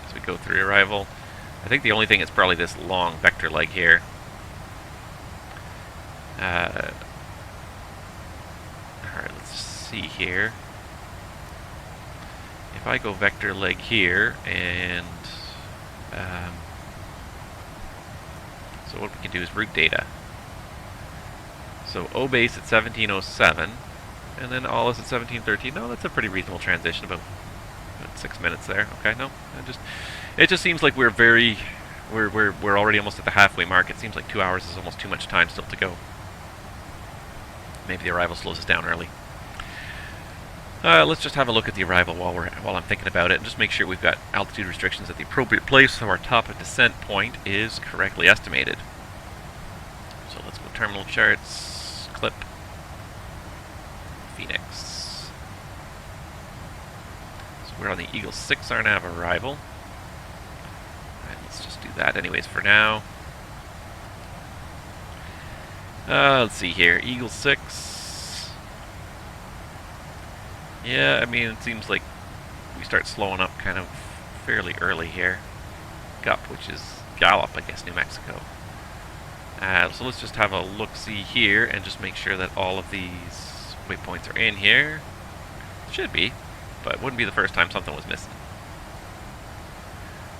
as we go through arrival. I think the only thing is probably this long vector leg here. Alright, let's see here. If I go vector leg here, and so what we can do is route data. So O base at 1707, and then all is at 1713. No, that's a pretty reasonable transition, about About 6 minutes there. Okay, no, it just seems like we're already almost at the halfway mark. It seems like 2 hours is almost too much time still to go. Maybe the arrival slows us down early. Let's just have a look at the arrival while I'm thinking about it, and just make sure we've got altitude restrictions at the appropriate place so our top of descent point is correctly estimated. So let's go terminal charts, clip, Phoenix. So we're on the Eagle 6 RNAV arrival. And let's just do that anyways for now. Let's see here, Eagle 6. Yeah, I mean, it seems like we start slowing up kind of fairly early here. GUP, which is Gallup, I guess, New Mexico. So let's just have a look-see here and just make sure that all of these waypoints are in here. Should be, but it wouldn't be the first time something was missing.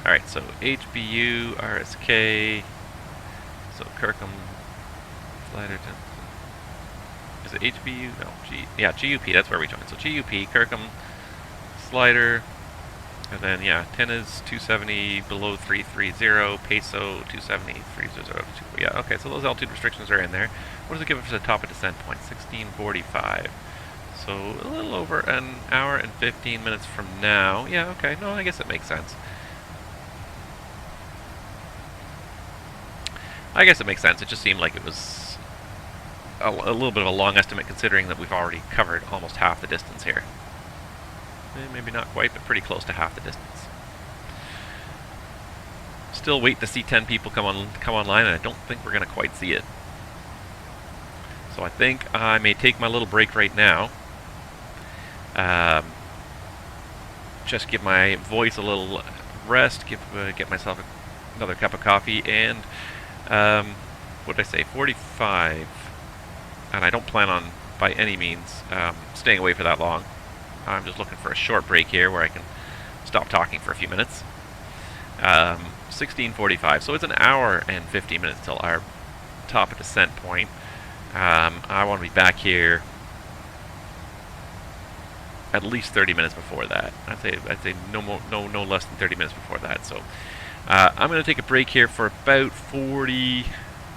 Alright, so HBU, RSK, so Kirkham, Sliderton. Is it HBU? No, GUP, that's where we joined. So GUP, Kirkham, Slider, and then, yeah, Tennis, 270, below 330, Peso, 270, 300, yeah, okay, so those altitude restrictions are in there. What does it give us at the top of descent point? 1645. So a little over an hour and 15 minutes from now. Yeah, okay, no, I guess it makes sense. I guess it makes sense. It just seemed like it was a little bit of a long estimate, considering that we've already covered almost half the distance here. Maybe not quite, but pretty close to half the distance. Still waiting to see 10 people come online, and I don't think we're going to quite see it. So I think I may take my little break right now. Just give my voice a little rest, get myself another cup of coffee, and what did I say, 45. And I don't plan on, by any means, staying away for that long. I'm just looking for a short break here where I can stop talking for a few minutes. 16:45, so it's an hour and 50 minutes till our top of descent point. I want to be back here at least 30 minutes before that. I'd say no less than 30 minutes before that. So I'm going to take a break here for about 40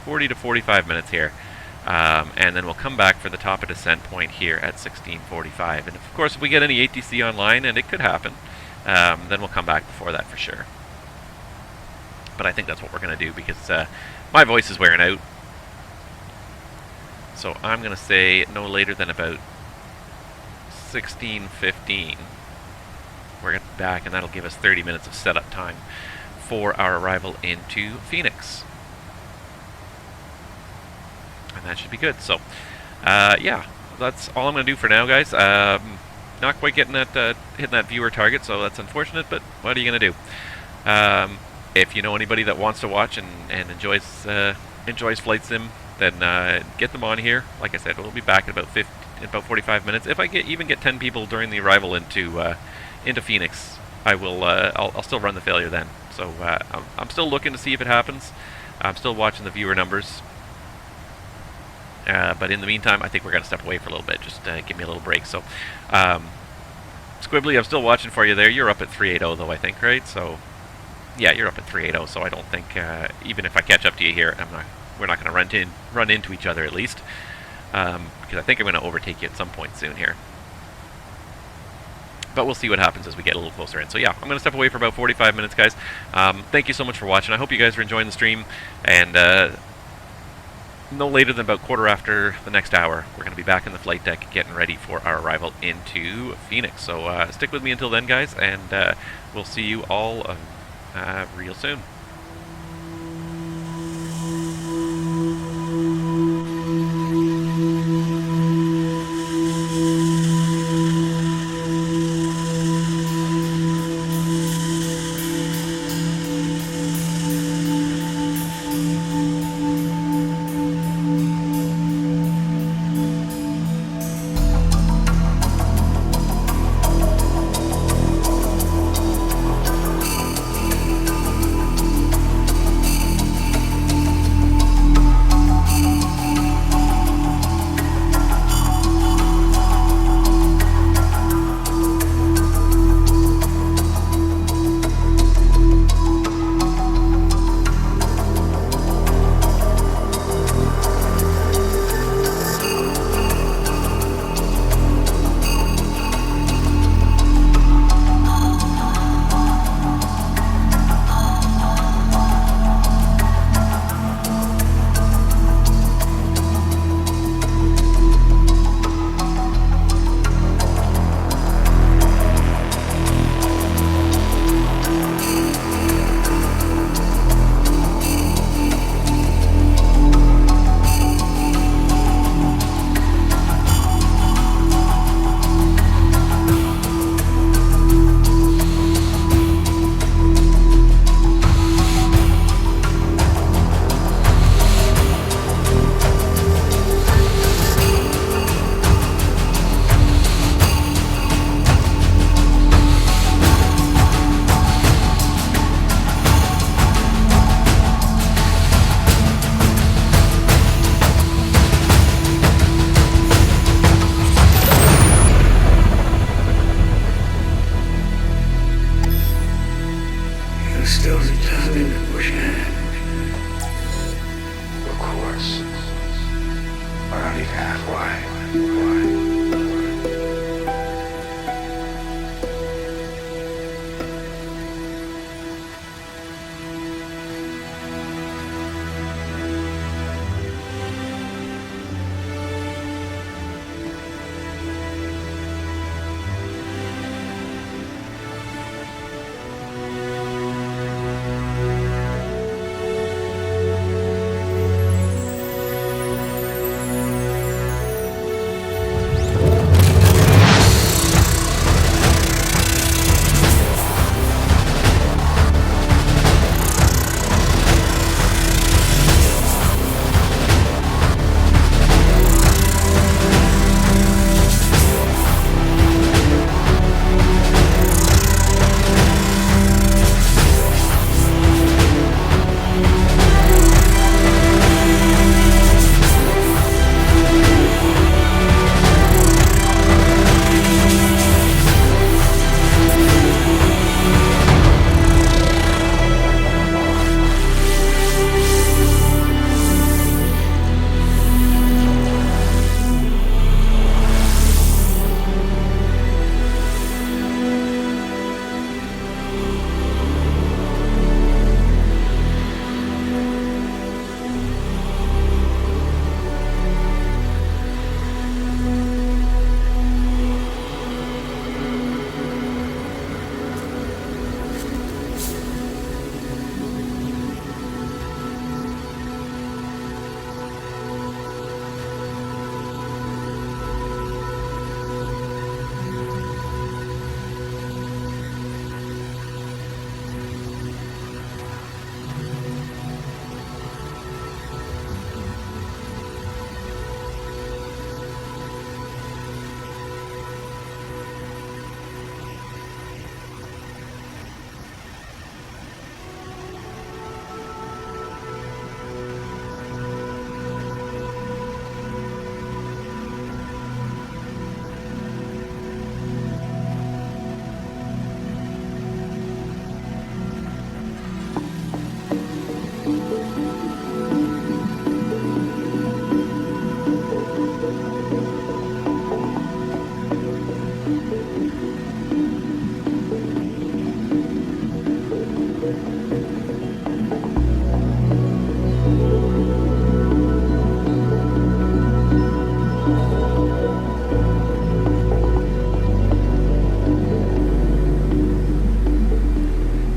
to 45 minutes here. And then we'll come back for the top of descent point here at 16:45. And of course, if we get any ATC online, and it could happen, then we'll come back before that for sure. But I think that's what we're going to do, because my voice is wearing out. So I'm going to say no later than about 16:15. We're going to be back, and that'll give us 30 minutes of setup time for our arrival into Phoenix. And that should be good. So, yeah, that's all I'm going to do for now, guys. Not quite getting that hitting that viewer target, so that's unfortunate. But what are you going to do? If you know anybody that wants to watch and enjoys flight sim, then get them on here. Like I said, we'll be back in about 45 minutes. If I even get 10 people during the arrival into Phoenix, I'll still run the failure then. So I'm still looking to see if it happens. I'm still watching the viewer numbers. But in the meantime, I think we're going to step away for a little bit. Just give me a little break. So, Squibbly, I'm still watching for you there. You're up at 380 though, I think, right? So, yeah, you're up at 380. So I don't think, even if I catch up to you here, we're not going to run into each other at least, because I think I'm going to overtake you at some point soon here. But we'll see what happens as we get a little closer in. So yeah, I'm going to step away for about 45 minutes, guys. Thank you so much for watching. I hope you guys are enjoying the stream, and no later than about quarter after the next hour, we're going to be back in the flight deck getting ready for our arrival into Phoenix. So stick with me until then, guys, and we'll see you all real soon.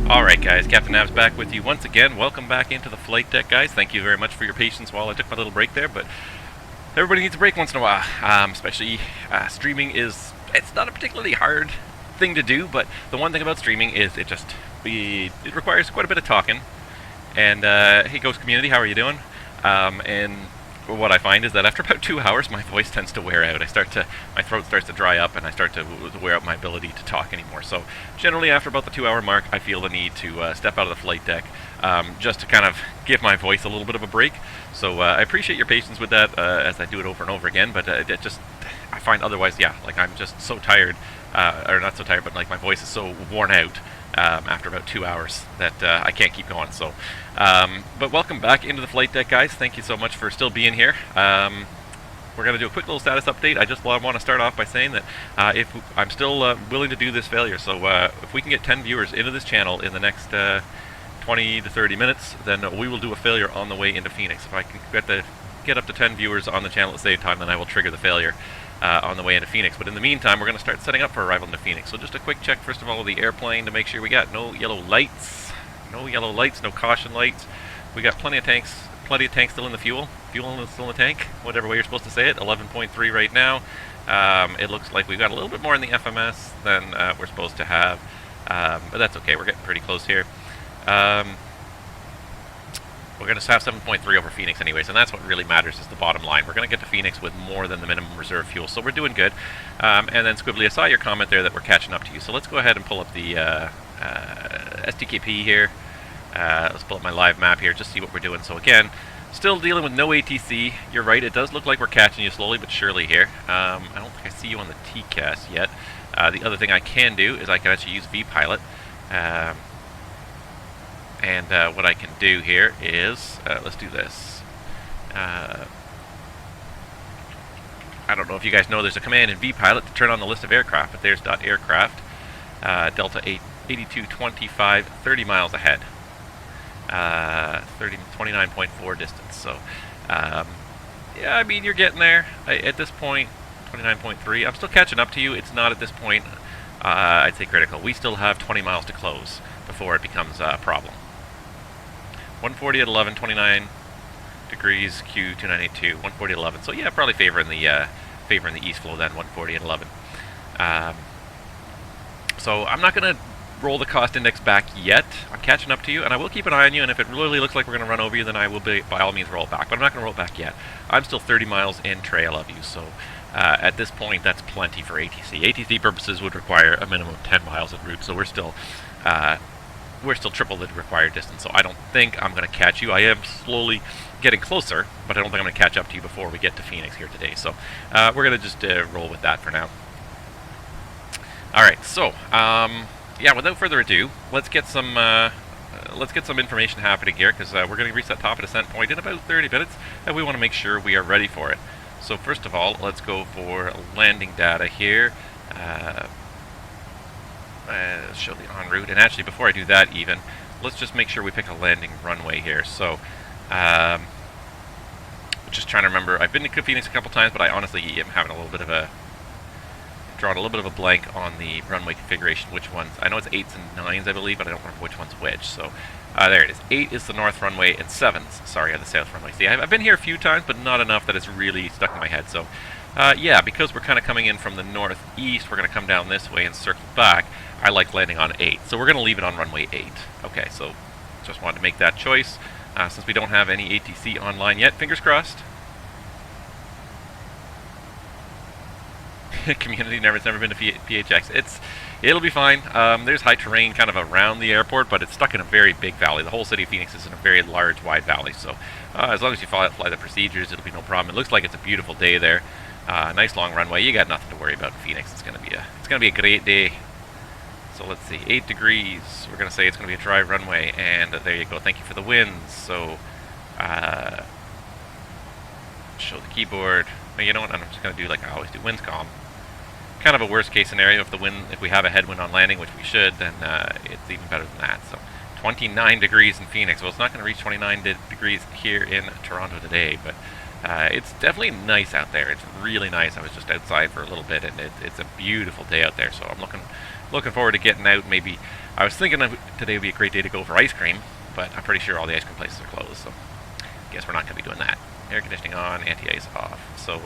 Alright guys, Captain Nav's back with you once again. Welcome back into the flight deck, guys. Thank you very much for your patience while I took my little break there, but everybody needs a break once in a while. Especially streaming it's not a particularly hard thing to do, but the one thing about streaming is it requires quite a bit of talking. And hey Ghost community, how are you doing? And what I find is that after about 2 hours, my voice tends to wear out. My throat starts to dry up, and I start to wear out my ability to talk anymore. So generally, after about the 2 hour mark, I feel the need to step out of the flight deck, just to kind of give my voice a little bit of a break. So I appreciate your patience with that as I do it over and over again. But I find otherwise, yeah, like I'm just so tired, or not so tired, but like my voice is so worn out after about 2 hours that I can't keep going. So, but welcome back into the flight deck, guys. Thank you so much for still being here. We're going to do a quick little status update. I just want to start off by saying that if I'm still willing to do this failure, so if we can get 10 viewers into this channel in the next 20 to 30 minutes, then we will do a failure on the way into Phoenix. If I can get up to 10 viewers on the channel at the same time, then I will trigger the failure on the way into Phoenix. But in the meantime, we're going to start setting up for arrival into Phoenix. So just a quick check, first of all, of the airplane to make sure we got no yellow lights, no caution lights. We got plenty of tanks still in the fuel is still in the tank, whatever way you're supposed to say it. 11.3 right now. It looks like we've got a little bit more in the FMS than we're supposed to have, but that's okay. We're getting pretty close here. We're going to have 7.3 over Phoenix anyways, and that's what really matters, is the bottom line. We're going to get to Phoenix with more than the minimum reserve fuel, so we're doing good. And then Squibbly, I saw your comment there that we're catching up to you, so let's go ahead and pull up the STKP here. Let's pull up my live map here, just see what we're doing. So again, still dealing with no ATC. You're right, it does look like we're catching you slowly but surely here. I don't think I see you on the TCAS yet. The other thing I can do is I can actually use vPilot. And what I can do here is, let's do this. I don't know if you guys know, there's a command in vPilot to turn on the list of aircraft, but there's .aircraft, Delta 8225, 30 miles ahead, 29.4 distance. So, yeah, I mean, you're getting there at this point. 29.3. I'm still catching up to you. It's not at this point, I'd say, critical. We still have 20 miles to close before it becomes a problem. 140 at 11, 29 degrees, Q2982, 140 at 11. So yeah, probably favoring the east flow then, 140 at 11. So I'm not going to roll the cost index back yet. I'm catching up to you, and I will keep an eye on you, and if it really looks like we're going to run over you, then I will by all means roll it back. But I'm not going to roll it back yet. I'm still 30 miles in trail of you, so at this point that's plenty for ATC. ATC purposes would require a minimum of 10 miles en route, so we're still triple the required distance, so I don't think I'm going to catch you. I am slowly getting closer, but I don't think I'm going to catch up to you before we get to Phoenix here today. So we're going to just roll with that for now. All right, so yeah, without further ado, let's get some information happening here, because we're going to reach that top of descent point in about 30 minutes, and we want to make sure we are ready for it. So first of all, let's go for landing data here. Show the en route, and actually before I do that even, let's just make sure we pick a landing runway here. So just trying to remember, I've been to Phoenix a couple times, but I honestly am having drawn a little bit of a blank on the runway configuration, which ones. I know it's 8s and 9s, I believe, but I don't remember which one's which. So there it is. 8 is the north runway, and 7s, sorry, are the south runway. See, I've been here a few times, but not enough that it's really stuck in my head. So yeah, because we're kind of coming in from the northeast, we're going to come down this way and circle back. I like landing on 8, so we're going to leave it on runway 8. Okay, so just wanted to make that choice. Since we don't have any ATC online yet, fingers crossed. Community never been to PHX. It'll be fine. There's high terrain kind of around the airport, but it's stuck in a very big valley. The whole city of Phoenix is in a very large, wide valley. So as long as you fly the procedures, it'll be no problem. It looks like it's a beautiful day there. Nice long runway. You got nothing to worry about in Phoenix. It's gonna be a great day. So let's see, 8 degrees. We're gonna say it's gonna be a dry runway, and there you go. Thank you for the winds. So show the keyboard. Well, you know what? I'm just gonna do like I always do. Winds calm. Kind of a worst case scenario if we have a headwind on landing, which we should, then it's even better than that. So 29 degrees in Phoenix. Well, it's not going to reach 29 degrees here in Toronto today, but it's definitely nice out there. It's really nice. I was just outside for a little bit, and it's a beautiful day out there. So I'm looking forward to getting out. Maybe I was thinking today would be a great day to go for ice cream, but I'm pretty sure all the ice cream places are closed. So I guess we're not going to be doing that. Air conditioning on, anti-ice off. So,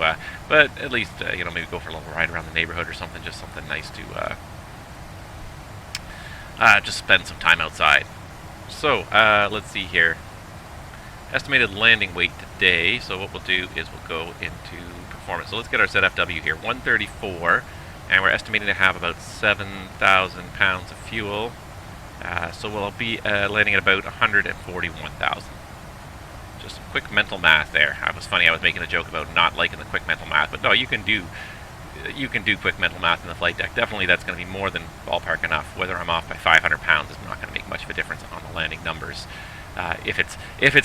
but at least, you know, maybe go for a little ride around the neighborhood or something, just something nice to, just spend some time outside. So, let's see here. Estimated landing weight today. So what we'll do is we'll go into performance. So let's get our ZFW here, 134, and we're estimating to have about 7,000 pounds of fuel. So we'll be landing at about 141,000. Just some quick mental math there. It was funny, I was making a joke about not liking the quick mental math, but no, you can do quick mental math in the flight deck. Definitely that's going to be more than ballpark enough. Whether I'm off by 500 pounds is not going to make much of a difference on the landing numbers. If it's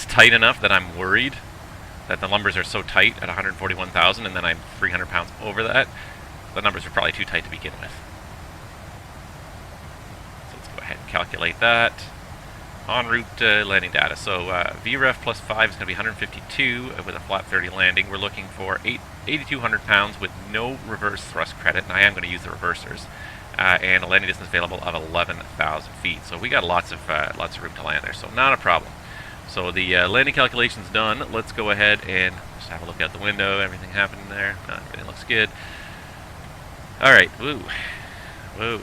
tight enough that I'm worried that the numbers are so tight at 141,000 and then I'm 300 pounds over that, the numbers are probably too tight to begin with. So let's go ahead and calculate that. En route landing data. So VREF plus 5 is going to be 152 with a flat 30 landing. We're looking for 8,200 pounds with no reverse thrust credit, and I am going to use the reversers. And a landing distance available of 11,000 feet. So we got lots of room to land there, so not a problem. So the landing calculation's done. Let's go ahead and just have a look out the window. Everything happening there. Everything looks good. All right. Woo. Whoa.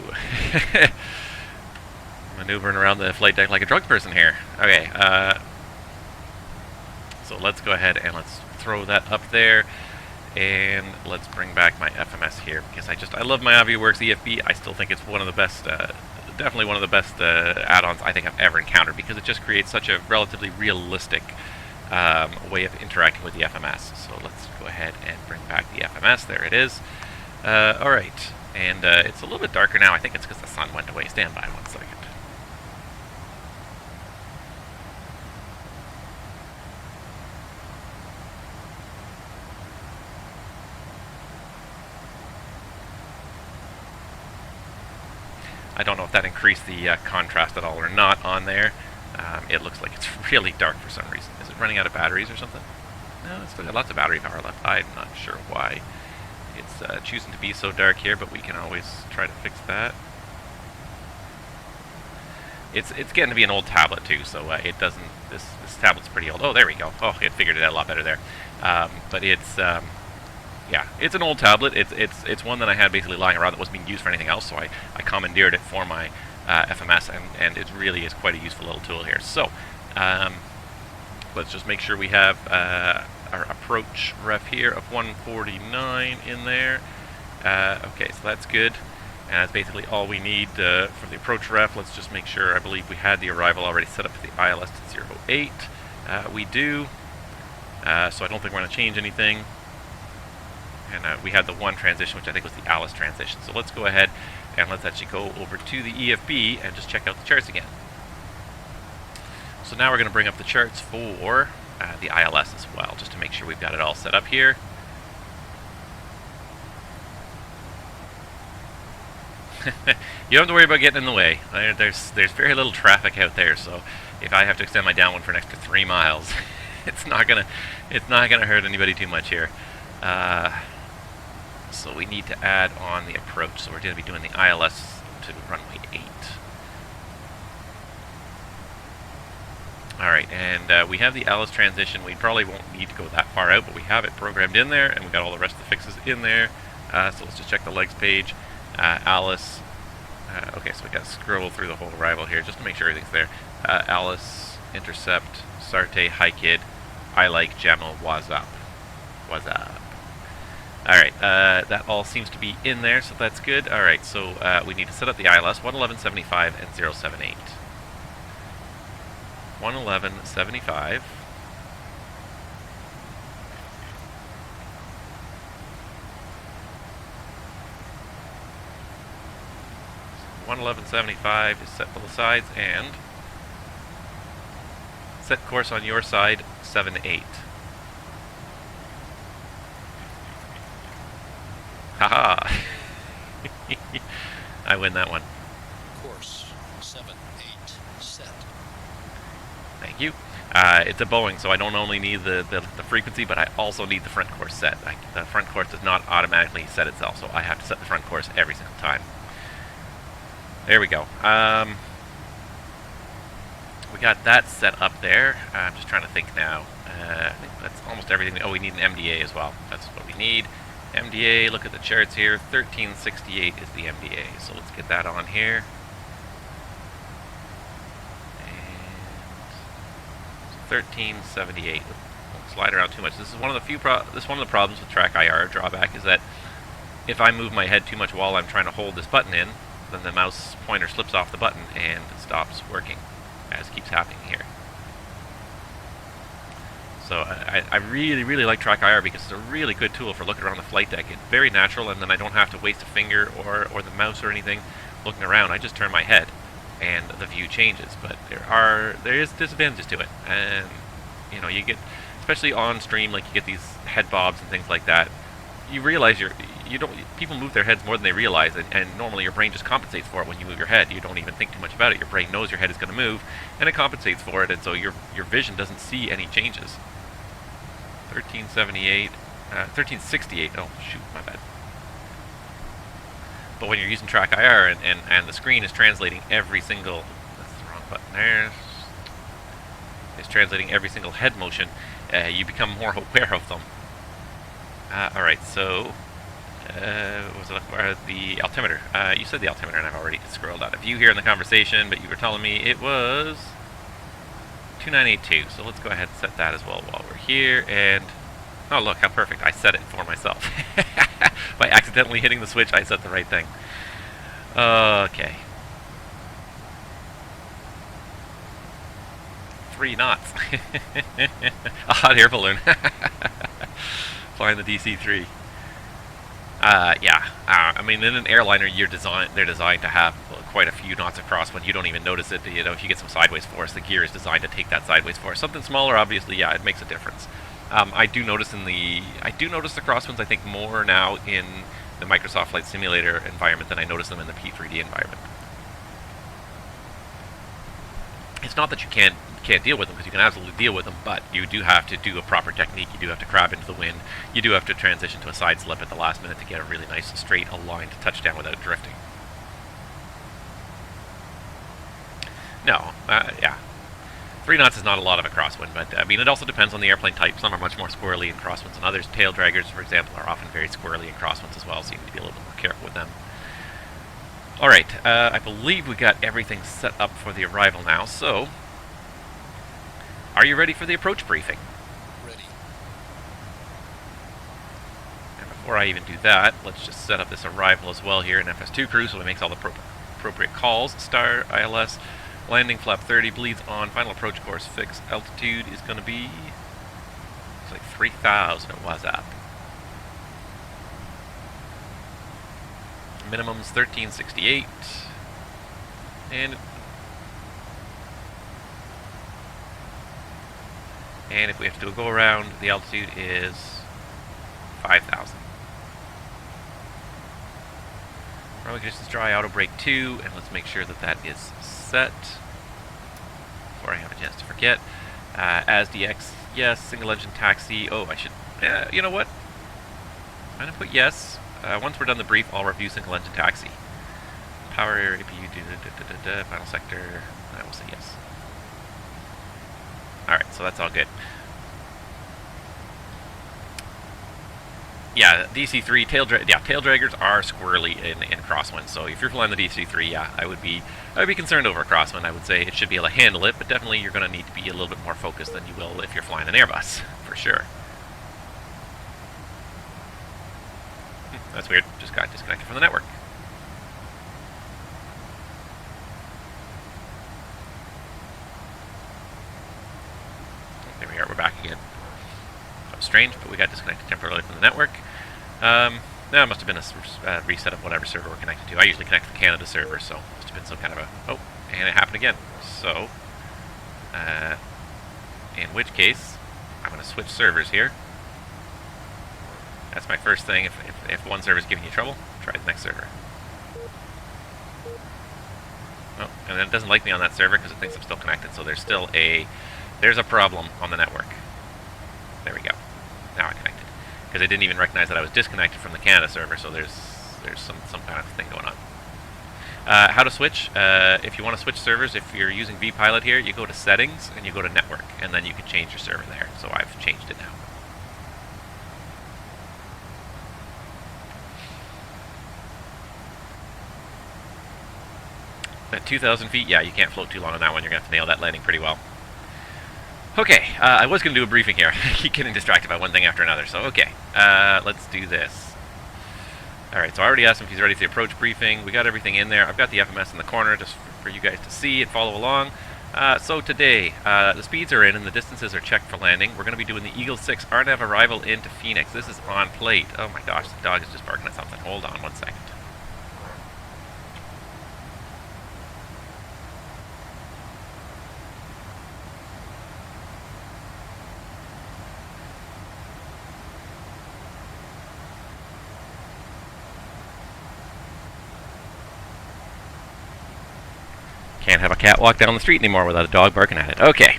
Maneuvering around the flight deck like a drug person here. Okay, so let's go ahead and let's throw that up there, and let's bring back my FMS here, because I love my AviaWorks EFB. I still think it's one of the best, definitely one of the best add-ons I think I've ever encountered, because it just creates such a relatively realistic way of interacting with the FMS. So let's go ahead and bring back the FMS. There it is. All right, and it's a little bit darker now. I think it's because the sun went away. Stand by 1 second. I don't know if that increased the contrast at all or not on there. It looks like it's really dark for some reason. Is it running out of batteries or something? No, it's still got lots of battery power left. I'm not sure why it's choosing to be so dark here, but we can always try to fix that. It's getting to be an old tablet too, so it doesn't. This tablet's pretty old. Oh, there we go. Oh, it figured it out a lot better there. But it's yeah, it's an old tablet. It's one that I had basically lying around that wasn't being used for anything else, so I commandeered it for my FMS, and it really is quite a useful little tool here. So let's just make sure we have our approach ref here of 149 in there. Okay, so that's good. And that's basically all we need for the approach ref. Let's just make sure. I believe we had the arrival already set up to the ILS to 08. We do. So I don't think we're going to change anything. And we had the one transition, which I think was the Alice transition. So let's go ahead and let's actually go over to the EFB and just check out the charts again. So now we're going to bring up the charts for the ILS as well, just to make sure we've got it all set up here. You don't have to worry about getting in the way. There's very little traffic out there, so if I have to extend my downwind for an extra 3 miles, it's not gonna hurt anybody too much here. So we need to add on the approach. So we're going to be doing the ILS to runway 8. All right, and we have the Alice transition. We probably won't need to go that far out, but we have it programmed in there, and we got all the rest of the fixes in there. So let's just check the legs page. Alice. Okay, so we got to scroll through the whole arrival here just to make sure everything's there. Alice, intercept, Sarte, Hi Kid, I like Jamel, what's up? What's up? Alright, that all seems to be in there, so that's good. Alright, so we need to set up the ILS 111.75 and 078. 111.75. 111.75 is set for the sides, and set course on your side 78. Haha! I win that one. Course 78 set. Thank you. It's a Boeing, so I don't only need the frequency, but I also need the front course set. The front course does not automatically set itself, so I have to set the front course every single time. There we go. We got that set up there. I'm just trying to think now. I think that's almost everything. Oh, we need an MDA as well. That's what we need. MDA, look at the charts here. 1368 is the MDA. So let's get that on here. And 1378. Won't slide around too much. This is one of the few one of the problems with track IR drawback is that if I move my head too much while I'm trying to hold this button in, then the mouse pointer slips off the button and it stops working, as keeps happening here. So I really, really like Track IR because it's a really good tool for looking around the flight deck. It's very natural, and then I don't have to waste a finger or the mouse or anything looking around. I just turn my head and the view changes. But there is disadvantages to it, and you know, you get, especially on stream, like you get these head bobs and things like that. You realize people move their heads more than they realize, and normally your brain just compensates for it when you move your head. You don't even think too much about it. Your brain knows your head is going to move, and it compensates for it, and so your vision doesn't see any changes. 1378, 1368. Oh shoot, my bad. But when you're using Track IR and the screen is translating every single, that's the wrong button there. It's translating every single head motion. You become more aware of them. Alright, so, what was it? The altimeter. You said the altimeter, and I've already scrolled out a view here in the conversation, but you were telling me it was 2982. So let's go ahead and set that as well while we're here. And, oh look, how perfect. I set it for myself. By accidentally hitting the switch, I set the right thing. Okay. 3 knots. A hot air balloon. Flying the DC-3. Yeah. I mean, in an airliner, they're designed to have quite a few knots across when you don't even notice it. You know, if you get some sideways force, the gear is designed to take that sideways force. Something smaller, obviously, yeah, it makes a difference. I do notice the crosswinds, I think, more now in the Microsoft Flight Simulator environment than I notice them in the P3D environment. It's not that you can't deal with them, because you can absolutely deal with them, but you do have to do a proper technique. You do have to crab into the wind. You do have to transition to a side slip at the last minute to get a really nice, straight, aligned touchdown without drifting. No, yeah. 3 knots is not a lot of a crosswind, but I mean, it also depends on the airplane type. Some are much more squirrely in crosswinds than others. Tail draggers, for example, are often very squirrely in crosswinds as well, so you need to be a little bit more careful with them. Alright, I believe we got everything set up for the arrival now, so are you ready for the approach briefing? Ready. And before I even do that, let's just set up this arrival as well here in FS2 crew so it makes all the appropriate calls. Star, ILS, landing flap 30, bleeds on, final approach course fix, altitude is going to be, it's like 3,000 it was up. Minimum's 1368, and if we have to go around, the altitude is 5,000. Runway conditions dry, auto brake 2, and let's make sure that that is set before I have a chance to forget. As DX, yes. Single engine taxi. Oh, I should. You know what? I'm gonna put yes. Once we're done the brief, I'll review single engine taxi. Power area, APU, final sector. I will say yes. Alright, so that's all good. Yeah, DC3 tail draggers are squirrely in crosswind. So if you're flying the DC3, yeah, I would be concerned over a crosswind. I would say it should be able to handle it, but definitely you're going to need to be a little bit more focused than you will if you're flying an Airbus, for sure. That's weird. Just got disconnected from the network. There we are. We're back again. That was strange, but we got disconnected temporarily from the network. That must have been a reset of whatever server we're connected to. I usually connect to the Canada server, so it must have been some kind of a... Oh, and it happened again. So, in which case, I'm going to switch servers here. That's my first thing. If one server is giving you trouble, try the next server. Oh, and then it doesn't like me on that server because it thinks I'm still connected, so there's still there's a problem on the network. There we go. Now I connected. Because it didn't even recognize that I was disconnected from the Canada server, so there's some kind of thing going on. How to switch? If you want to switch servers, if you're using vPilot here, you go to Settings and you go to Network, and then you can change your server there. So I've changed it now. At 2,000 feet, yeah, you can't float too long on that one. You're going to have to nail that landing pretty well. Okay, I was going to do a briefing here. I keep getting distracted by one thing after another, so okay. Let's do this. Alright, so I already asked him if he's ready for the approach briefing. We got everything in there. I've got the FMS in the corner just for you guys to see and follow along. So today, the speeds are in and the distances are checked for landing. We're going to be doing the Eagle 6 RNAV arrival into Phoenix. This is on plate. Oh my gosh, the dog is just barking at something. Hold on one second. Can't have a cat walk down the street anymore without a dog barking at it. Okay,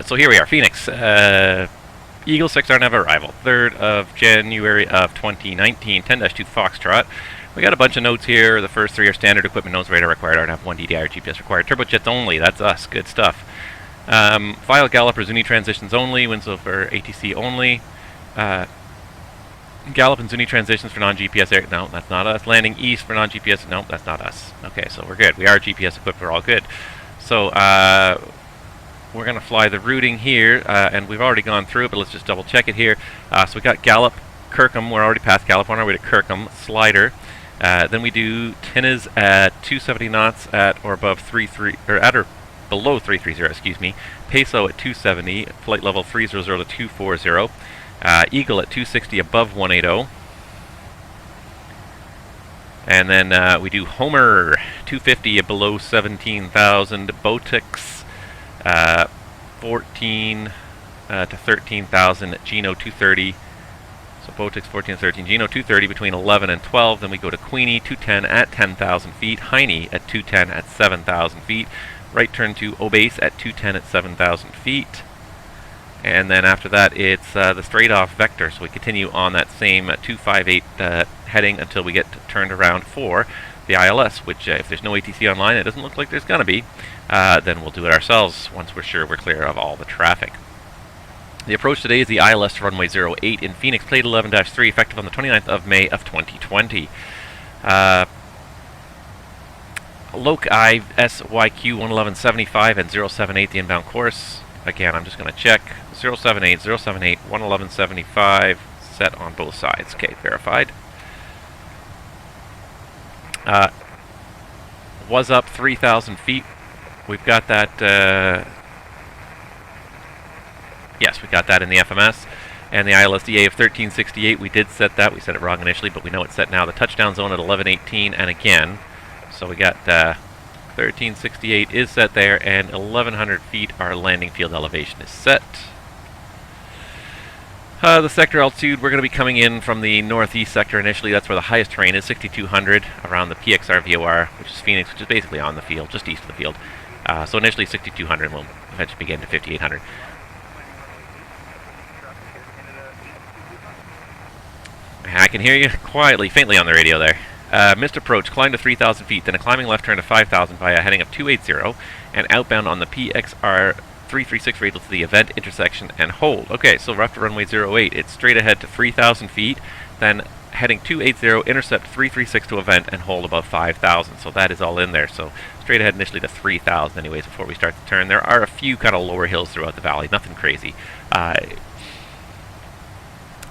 so here we are, Phoenix. Eagle 6 RNAV arrival, 3rd of January of 2019, 10-2 Foxtrot. We got a bunch of notes here. The first 3 are standard equipment notes, radar required, RNAV 1 DDI, GPS required, turbojets only, that's us, good stuff. File gallop or Zuni transitions only, winds over ATC only. Gallop and Zuni transitions for non-GPS air. No, that's not us. Landing east for non-GPS. No, that's not us. Okay, so we're good. We are GPS equipped. We're all good. So we're going to fly the routing here, and we've already gone through it, but let's just double check it here. So we got Gallop, Kirkham. We're already past Gallop. On our way to Kirkham. Slider. Then we do Tinnas at 270 knots at or above 33 or at or below 330. Excuse me. Peso at 270. Flight level 300 to 240. Eagle at 260 above 180. And then we do Homer 250 below 17,000. Botix 14 to 13,000. Geno 230. So Botix 14 to 13. Geno 230 between 11 and 12. Then we go to Queenie 210 at 10,000 feet. Heine at 210 at 7,000 feet. right turn to O-base at 210 at 7,000 feet. And then after that, it's the straight-off vector. So we continue on that same 258 heading until we get turned around for the ILS, which if there's no ATC online, it doesn't look like there's going to be, then we'll do it ourselves once we're sure we're clear of all the traffic. The approach today is the ILS to runway 08 in Phoenix, plate 11-3, effective on the 29th of May of 2020. Loci SYQ-1175 and 078, the inbound course. Again, I'm just going to check. 078, 078, 1175, set on both sides. Okay, verified. Was up 3,000 feet. We've got that... yes, we got that in the FMS. And the ILSDA of 1368, we did set that. We set it wrong initially, but we know it's set now. The touchdown zone at 1118, and again. So we got 1368 is set there, and 1,100 feet our landing field elevation is set. The sector altitude, we're going to be coming in from the northeast sector initially. That's where the highest terrain is, 6,200, around the PXR VOR, which is Phoenix, which is basically on the field, just east of the field. So initially 6,200, and we'll eventually begin to 5,800. I can hear you quietly, faintly on the radio there. Missed approach, climb to 3,000 feet, then a climbing left turn to 5,000 via heading of 280, and outbound on the PXR 336 radial to the event intersection and hold. Okay, so we're after runway 08. It's straight ahead to 3,000 feet, then heading 280, intercept 336 to event and hold above 5,000. So that is all in there. So straight ahead initially to 3,000 anyways before we start the turn. There are a few kind of lower hills throughout the valley, nothing crazy.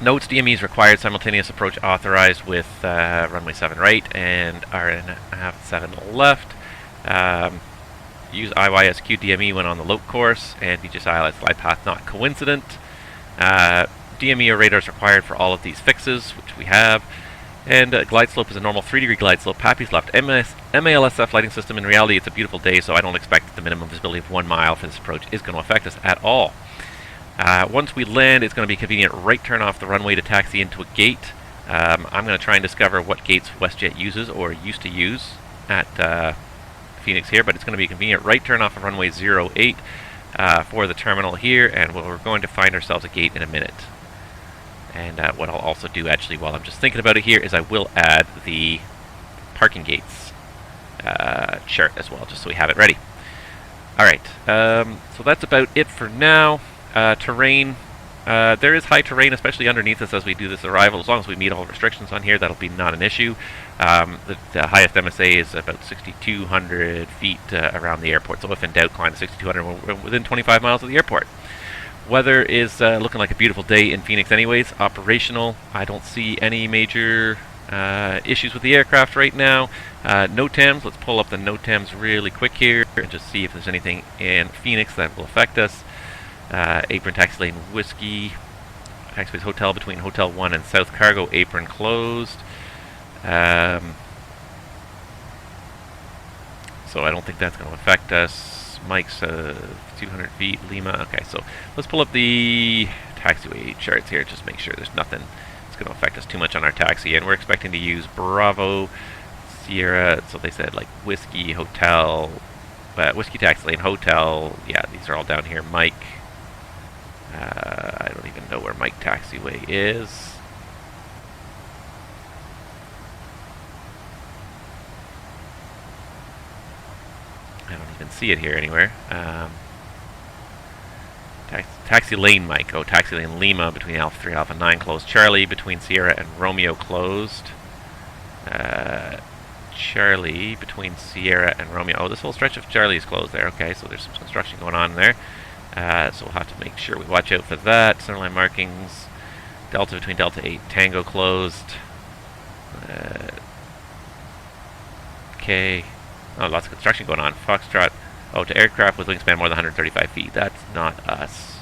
Notes DME is required, simultaneous approach authorized with runway 7 right and RN 7 left. Use IYSQ DME when on the lope course, and just ILS glide path not coincident. DME or radar is required for all of these fixes, which we have. And glide slope is a normal 3-degree glide slope. Pappy's left. MALSF lighting system, in reality it's a beautiful day, so I don't expect that the minimum visibility of 1 mile for this approach is going to affect us at all. Once we land, it's going to be convenient right turn off the runway to taxi into a gate. I'm going to try and discover what gates WestJet uses or used to use at Phoenix here, but it's going to be a convenient right turn off of runway 08 for the terminal here, and we're going to find ourselves a gate in a minute. And what I'll also do actually while I'm just thinking about it here is I will add the parking gates chart as well, just so we have it ready. Alright, so that's about it for now. Terrain, there is high terrain, especially underneath us as we do this arrival. As long as we meet all restrictions on here, that'll be not an issue. The highest MSA is about 6,200 feet around the airport, so if in doubt, climb to 6,200. We're within 25 miles of the airport. Weather is looking like a beautiful day in Phoenix anyways. Operational, I don't see any major issues with the aircraft right now. NOTAMs, let's pull up the NOTAMs really quick here and just see if there's anything in Phoenix that will affect us. Apron taxi lane whiskey, taxiways hotel between Hotel 1 and South Cargo, apron closed. So I don't think that's going to affect us. Mike's 200 feet, Lima. Okay, so let's pull up the taxiway charts here, just make sure there's nothing that's going to affect us too much on our taxi. And we're expecting to use Bravo, Sierra, so they said like whiskey, hotel, whiskey taxi lane, hotel. Yeah, these are all down here. Mike. I don't even know where Mike Taxiway is. I don't even see it here anywhere. Taxi lane Mike. Oh, taxi lane Lima between Alpha 3 and Alpha 9 closed. Charlie between Sierra and Romeo closed. Charlie between Sierra and Romeo. Oh, this whole stretch of Charlie is closed there. Okay, so there's some construction going on there. So we'll have to make sure we watch out for that. Centerline markings. Delta between Delta 8 Tango closed. Okay. Oh, lots of construction going on. Foxtrot. Oh, to aircraft with wingspan more than 135 feet. That's not us.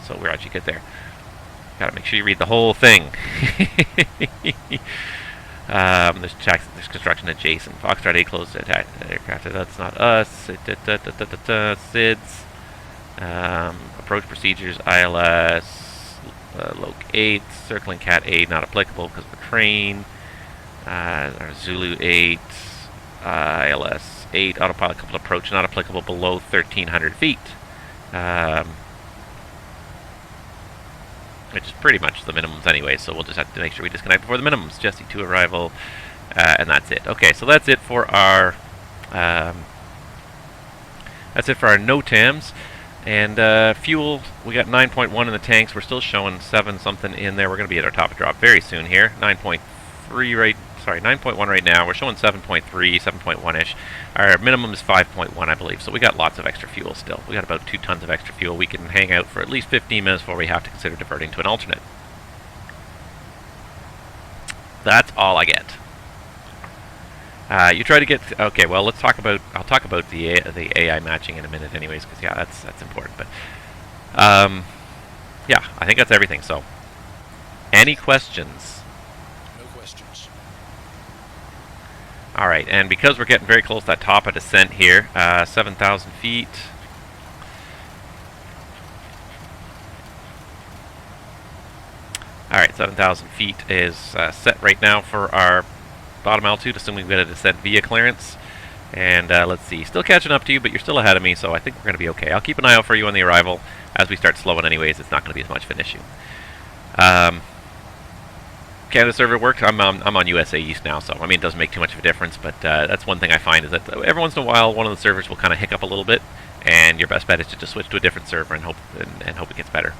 So we're actually good there. Gotta make sure you read the whole thing. There's construction adjacent. Foxtrot 8 closed to aircraft. That's not us. SIDS. Approach procedures, ILS, Loc 8, circling Cat 8, not applicable because of the crane. Zulu 8, ILS 8, autopilot coupled approach not applicable below 1,300 feet. Which is pretty much the minimums anyway, so we'll just have to make sure we disconnect before the minimums. Jesse to arrival, and that's it. Okay, so that's it for our NOTAMs. And fuel, we got 9.1 in the tanks. We're still showing 7 something in there. We're going to be at our top of drop very soon here. 9.1 right now. We're showing 7.3, 7.1-ish. Our minimum is 5.1, I believe. So we got lots of extra fuel still. We got about 2 tons of extra fuel. We can hang out for at least 15 minutes before we have to consider diverting to an alternate. That's all I get. You try to get... Okay, well, let's talk about... I'll talk about the AI matching in a minute anyways, because, yeah, that's important. But, yeah, I think that's everything. So, any questions? No questions. All right, and because we're getting very close to that top of descent here, 7,000 feet. All right, 7,000 feet is set right now for our bottom altitude, assuming we get a descent via clearance. And let's see, still catching up to you, but you're still ahead of me, so I think we're going to be okay. I'll keep an eye out for you on the arrival. As we start slowing anyways, it's not going to be as much of an issue. Canada server works. I'm on USA East now, so I mean it doesn't make too much of a difference, but that's one thing I find is that every once in a while one of the servers will kind of hiccup a little bit, and your best bet is to just switch to a different server and hope it gets better.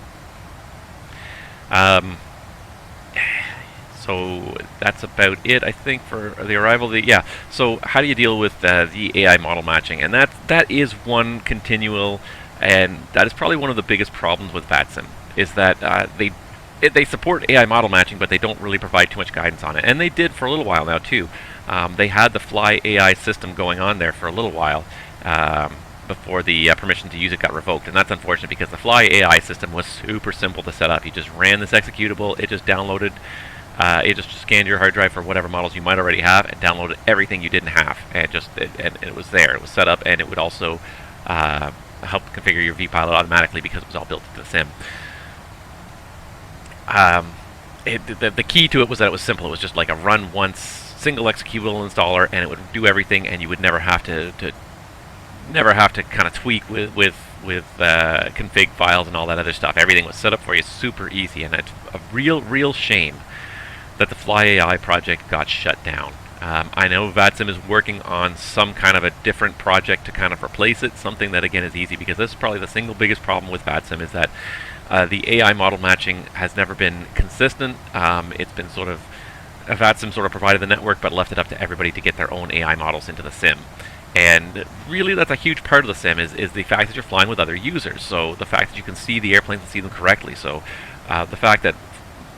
So that's about it, I think, for the arrival. Yeah. So how do you deal with the AI model matching? And that is one continual, and that is probably one of the biggest problems with VATSIM, is that they support AI model matching, but they don't really provide too much guidance on it. And they did for a little while now too. They had the Fly AI system going on there for a little while before the permission to use it got revoked. And that's unfortunate because the Fly AI system was super simple to set up. You just ran this executable, it just downloaded. It just scanned your hard drive for whatever models you might already have and downloaded everything you didn't have, and it was there. It was set up, and it would also help configure your vPilot automatically because it was all built into the sim. The key to it was that it was simple. It was just like a run once, single executable installer, and it would do everything, and you would never have to kind of tweak with config files and all that other stuff. Everything was set up for you super easy, and it's a real shame that the Fly AI project got shut down. I know VATSIM is working on some kind of a different project to kind of replace it, something that again is easy, because this is probably the single biggest problem with VATSIM, is that the AI model matching has never been consistent. It's been sort of, VATSIM sort of provided the network but left it up to everybody to get their own AI models into the sim. And really that's a huge part of the sim is the fact that you're flying with other users. So the fact that you can see the airplanes and see them correctly. So the fact that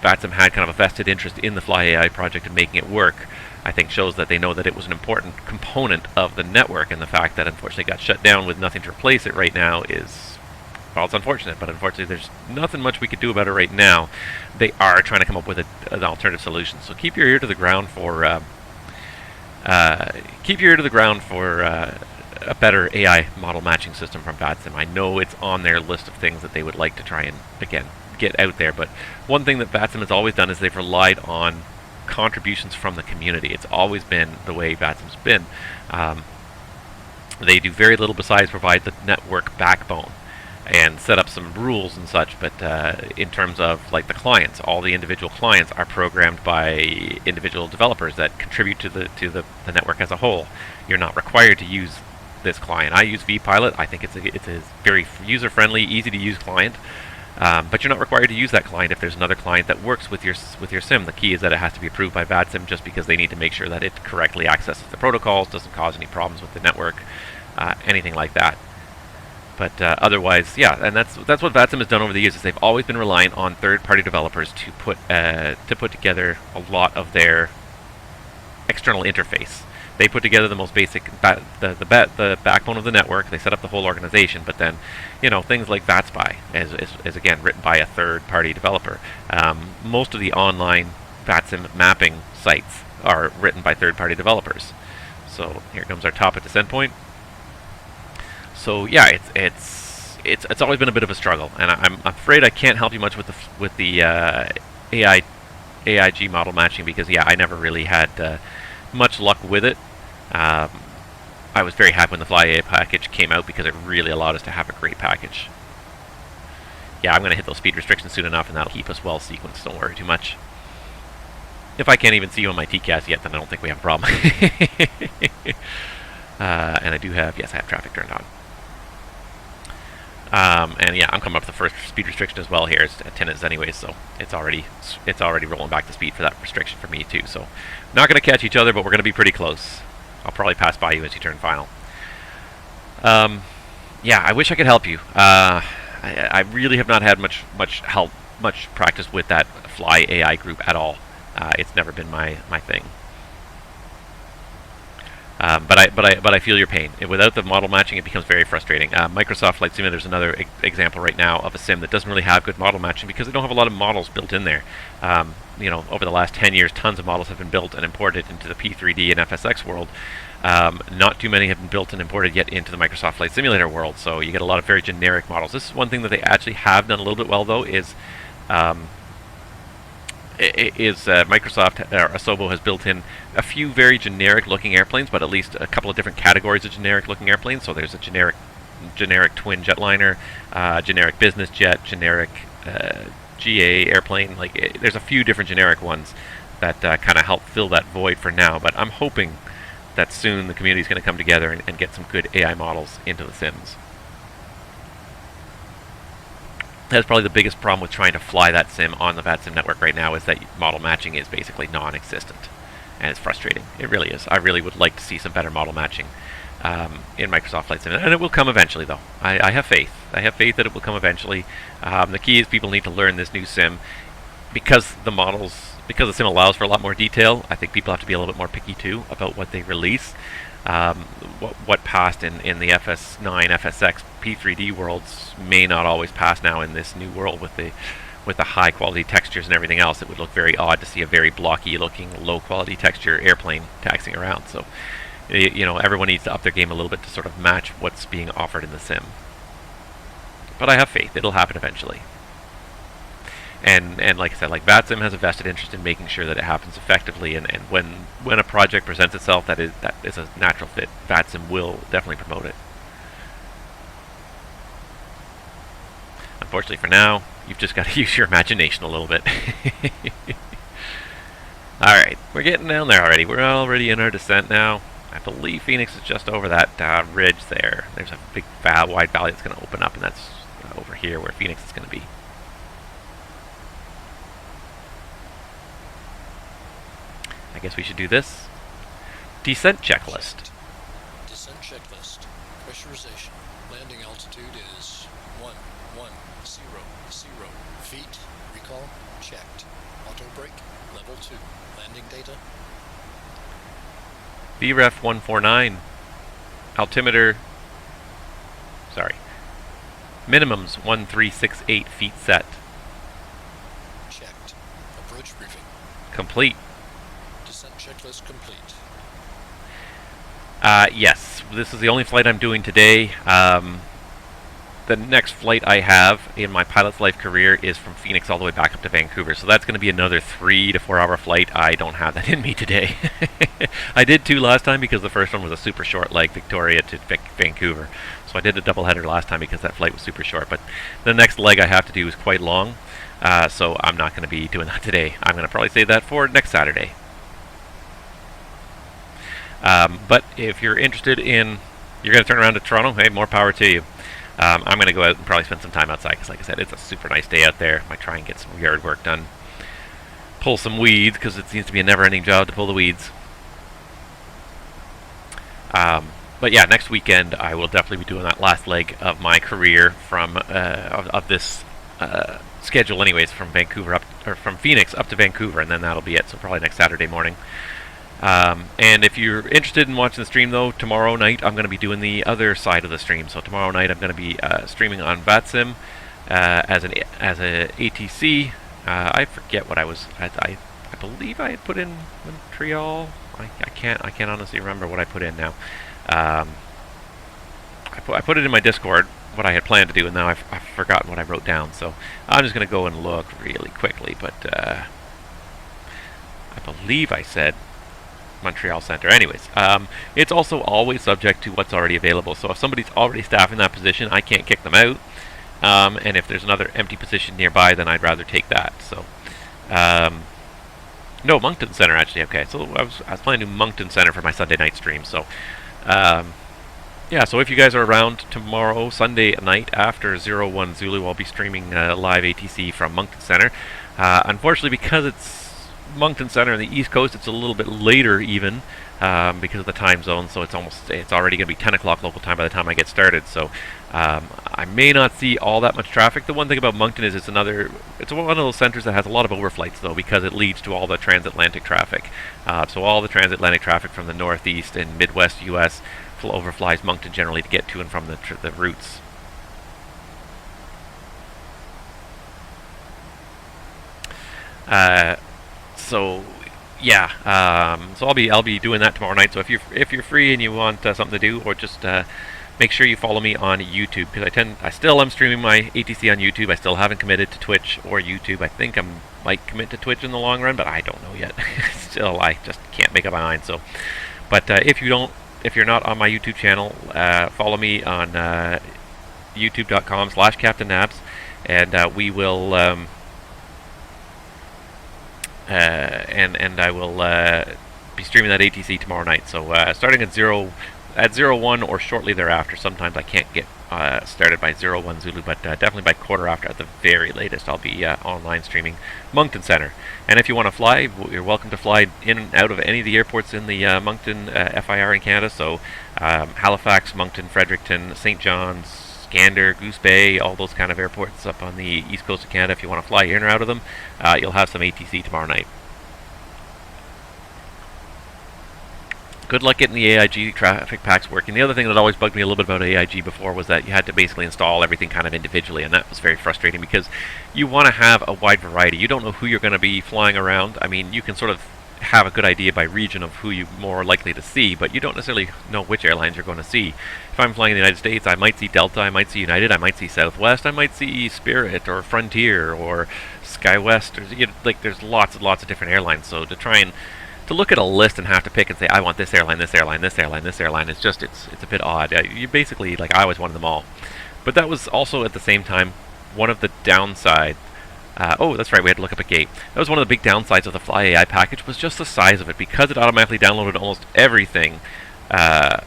VATSIM had kind of a vested interest in the Fly AI project and making it work, I think shows that they know that it was an important component of the network, and the fact that unfortunately it got shut down with nothing to replace it right now is, well, it's unfortunate, but unfortunately there's nothing much we could do about it right now. They are trying to come up with an alternative solution. So keep your ear to the ground for a better AI model matching system from VATSIM. I know it's on their list of things that they would like to try and, again, get out there, but one thing that VATSIM has always done is they've relied on contributions from the community. It's always been the way VATSIM's been. They do very little besides provide the network backbone and set up some rules and such, but in terms of like the clients, all the individual clients are programmed by individual developers that contribute to the network as a whole. You're not required to use this client. I use vPilot. I think it's a very user-friendly, easy-to-use client. But you're not required to use that client if there's another client that works with your sim. The key is that it has to be approved by VATSIM, just because they need to make sure that it correctly accesses the protocols, doesn't cause any problems with the network, anything like that. But otherwise, yeah, and that's what VATSIM has done over the years. Is they've always been relying on third-party developers to put together a lot of their external interface. They put together the most basic, the backbone of the network. They set up the whole organization, but then, things like VATSPy is again written by a third-party developer. Most of the online VATSIM mapping sites are written by third-party developers. So here comes our top at descent point. So yeah, it's always been a bit of a struggle, and I'm afraid I can't help you much with the AIG model matching, because yeah, I never really had much luck with it. I was very happy when the Fly AI package came out because it really allowed us to have a great package. Yeah, I'm going to hit those speed restrictions soon enough, and that'll keep us well sequenced. Don't worry too much. If I can't even see you on my TCAS yet, then I don't think we have a problem. And I do have, yes, I have traffic turned on. And yeah, I'm coming up with the first speed restriction as well here. It's at 10 anyways, so it's already rolling back the speed for that restriction for me too. So not going to catch each other, but we're going to be pretty close. I'll probably pass by you as you turn final. Yeah, I wish I could help you. I really have not had much practice with that Fly AI group at all. It's never been my thing. But I feel your pain. Without the model matching, it becomes very frustrating. Microsoft Flight Simulator is another example right now of a sim that doesn't really have good model matching because they don't have a lot of models built in there. You know, over the last 10 years, tons of models have been built and imported into the P3D and FSX world. Not too many have been built and imported yet into the Microsoft Flight Simulator world, so you get a lot of very generic models. This is one thing that they actually have done a little bit well, though, is Microsoft, or Asobo, has built in a few very generic-looking airplanes, but at least a couple of different categories of generic-looking airplanes. So there's a generic twin jetliner, generic business jet, generic GA airplane. Like there's a few different generic ones that kind of help fill that void for now. But I'm hoping that soon the community is going to come together and get some good AI models into the sims. That's probably the biggest problem with trying to fly that sim on the VATSIM network right now, is that model matching is basically non-existent, and it's frustrating. It really is. I really would like to see some better model matching in Microsoft Flight Sim, and it will come eventually, though. I have faith. I have faith that it will come eventually. The key is people need to learn this new sim because the sim allows for a lot more detail. I think people have to be a little bit more picky too about what they release. What passed in the FS9, FSX, P3D worlds may not always pass now in this new world with the high quality textures and everything else. It would look very odd to see a very blocky looking, low quality texture airplane taxiing around. So, you know, everyone needs to up their game a little bit to sort of match what's being offered in the sim. But I have faith it'll happen eventually. And like I said, like VATSIM has a vested interest in making sure that it happens effectively, and when a project presents itself that is a natural fit, VATSIM will definitely promote it. Unfortunately for now, you've just got to use your imagination a little bit. Alright, we're getting down there already. We're already in our descent now. I believe Phoenix is just over that ridge there. There's a big wide valley that's going to open up, and that's over here where Phoenix is going to be. I guess we should do this. Descent checklist. Descent checklist. Pressurization. Landing altitude is 110 feet. Recall checked. Auto brake level 2. Landing data. VREF 149. Altimeter. Sorry. Minimums 1368 feet set. Checked. Approach briefing. Complete. Checklist complete. Yes, this is the only flight I'm doing today. The next flight I have in my pilot's life career is from Phoenix all the way back up to Vancouver, so that's going to be another 3 to 4 hour flight. I don't have that in me today. I did 2 last time because the first one was a super short leg, Victoria to Vancouver. So I did a double header last time because that flight was super short, but the next leg I have to do is quite long, so I'm not going to be doing that today. I'm going to probably save that for next Saturday. But if you're interested in, you're going to turn around to Toronto, hey, more power to you. I'm going to go out and probably spend some time outside because, like I said, it's a super nice day out there. I might try and get some yard work done. Pull some weeds because it seems to be a never-ending job to pull the weeds. But yeah, next weekend I will definitely be doing that last leg of my career from of this schedule, anyways, from Vancouver up, or from Phoenix up to Vancouver, and then that'll be it. So probably next Saturday morning. And if you're interested in watching the stream, though, tomorrow night I'm going to be doing the other side of the stream. So tomorrow night I'm going to be streaming on VATSIM as a ATC. I forget what I believe I had put in Montreal. I can't honestly remember what I put in now. I put it in my Discord what I had planned to do, and now I've forgotten what I wrote down. So I'm just going to go and look really quickly. But I believe I said Montreal Centre. Anyways, it's also always subject to what's already available. So if somebody's already staffing that position, I can't kick them out. And if there's another empty position nearby, then I'd rather take that. So, no, Moncton Centre actually. Okay, so I was planning to do Moncton Centre for my Sunday night stream. So, yeah. So if you guys are around tomorrow, Sunday night after 01 Zulu, I'll be streaming live ATC from Moncton Centre. Unfortunately, because it's Moncton Centre on the East Coast, it's a little bit later even because of the time zone. So it's already going to be 10 o'clock local time by the time I get started. So I may not see all that much traffic. The one thing about Moncton is it's one of those centres that has a lot of overflights though, because it leads to all the transatlantic traffic. So all the transatlantic traffic from the Northeast and Midwest U.S. overflies Moncton generally to get to and from the routes. So yeah, so I'll be doing that tomorrow night. So if you're free and you want something to do, or just make sure you follow me on YouTube, because I still am streaming my ATC on YouTube. I still haven't committed to Twitch or YouTube. I think I might commit to Twitch in the long run, but I don't know yet. Still, I just can't make up my mind. So, but if you're not on my YouTube channel, follow me on youtube.com/CaptainNabs, and we will and I will be streaming that ATC tomorrow night. So starting at 01 or shortly thereafter. Sometimes I can't get started by 01 Zulu, but definitely by quarter after at the very latest, I'll be online streaming Moncton Centre. And if you want to fly, you're welcome to fly in and out of any of the airports in the Moncton FIR in Canada. So Halifax, Moncton, Fredericton, St. John's, Gander, Goose Bay, all those kind of airports up on the east coast of Canada. If you want to fly in or out of them, you'll have some ATC tomorrow night. Good luck getting the AIG traffic packs working. The other thing that always bugged me a little bit about AIG before was that you had to basically install everything kind of individually, and that was very frustrating because you want to have a wide variety. You don't know who you're going to be flying around. I mean, you can sort of have a good idea by region of who you're more likely to see, but you don't necessarily know which airlines you're going to see. If I'm flying in the United States, I might see Delta, I might see United, I might see Southwest, I might see Spirit or Frontier or SkyWest. There's lots and lots of different airlines, so to look at a list and have to pick and say, I want this airline, this airline, this airline, this airline, it's a bit odd. You basically, I always wanted them all. But that was also at the same time one of the downsides. Oh, that's right, we had to look up a gate. That was one of the big downsides of the Fly AI package, was just the size of it, because it automatically downloaded almost everything. Let's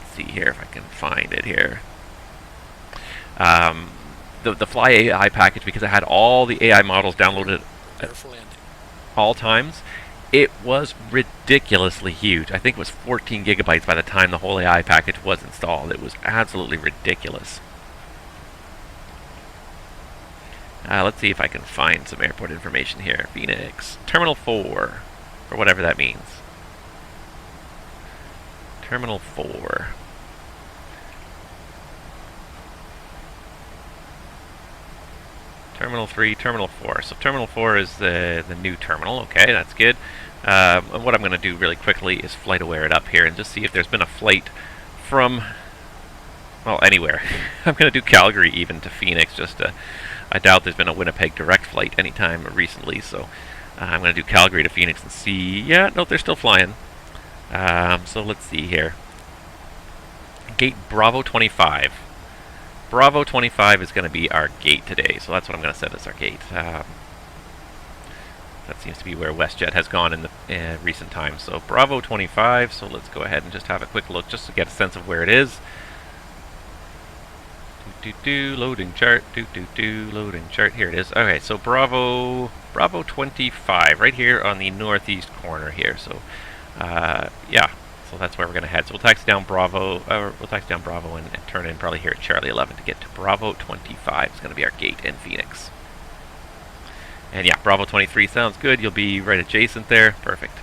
see here if I can find it here. The Fly AI package, because it had all the AI models downloaded at all times, it was ridiculously huge. I think it was 14 gigabytes by the time the whole AI package was installed. It was absolutely ridiculous. Let's see if I can find some airport information here. Phoenix, Terminal 4, or whatever that means. Terminal 4. Terminal 3, Terminal 4. So Terminal 4 is the new terminal. Okay, that's good. And what I'm going to do really quickly is flight aware it up here and just see if there's been a flight from, well, anywhere. I'm going to do Calgary even to Phoenix. I doubt there's been a Winnipeg direct flight anytime recently. So I'm going to do Calgary to Phoenix and see. Yeah, no, they're still flying. So let's see here. Gate Bravo 25. Bravo 25 is going to be our gate today, so that's what I'm going to set as our gate. That seems to be where WestJet has gone in the recent times. So Bravo 25, so let's go ahead and just have a quick look just to get a sense of where it is. Loading chart, loading chart, here it is. Okay, so Bravo 25, right here on the northeast corner here. So, yeah. So that's where we're going to head. So we'll taxi down Bravo, and turn in probably here at Charlie 11 to get to Bravo 25. It's going to be our gate in Phoenix. And yeah, Bravo 23 sounds good. You'll be right adjacent there. Perfect.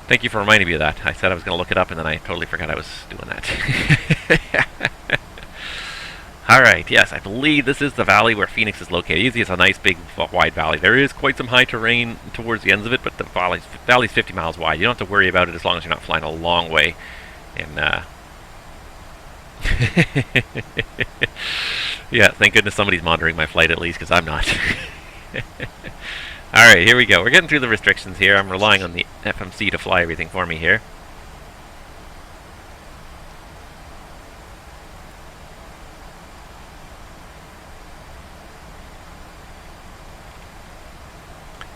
Thank you for reminding me of that. I said I was going to look it up, and then I totally forgot I was doing that. Alright, yes, I believe this is the valley where Phoenix is located. Usually it's a nice big wide valley. There is quite some high terrain towards the ends of it, but the valley's 50 miles wide. You don't have to worry about it as long as you're not flying a long way. And Yeah, thank goodness somebody's monitoring my flight at least, because I'm not. Alright, here we go. We're getting through the restrictions here. I'm relying on the FMC to fly everything for me here.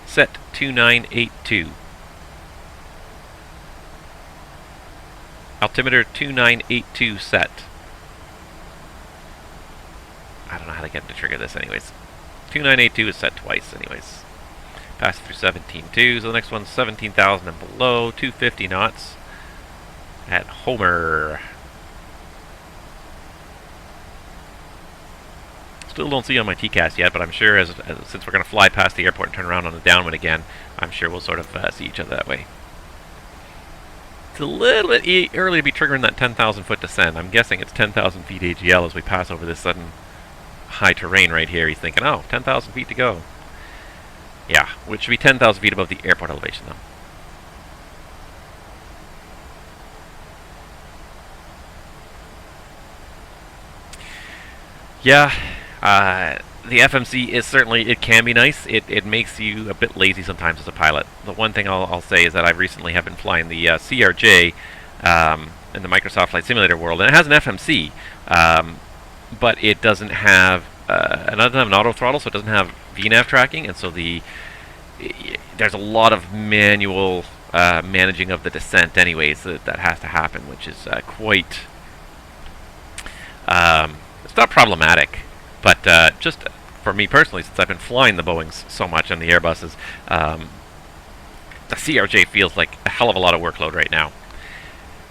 Set 2982. Altimeter 2982 set. I don't know how to get to trigger this anyways. 2982 is set twice anyways. Pass through 17.2, so the next one's 17,000 and below, 250 knots at Homer. Still don't see on my TCAS yet, but I'm sure since we're going to fly past the airport and turn around on the downwind again, I'm sure we'll sort of see each other that way. It's a little bit early to be triggering that 10,000 foot descent. I'm guessing it's 10,000 feet AGL as we pass over this sudden high terrain right here. He's thinking, oh, 10,000 feet to go. Yeah, which should be 10,000 feet above the airport elevation, though. Yeah, the FMC is certainly, it can be nice. It makes you a bit lazy sometimes as a pilot. The one thing I'll say is that I recently have been flying the CRJ in the Microsoft Flight Simulator world, and it has an FMC, but it doesn't have an auto throttle, so it doesn't have VNAV tracking, and so there's a lot of manual managing of the descent anyways that has to happen, which is quite... it's not problematic, but just for me personally, since I've been flying the Boeings so much and the Airbuses, the CRJ feels like a hell of a lot of workload right now.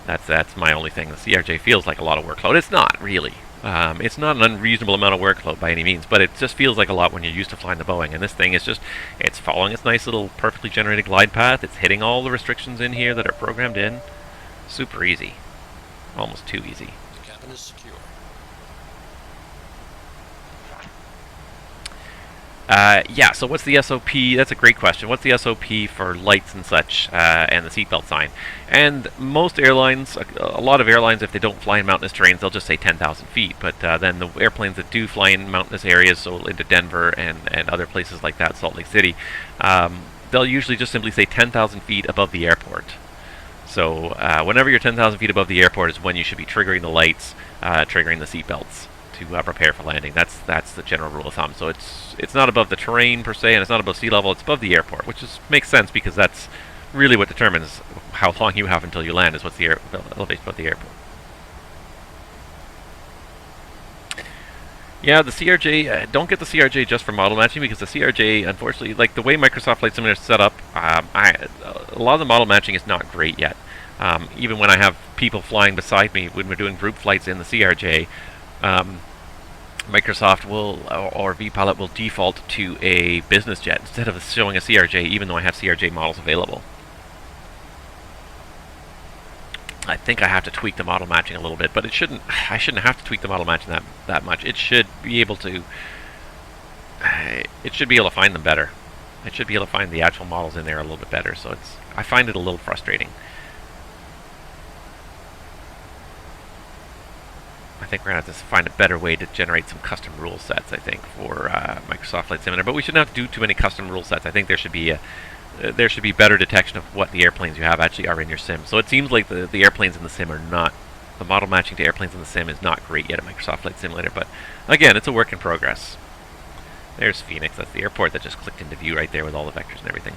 That's my only thing. The CRJ feels like a lot of workload. It's not really. It's not an unreasonable amount of workload by any means, but it just feels like a lot when you're used to flying the Boeing. And this thing is just, it's following its nice little perfectly generated glide path. It's hitting all the restrictions in here that are programmed in. Super easy. Almost too easy. The cabin is secure. Yeah, so what's the SOP? That's a great question. What's the SOP for lights and such, and the seatbelt sign? And most airlines, a lot of airlines, if they don't fly in mountainous terrains, they'll just say 10,000 feet. But then the airplanes that do fly in mountainous areas, so into Denver and other places like that, Salt Lake City, they'll usually just simply say 10,000 feet above the airport. So whenever you're 10,000 feet above the airport is when you should be triggering the lights, triggering the seatbelts to prepare for landing. That's the general rule of thumb. So it's not above the terrain per se, and it's not above sea level. It's above the airport, which makes sense because that's really what determines how long you have until you land. Is what's the elevation above the airport. Yeah, the CRJ. Don't get the CRJ just for model matching because the CRJ, unfortunately, like the way Microsoft Flight Simulator is set up, a lot of the model matching is not great yet. Even when I have people flying beside me when we're doing group flights in the CRJ. Microsoft will, or vPilot will default to a business jet instead of showing a CRJ, even though I have CRJ models available. I think I have to tweak the model matching a little bit, but I shouldn't have to tweak the model matching that much. It should be able to find them better. It should be able to find the actual models in there a little bit better, so I find it a little frustrating. I think we're going to have to find a better way to generate some custom rule sets, I think, for Microsoft Flight Simulator. But we shouldn't have to do too many custom rule sets. I think there should be better detection of what the airplanes you have actually are in your sim. So it seems like the airplanes in the sim are not, the model matching to airplanes in the sim is not great yet at Microsoft Flight Simulator. But again, it's a work in progress. There's Phoenix. That's the airport that just clicked into view right there with all the vectors and everything.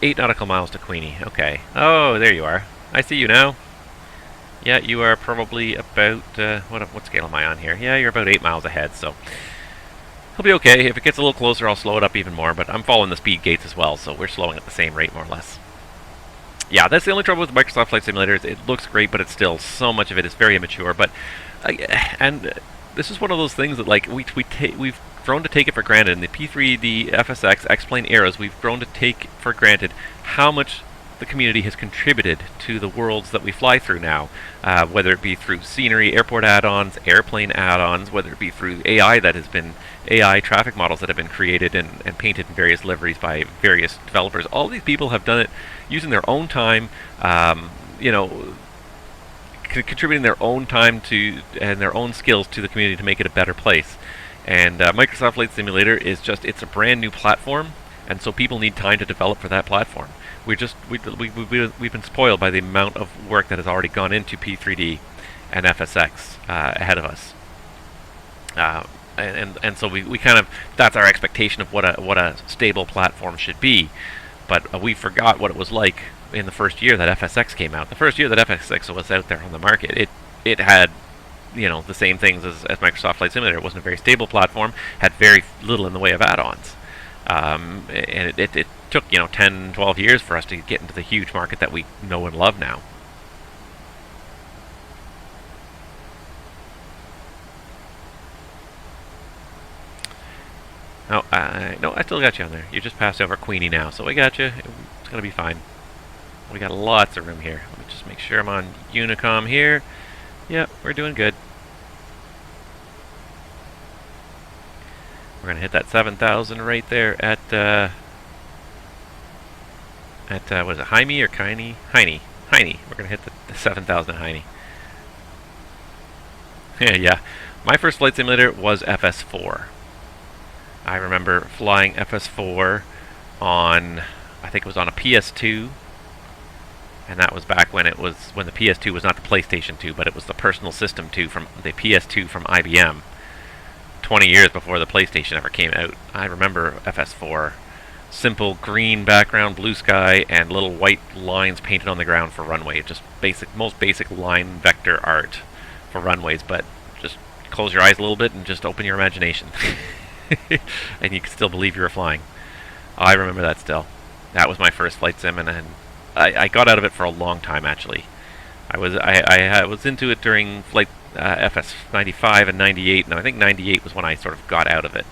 8 nautical miles to Queenie. Okay. Oh, there you are. I see you now. Yeah, you are probably about, what scale am I on here? Yeah, you're about 8 miles ahead, so he'll be okay. If it gets a little closer, I'll slow it up even more, but I'm following the speed gates as well, so we're slowing at the same rate, more or less. Yeah, that's the only trouble with Microsoft Flight Simulator. It looks great, but it's still, so much of it is very immature, but, and this is one of those things that, like, we've grown to take it for granted. In the P3D, FSX, X-Plane eras, we've grown to take for granted how much the community has contributed to the worlds that we fly through now, whether it be through scenery, airport add-ons, airplane add-ons, whether it be through AI traffic models that have been created and painted in various liveries by various developers. All these people have done it using their own time, contributing their own time to and their own skills to the community to make it a better place. And Microsoft Flight Simulator is it's a brand new platform, and so people need time to develop for that platform. We've been spoiled by the amount of work that has already gone into P3D and FSX ahead of us. And so we kind of, that's our expectation of what a stable platform should be. But we forgot what it was like in the first year that FSX came out. The first year that FSX was out there on the market, it had, you know, the same things as Microsoft Flight Simulator. It wasn't a very stable platform, had very little in the way of add-ons. And it took, you know, 10, 12 years for us to get into the huge market that we know and love now. Oh, no, I still got you on there. You just passed over Queenie now, so I got you. It's going to be fine. We got lots of room here. Let me just make sure I'm on Unicom here. Yep, we're doing good. We're going to hit that 7,000 right there at what is it, Jaime or Heine? Heine. We're going to hit the 7,000 at Heine. Yeah, my first flight simulator was FS4. I remember flying FS4 on, I think it was on a PS2, and that was back when the PS2 was not the PlayStation 2, but it was the Personal System 2 from the PS2 from IBM. 20 years before the PlayStation ever came out. I remember FS4. Simple green background, blue sky, and little white lines painted on the ground for runway. Just most basic line vector art for runways, but just close your eyes a little bit and just open your imagination. And you can still believe you were flying. I remember that still. That was my first flight sim, and I got out of it for a long time, actually. I was into it during flight FS 95 and 98, and I think 98 was when I sort of got out of it.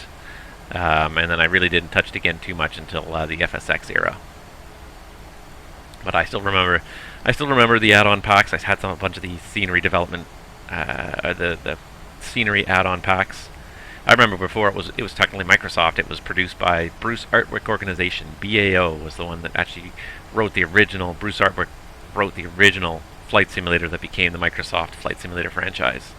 And then I really didn't touch it again too much until the FSX era. But I still remember the add-on packs. I had a bunch of the scenery development, the scenery add-on packs. I remember before it was technically Microsoft. It was produced by Bruce Artwork Organization. BAO was the one that actually wrote the original. Bruce Artwork wrote the original flight simulator that became the Microsoft Flight Simulator franchise.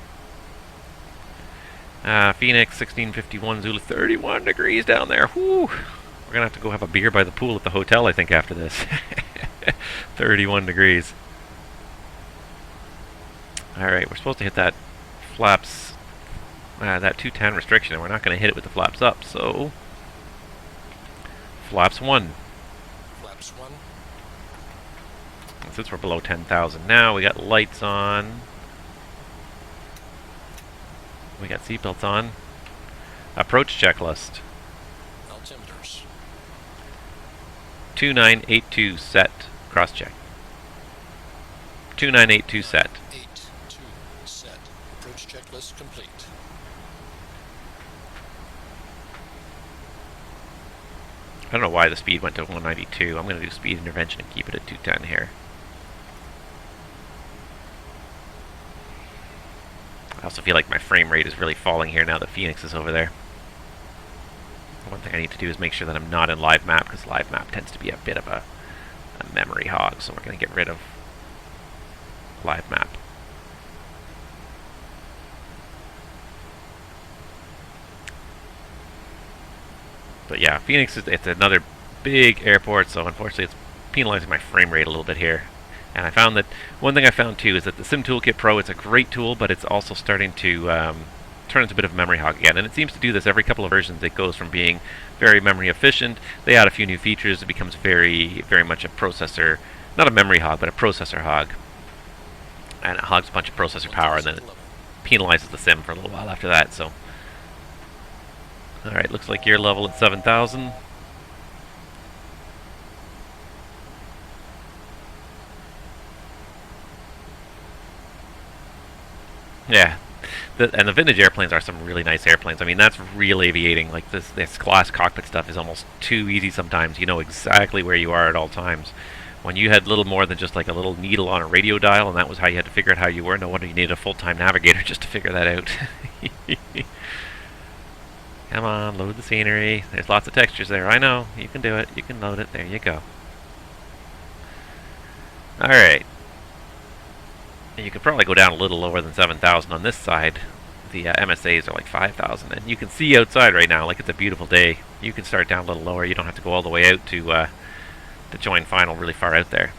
Phoenix 1651 Zulu, 31 degrees down there. Whew. We're gonna have to go have a beer by the pool at the hotel, I think, after this. 31 degrees. Alright, we're supposed to hit that flaps, that 210 restriction, and we're not going to hit it with the flaps up, so flaps 1. Flaps 1. And since we're below 10,000 now, we got lights on. We got seatbelts on. Approach checklist. Altimeters. 2982 set. Cross check. 2982 set. 82 set. Approach checklist complete. I don't know why the speed went to 192. I'm going to do speed intervention and keep it at 210 here. I also feel like my frame rate is really falling here now that Phoenix is over there. One thing I need to do is make sure that I'm not in live map, because live map tends to be a bit of a memory hog, so we're going to get rid of live map. But yeah, Phoenix it's another big airport, so unfortunately it's penalizing my frame rate a little bit here. And I found that one thing I found too is that the Sim Toolkit Pro, it's a great tool, but it's also starting to turn into a bit of a memory hog again. And it seems to do this every couple of versions. It goes from being very memory efficient. They add a few new features. It becomes very, very much a processor, not a memory hog, but a processor hog. And it hogs a bunch of processor power, and then it penalizes the sim for a little while after that. So, all right, looks like you're level at 7,000. Yeah, and the vintage airplanes are some really nice airplanes. I mean, that's real aviating. Like this glass cockpit stuff is almost too easy sometimes. You know exactly where you are at all times. When you had little more than just like a little needle on a radio dial, and that was how you had to figure out how you were, no wonder you needed a full-time navigator just to figure that out. Come on, load the scenery. There's lots of textures there. I know. You can do it. You can load it. There you go. Alright. And you can probably go down a little lower than 7,000 on this side. The MSAs are like 5,000, and you can see outside right now, like it's a beautiful day. You can start down a little lower. You don't have to go all the way out to join final really far out there.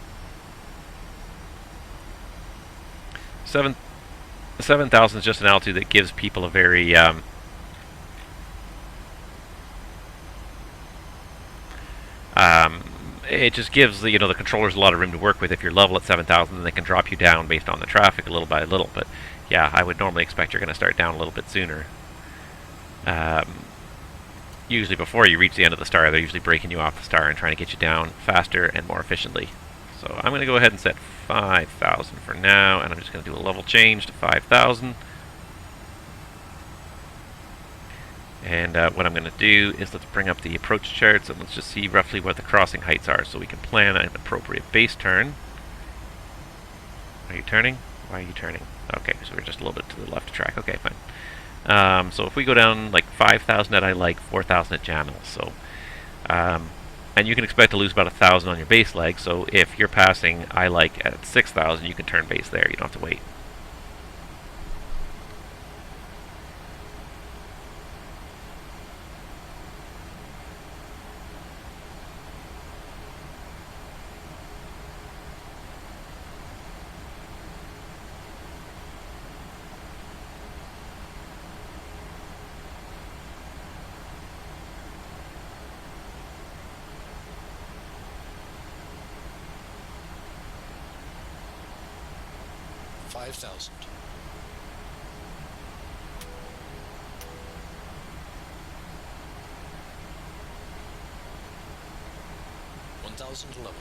7,000 is just an altitude that gives people a very it just gives the, the controllers a lot of room to work with. If you're level at 7,000, then they can drop you down based on the traffic little by little. But yeah, I would normally expect you're going to start down a little bit sooner. Usually before you reach the end of the star, they're usually breaking you off the star and trying to get you down faster and more efficiently. So I'm going to go ahead and set 5,000 for now, and I'm just going to do a level change to 5,000. And what I'm going to do is let's bring up the approach charts and let's just see roughly what the crossing heights are so we can plan an appropriate base turn. Are you turning? Why are you turning? Okay, so we're just a little bit to the left of track. Okay, fine. So if we go down like 5,000 at I like, 4,000 at Jamil. So, and you can expect to lose about 1,000 on your base leg. So if you're passing I like at 6,000, you can turn base there. You don't have to wait. $5,000. $1,011.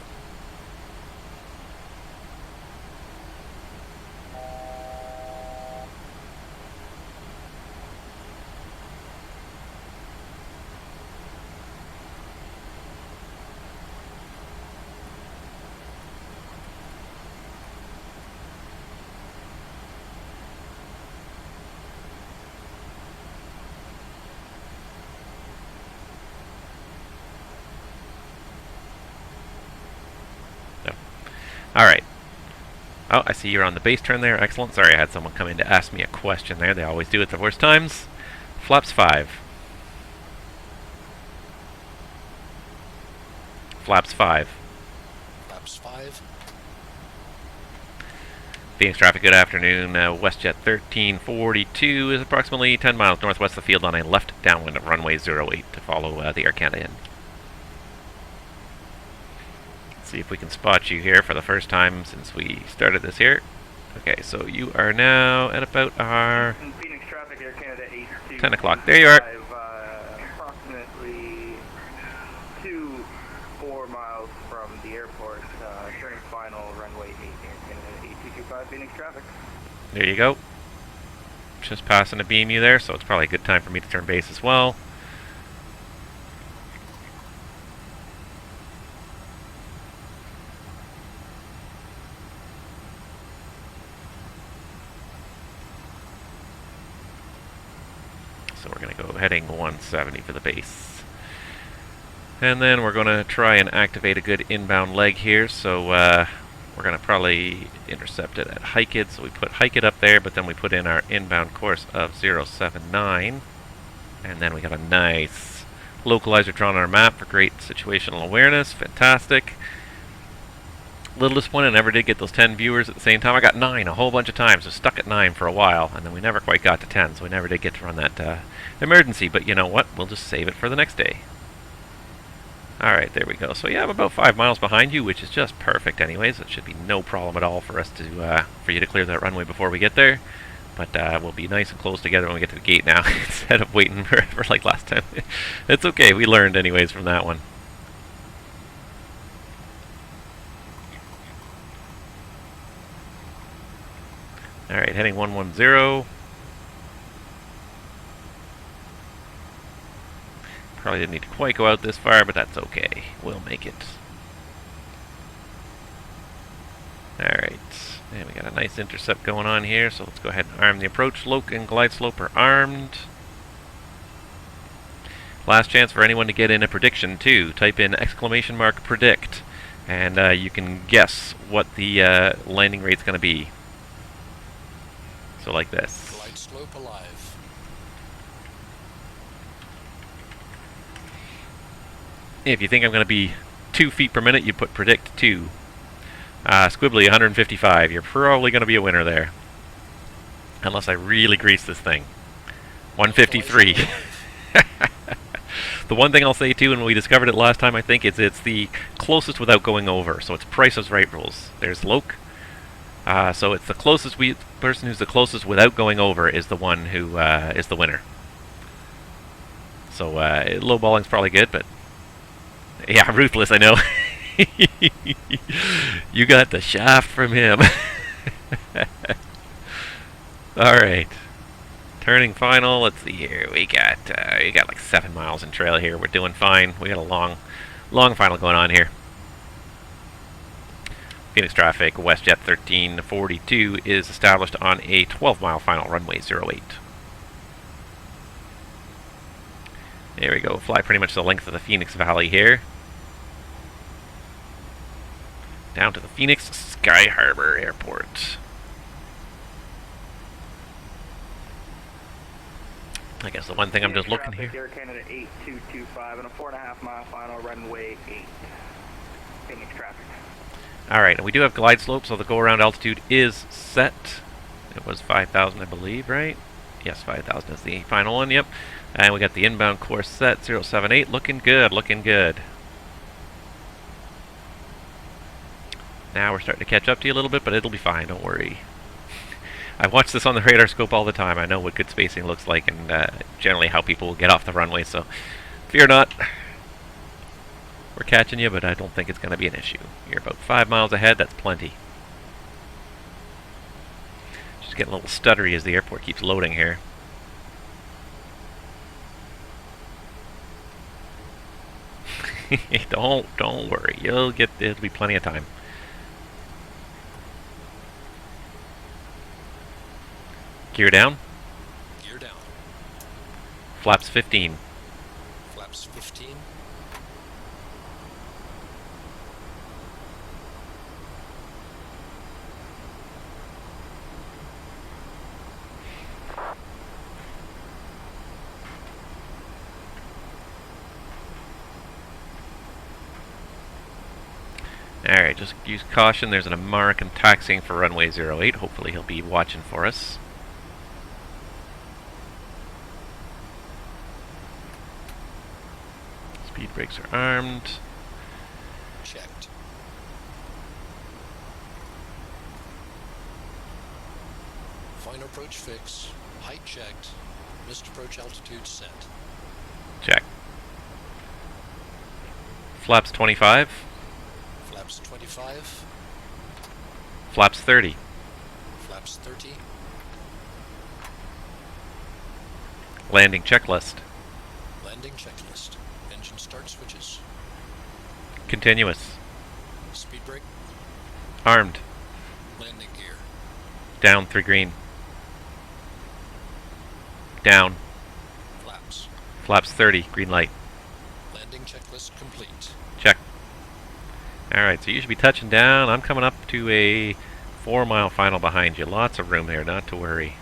Alright. Oh, I see you're on the base turn there. Excellent. Sorry, I had someone come in to ask me a question there. They always do at the worst times. Flaps 5. Flaps 5. Flaps 5. Phoenix traffic, good afternoon. WestJet 1342 is approximately 10 miles northwest of the field on a left downwind of runway 08 to follow the Air Canada in. See if we can spot you here for the first time since we started this here. Okay, so you are now at about our Phoenix traffic, Air Canada 10 o'clock. There you are. Approximately 4 miles from the airport, turning final runway 8, Air Canada 8225, Phoenix traffic. There you go. Just passing to beam you there, so it's probably a good time for me to turn base as well. So we're going to go heading 170 for the base. And then we're going to try and activate a good inbound leg here. So we're going to probably intercept it at Hike It. So we put Hike It up there, but then we put in our inbound course of 079. And then we got a nice localizer drawn on our map for great situational awareness. Fantastic. A little disappointed I never did get those 10 viewers at the same time. I got 9 a whole bunch of times. I was stuck at 9 for a while, and then we never quite got to 10, so we never did get to run that emergency. But you know what? We'll just save it for the next day. Alright, there we go. So yeah, I'm about 5 miles behind you, which is just perfect anyways. It should be no problem at all for us to for you to clear that runway before we get there. But we'll be nice and close together when we get to the gate now, instead of waiting forever like last time. It's okay, we learned anyways from that one. Alright, heading 110. Probably didn't need to quite go out this far, but that's okay. We'll make it. Alright, and we got a nice intercept going on here, so let's go ahead and arm the approach. Loc and glide slope are armed. Last chance for anyone to get in a prediction too. Type in !predict, and you can guess what the landing rate's going to be. So like this. Glide slope alive. If you think I'm going to be 2 feet per minute, you put predict 2. Squibbly 155. You're probably going to be a winner there. Unless I really grease this thing. 153. The one thing I'll say too, and we discovered it last time I think, is it's the closest without going over. So it's Price is Right rules. There's Loke. So it's the closest person who's the closest without going over is the one who is the winner. So low balling's probably good, but yeah, ruthless. I know. You got the shaft from him. All right, turning final. Let's see here. We got like 7 miles in trail here. We're doing fine. We got a long final going on here. Phoenix traffic, WestJet 1342 is established on a 12-mile final, runway 08. There we go, fly pretty much the length of the Phoenix Valley here. Down to the Phoenix Sky Harbor Airport. I guess the one thing I'm just looking here. Air Canada 8225 and a 4.5-mile final, runway 8. Phoenix traffic. Alright, and we do have glide slope, so the go-around altitude is set. It was 5,000, I believe, right? Yes, 5,000 is the final one, yep. And we got the inbound course set, 078, looking good, looking good. Now we're starting to catch up to you a little bit, but it'll be fine, don't worry. I watch this on the radar scope all the time. I know what good spacing looks like and generally how people get off the runway, so fear not. We're catching you, but I don't think it's going to be an issue. You're about 5 miles ahead, that's plenty. Just getting a little stuttery as the airport keeps loading here. Don't worry, it'll be plenty of time. Gear down. Gear down. Flaps 15. Flaps 15. Alright, just use caution. There's an American taxiing for runway 08. Hopefully he'll be watching for us. Speed brakes are armed. Checked. Fine approach fix. Height checked. Missed approach altitude set. Check. Flaps 25. Flaps 25. Flaps 30. Flaps 30. Landing checklist. Landing checklist. Engine start switches. Continuous. Speed brake. Armed. Landing gear. Down 3 green. Down. Flaps. Flaps 30. Green light. Landing checklist complete. Check. Alright, so you should be touching down. I'm coming up to a 4-mile final behind you. Lots of room here, not to worry.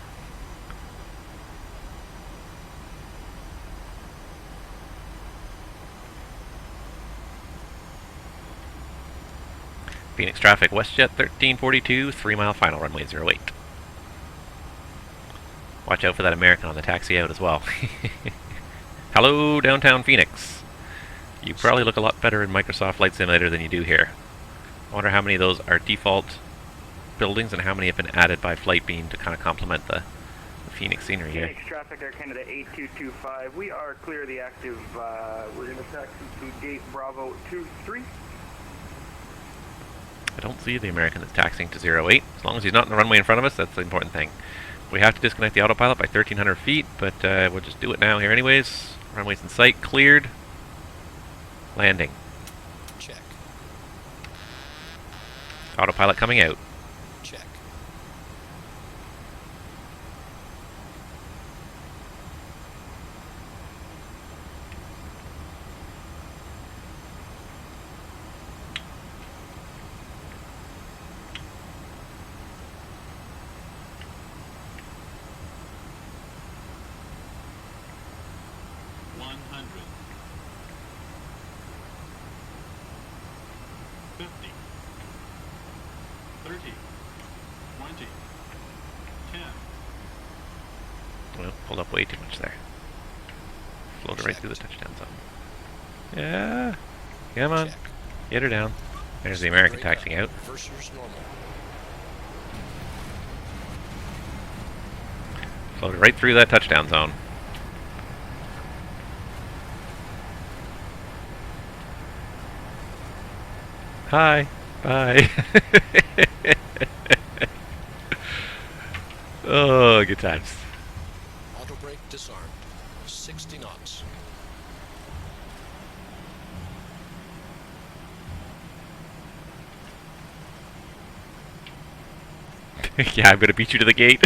Phoenix traffic, WestJet 1342, 3-mile final, runway 08. Watch out for that American on the taxi out as well. Hello, downtown Phoenix. You probably look a lot better in Microsoft Flight Simulator than you do here. I wonder how many of those are default buildings and how many have been added by Flightbeam to kind of complement the Phoenix scenery here. Phoenix traffic, Air Canada 8225. We are clear of the active. We're going to taxi to gate Bravo 23. I don't see the American that's taxiing to 08. As long as he's not in the runway in front of us, that's the important thing. We have to disconnect the autopilot by 1,300 feet, but we'll just do it now here anyways. Runway's in sight, cleared. Landing. Check. Autopilot coming out. Check. 50, 30, 20, 10. Well, pulled up way too much there. Floated right through the touchdown zone. Yeah. Come on. Check. Get her down. There's the American Break taxiing up. out. Reversers normal. Floated right through that touchdown zone. Hi. Bye. Oh, good times. Auto brake disarmed. 60 knots. Yeah, I'm going to beat you to the gate.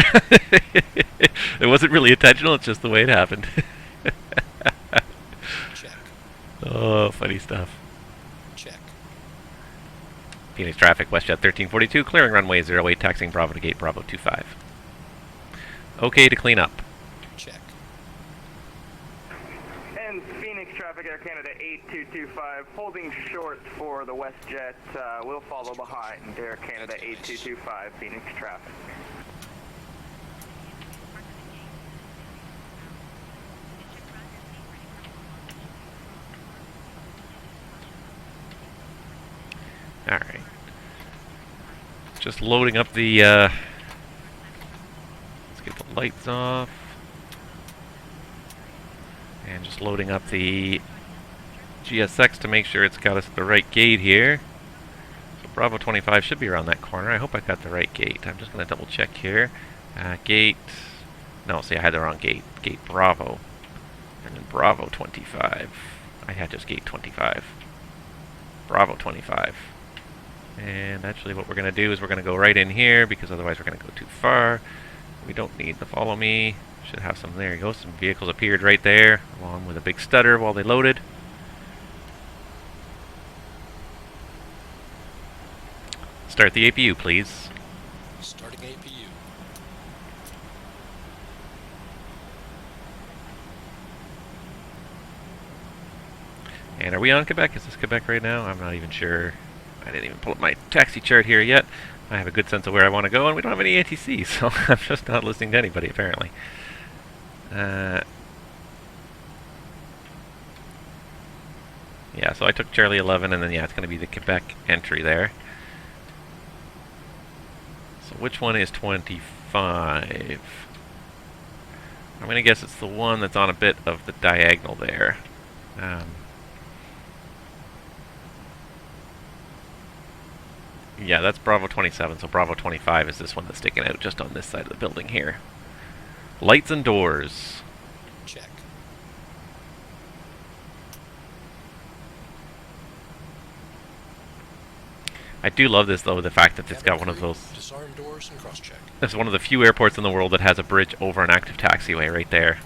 It wasn't really intentional, it's just the way it happened. Check. Oh, funny stuff. Check. Phoenix traffic, WestJet 1342, clearing runway 08, taxiing Bravo to gate Bravo 25. Okay to clean up. Check. And Phoenix traffic, Air Canada 8225, holding short for the WestJet. We'll follow behind Air Canada 8225, Phoenix traffic. Alright. Just loading up the, let's get the lights off. And just loading up the GSX to make sure it's got us at the right gate here. So Bravo 25 should be around that corner. I hope I got the right gate. I'm just going to double check here. Gate, no, see I had the wrong gate. Gate Bravo. And then Bravo 25. I had just gate 25. Bravo 25. And actually what we're going to do is we're going to go right in here because otherwise we're going to go too far. We don't need to follow me. Should have some, there you go, some vehicles appeared right there along with a big stutter while they loaded. Start the APU, please. Starting APU. And are we on Quebec? Is this Quebec right now? I'm not even sure. I didn't even pull up my taxi chart here yet. I have a good sense of where I want to go, and we don't have any ATC, so I'm just not listening to anybody, apparently. Yeah, so I took Charlie 11, and then, yeah, it's going to be the Quebec entry there. So which one is 25? I'm going to guess it's the one that's on a bit of the diagonal there. Yeah, that's Bravo 27, so Bravo 25 is this one that's sticking out just on this side of the building here. Lights and doors. Check. I do love this, though, the fact that it's got one of those... Disarm doors and cross-check. It's one of the few airports in the world that has a bridge over an active taxiway right there.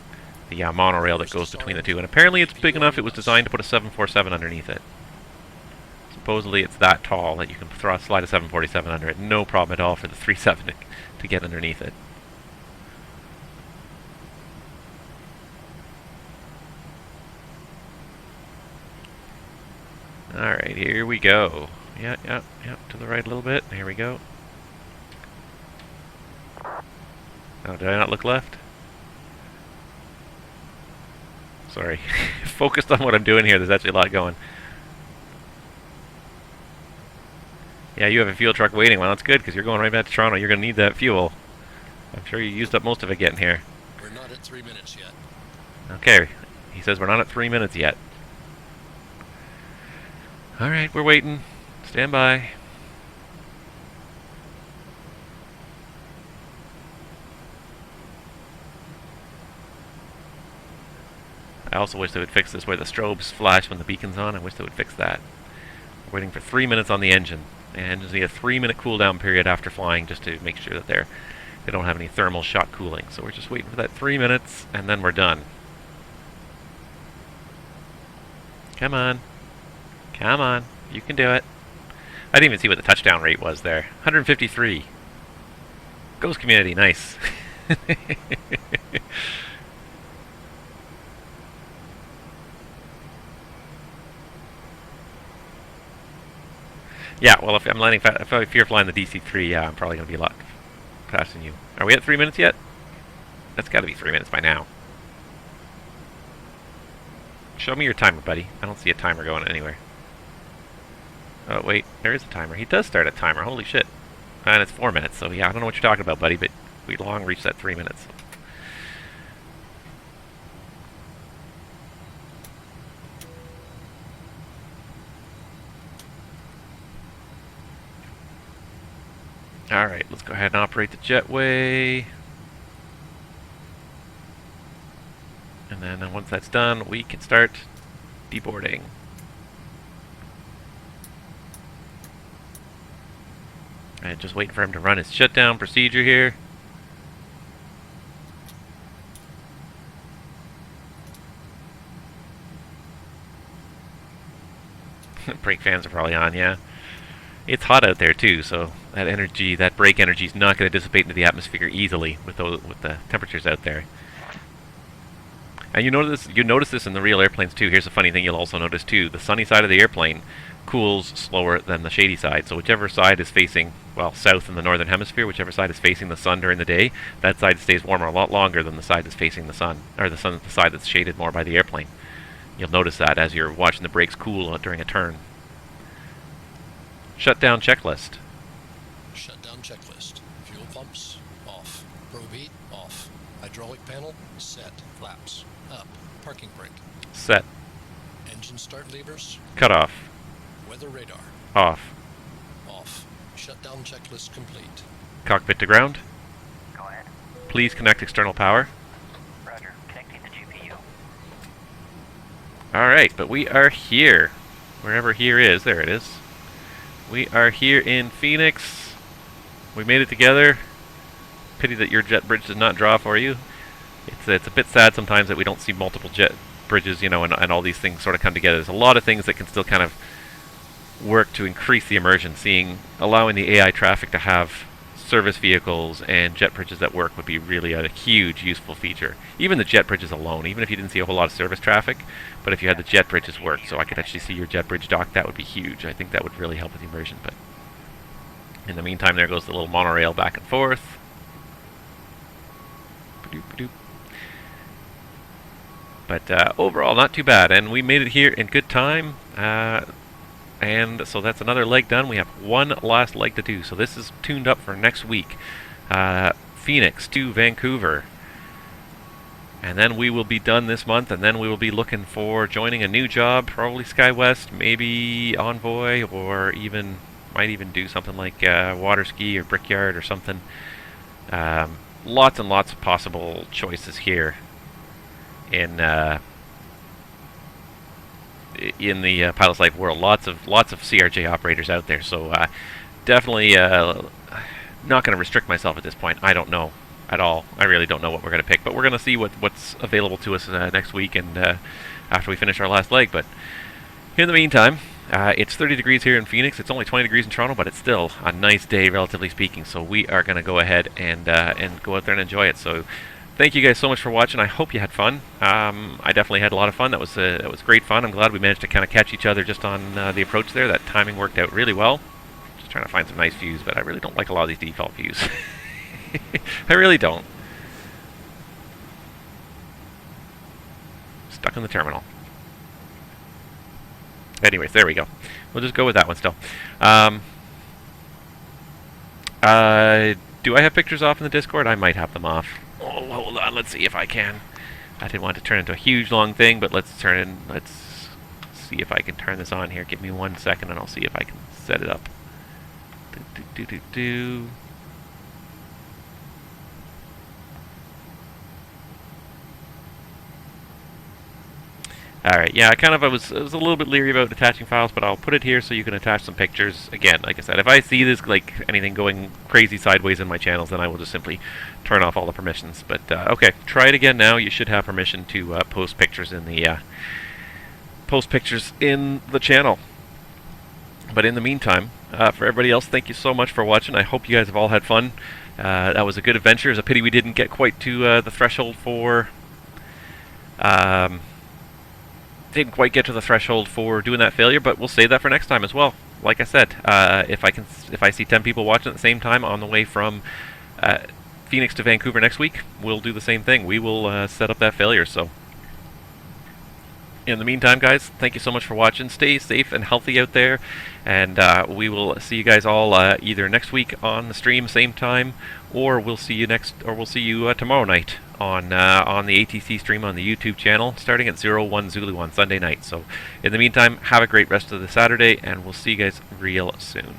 The monorail that goes between the two. And apparently it's big enough, it was designed to put a 747 underneath it. Supposedly it's that tall that you can slide a 747 under it. No problem at all for the 37 to get underneath it. Alright, here we go. Yeah, to the right a little bit. Here we go. Oh, did I not look left? Sorry. Focused on what I'm doing here. There's actually a lot going. Yeah, you have a fuel truck waiting. Well, that's good, because you're going right back to Toronto. You're going to need that fuel. I'm sure you used up most of it getting here. We're not at 3 minutes yet. Okay. He says we're not at 3 minutes yet. Alright, we're waiting. Stand by. I also wish they would fix this where the strobes flash when the beacon's on. I wish they would fix that. We're waiting for 3 minutes on the engine. And there's a 3-minute cooldown period after flying just to make sure that they don't have any thermal shock cooling. So we're just waiting for that 3 minutes and then we're done. Come on. Come on. You can do it. I didn't even see what the touchdown rate was there. 153. Ghost community, nice. Yeah, well, if I'm landing, if you're flying the DC-3, yeah, I'm probably going to be a lot faster than you. Are we at 3 minutes yet? That's got to be 3 minutes by now. Show me your timer, buddy. I don't see a timer going anywhere. Oh, wait, there is a timer. He does start a timer. Holy shit. And it's 4 minutes, so yeah, I don't know what you're talking about, buddy, but we long reached that 3 minutes. Alright, let's go ahead and operate the jetway. And then once that's done, we can start deboarding. And just waiting for him to run his shutdown procedure here. Brake fans are probably on, yeah. It's hot out there too, so that energy, that brake energy is not going to dissipate into the atmosphere easily with the temperatures out there. And you notice this in the real airplanes too. Here's a funny thing you'll also notice too. The sunny side of the airplane cools slower than the shady side. So whichever side is facing, well, south in the northern hemisphere, whichever side is facing the sun during the day, that side stays warmer a lot longer than the side that's facing the sun, or the side that's shaded more by the airplane. You'll notice that as you're watching the brakes cool during a turn. Shutdown checklist. Shutdown checklist. Fuel pumps, off. Probe heat, off. Hydraulic panel, set. Flaps, up. Parking brake. Set. Engine start levers. Cut off. Weather radar. Off. Off. Shutdown checklist complete. Cockpit to ground. Go ahead. Please connect external power. Roger. Connecting the GPU. Alright, but we are here. Wherever here is, there it is. We are here in Phoenix. We made it together. Pity that your jet bridge does not draw for you. It's a bit sad sometimes that we don't see multiple jet bridges, you know, and all these things sort of come together. There's a lot of things that can still kind of work to increase the immersion. Allowing the AI traffic to have service vehicles and jet bridges that work would be really a huge useful feature. Even the jet bridges alone, even if you didn't see a whole lot of service traffic, but if you had the jet bridges work, so I could actually see your jet bridge dock, that would be huge. I think that would really help with the immersion. But in the meantime, there goes the little monorail back and forth. Ba-doop-ba-doop. But overall, not too bad, and we made it here in good time. And so that's another leg done. We have one last leg to do. So this is tuned up for next week. Phoenix to Vancouver. And then we will be done this month, and then we will be looking for joining a new job, probably SkyWest, maybe Envoy, or might even do something like water ski or Brickyard or something. Lots and lots of possible choices here in the pilot's life world. Lots of CRJ operators out there, so definitely not going to restrict myself at this point. I don't know at all. I really don't know what we're going to pick, but we're going to see what's available to us next week and after we finish our last leg. But in the meantime, it's 30 degrees here in Phoenix. It's only 20 degrees in Toronto, but it's still a nice day, relatively speaking. So we are going to go ahead and go out there and enjoy it. So thank you guys so much for watching. I hope you had fun. I definitely had a lot of fun. That was great fun. I'm glad we managed to kind of catch each other just on the approach there. That timing worked out really well. Just trying to find some nice views, but I really don't like a lot of these default views. I really don't. Stuck in the terminal. Anyways, there we go. We'll just go with that one still. Do I have pictures off in the Discord? I might have them off. Oh, hold on. Let's see if I can. I didn't want to turn it into a huge long thing, but let's see if I can turn this on here. Give me 1 second, and I'll see if I can set it up. Alright, yeah, I was a little bit leery about attaching files, but I'll put it here so you can attach some pictures. Again, like I said, if I see this, like, anything going crazy sideways in my channels, then I will just simply turn off all the permissions. But, okay, try it again now. You should have permission to post pictures in the channel. But in the meantime, for everybody else, thank you so much for watching. I hope you guys have all had fun. That was a good adventure. It's a pity we didn't get quite to the threshold for... didn't quite get to the threshold for doing that failure, but we'll save that for next time as well. like I said, if I see 10 people watching at the same time on the way from Phoenix to Vancouver next week, we'll do the same thing. We will set up that failure. So in the meantime, guys, thank you so much for watching. Stay safe and healthy out there, and we will see you guys all either next week on the stream, same time, or we'll see you tomorrow night on the ATC stream on the YouTube channel, starting at 01 Zulu on Sunday night. So in the meantime, have a great rest of the Saturday, and we'll see you guys real soon.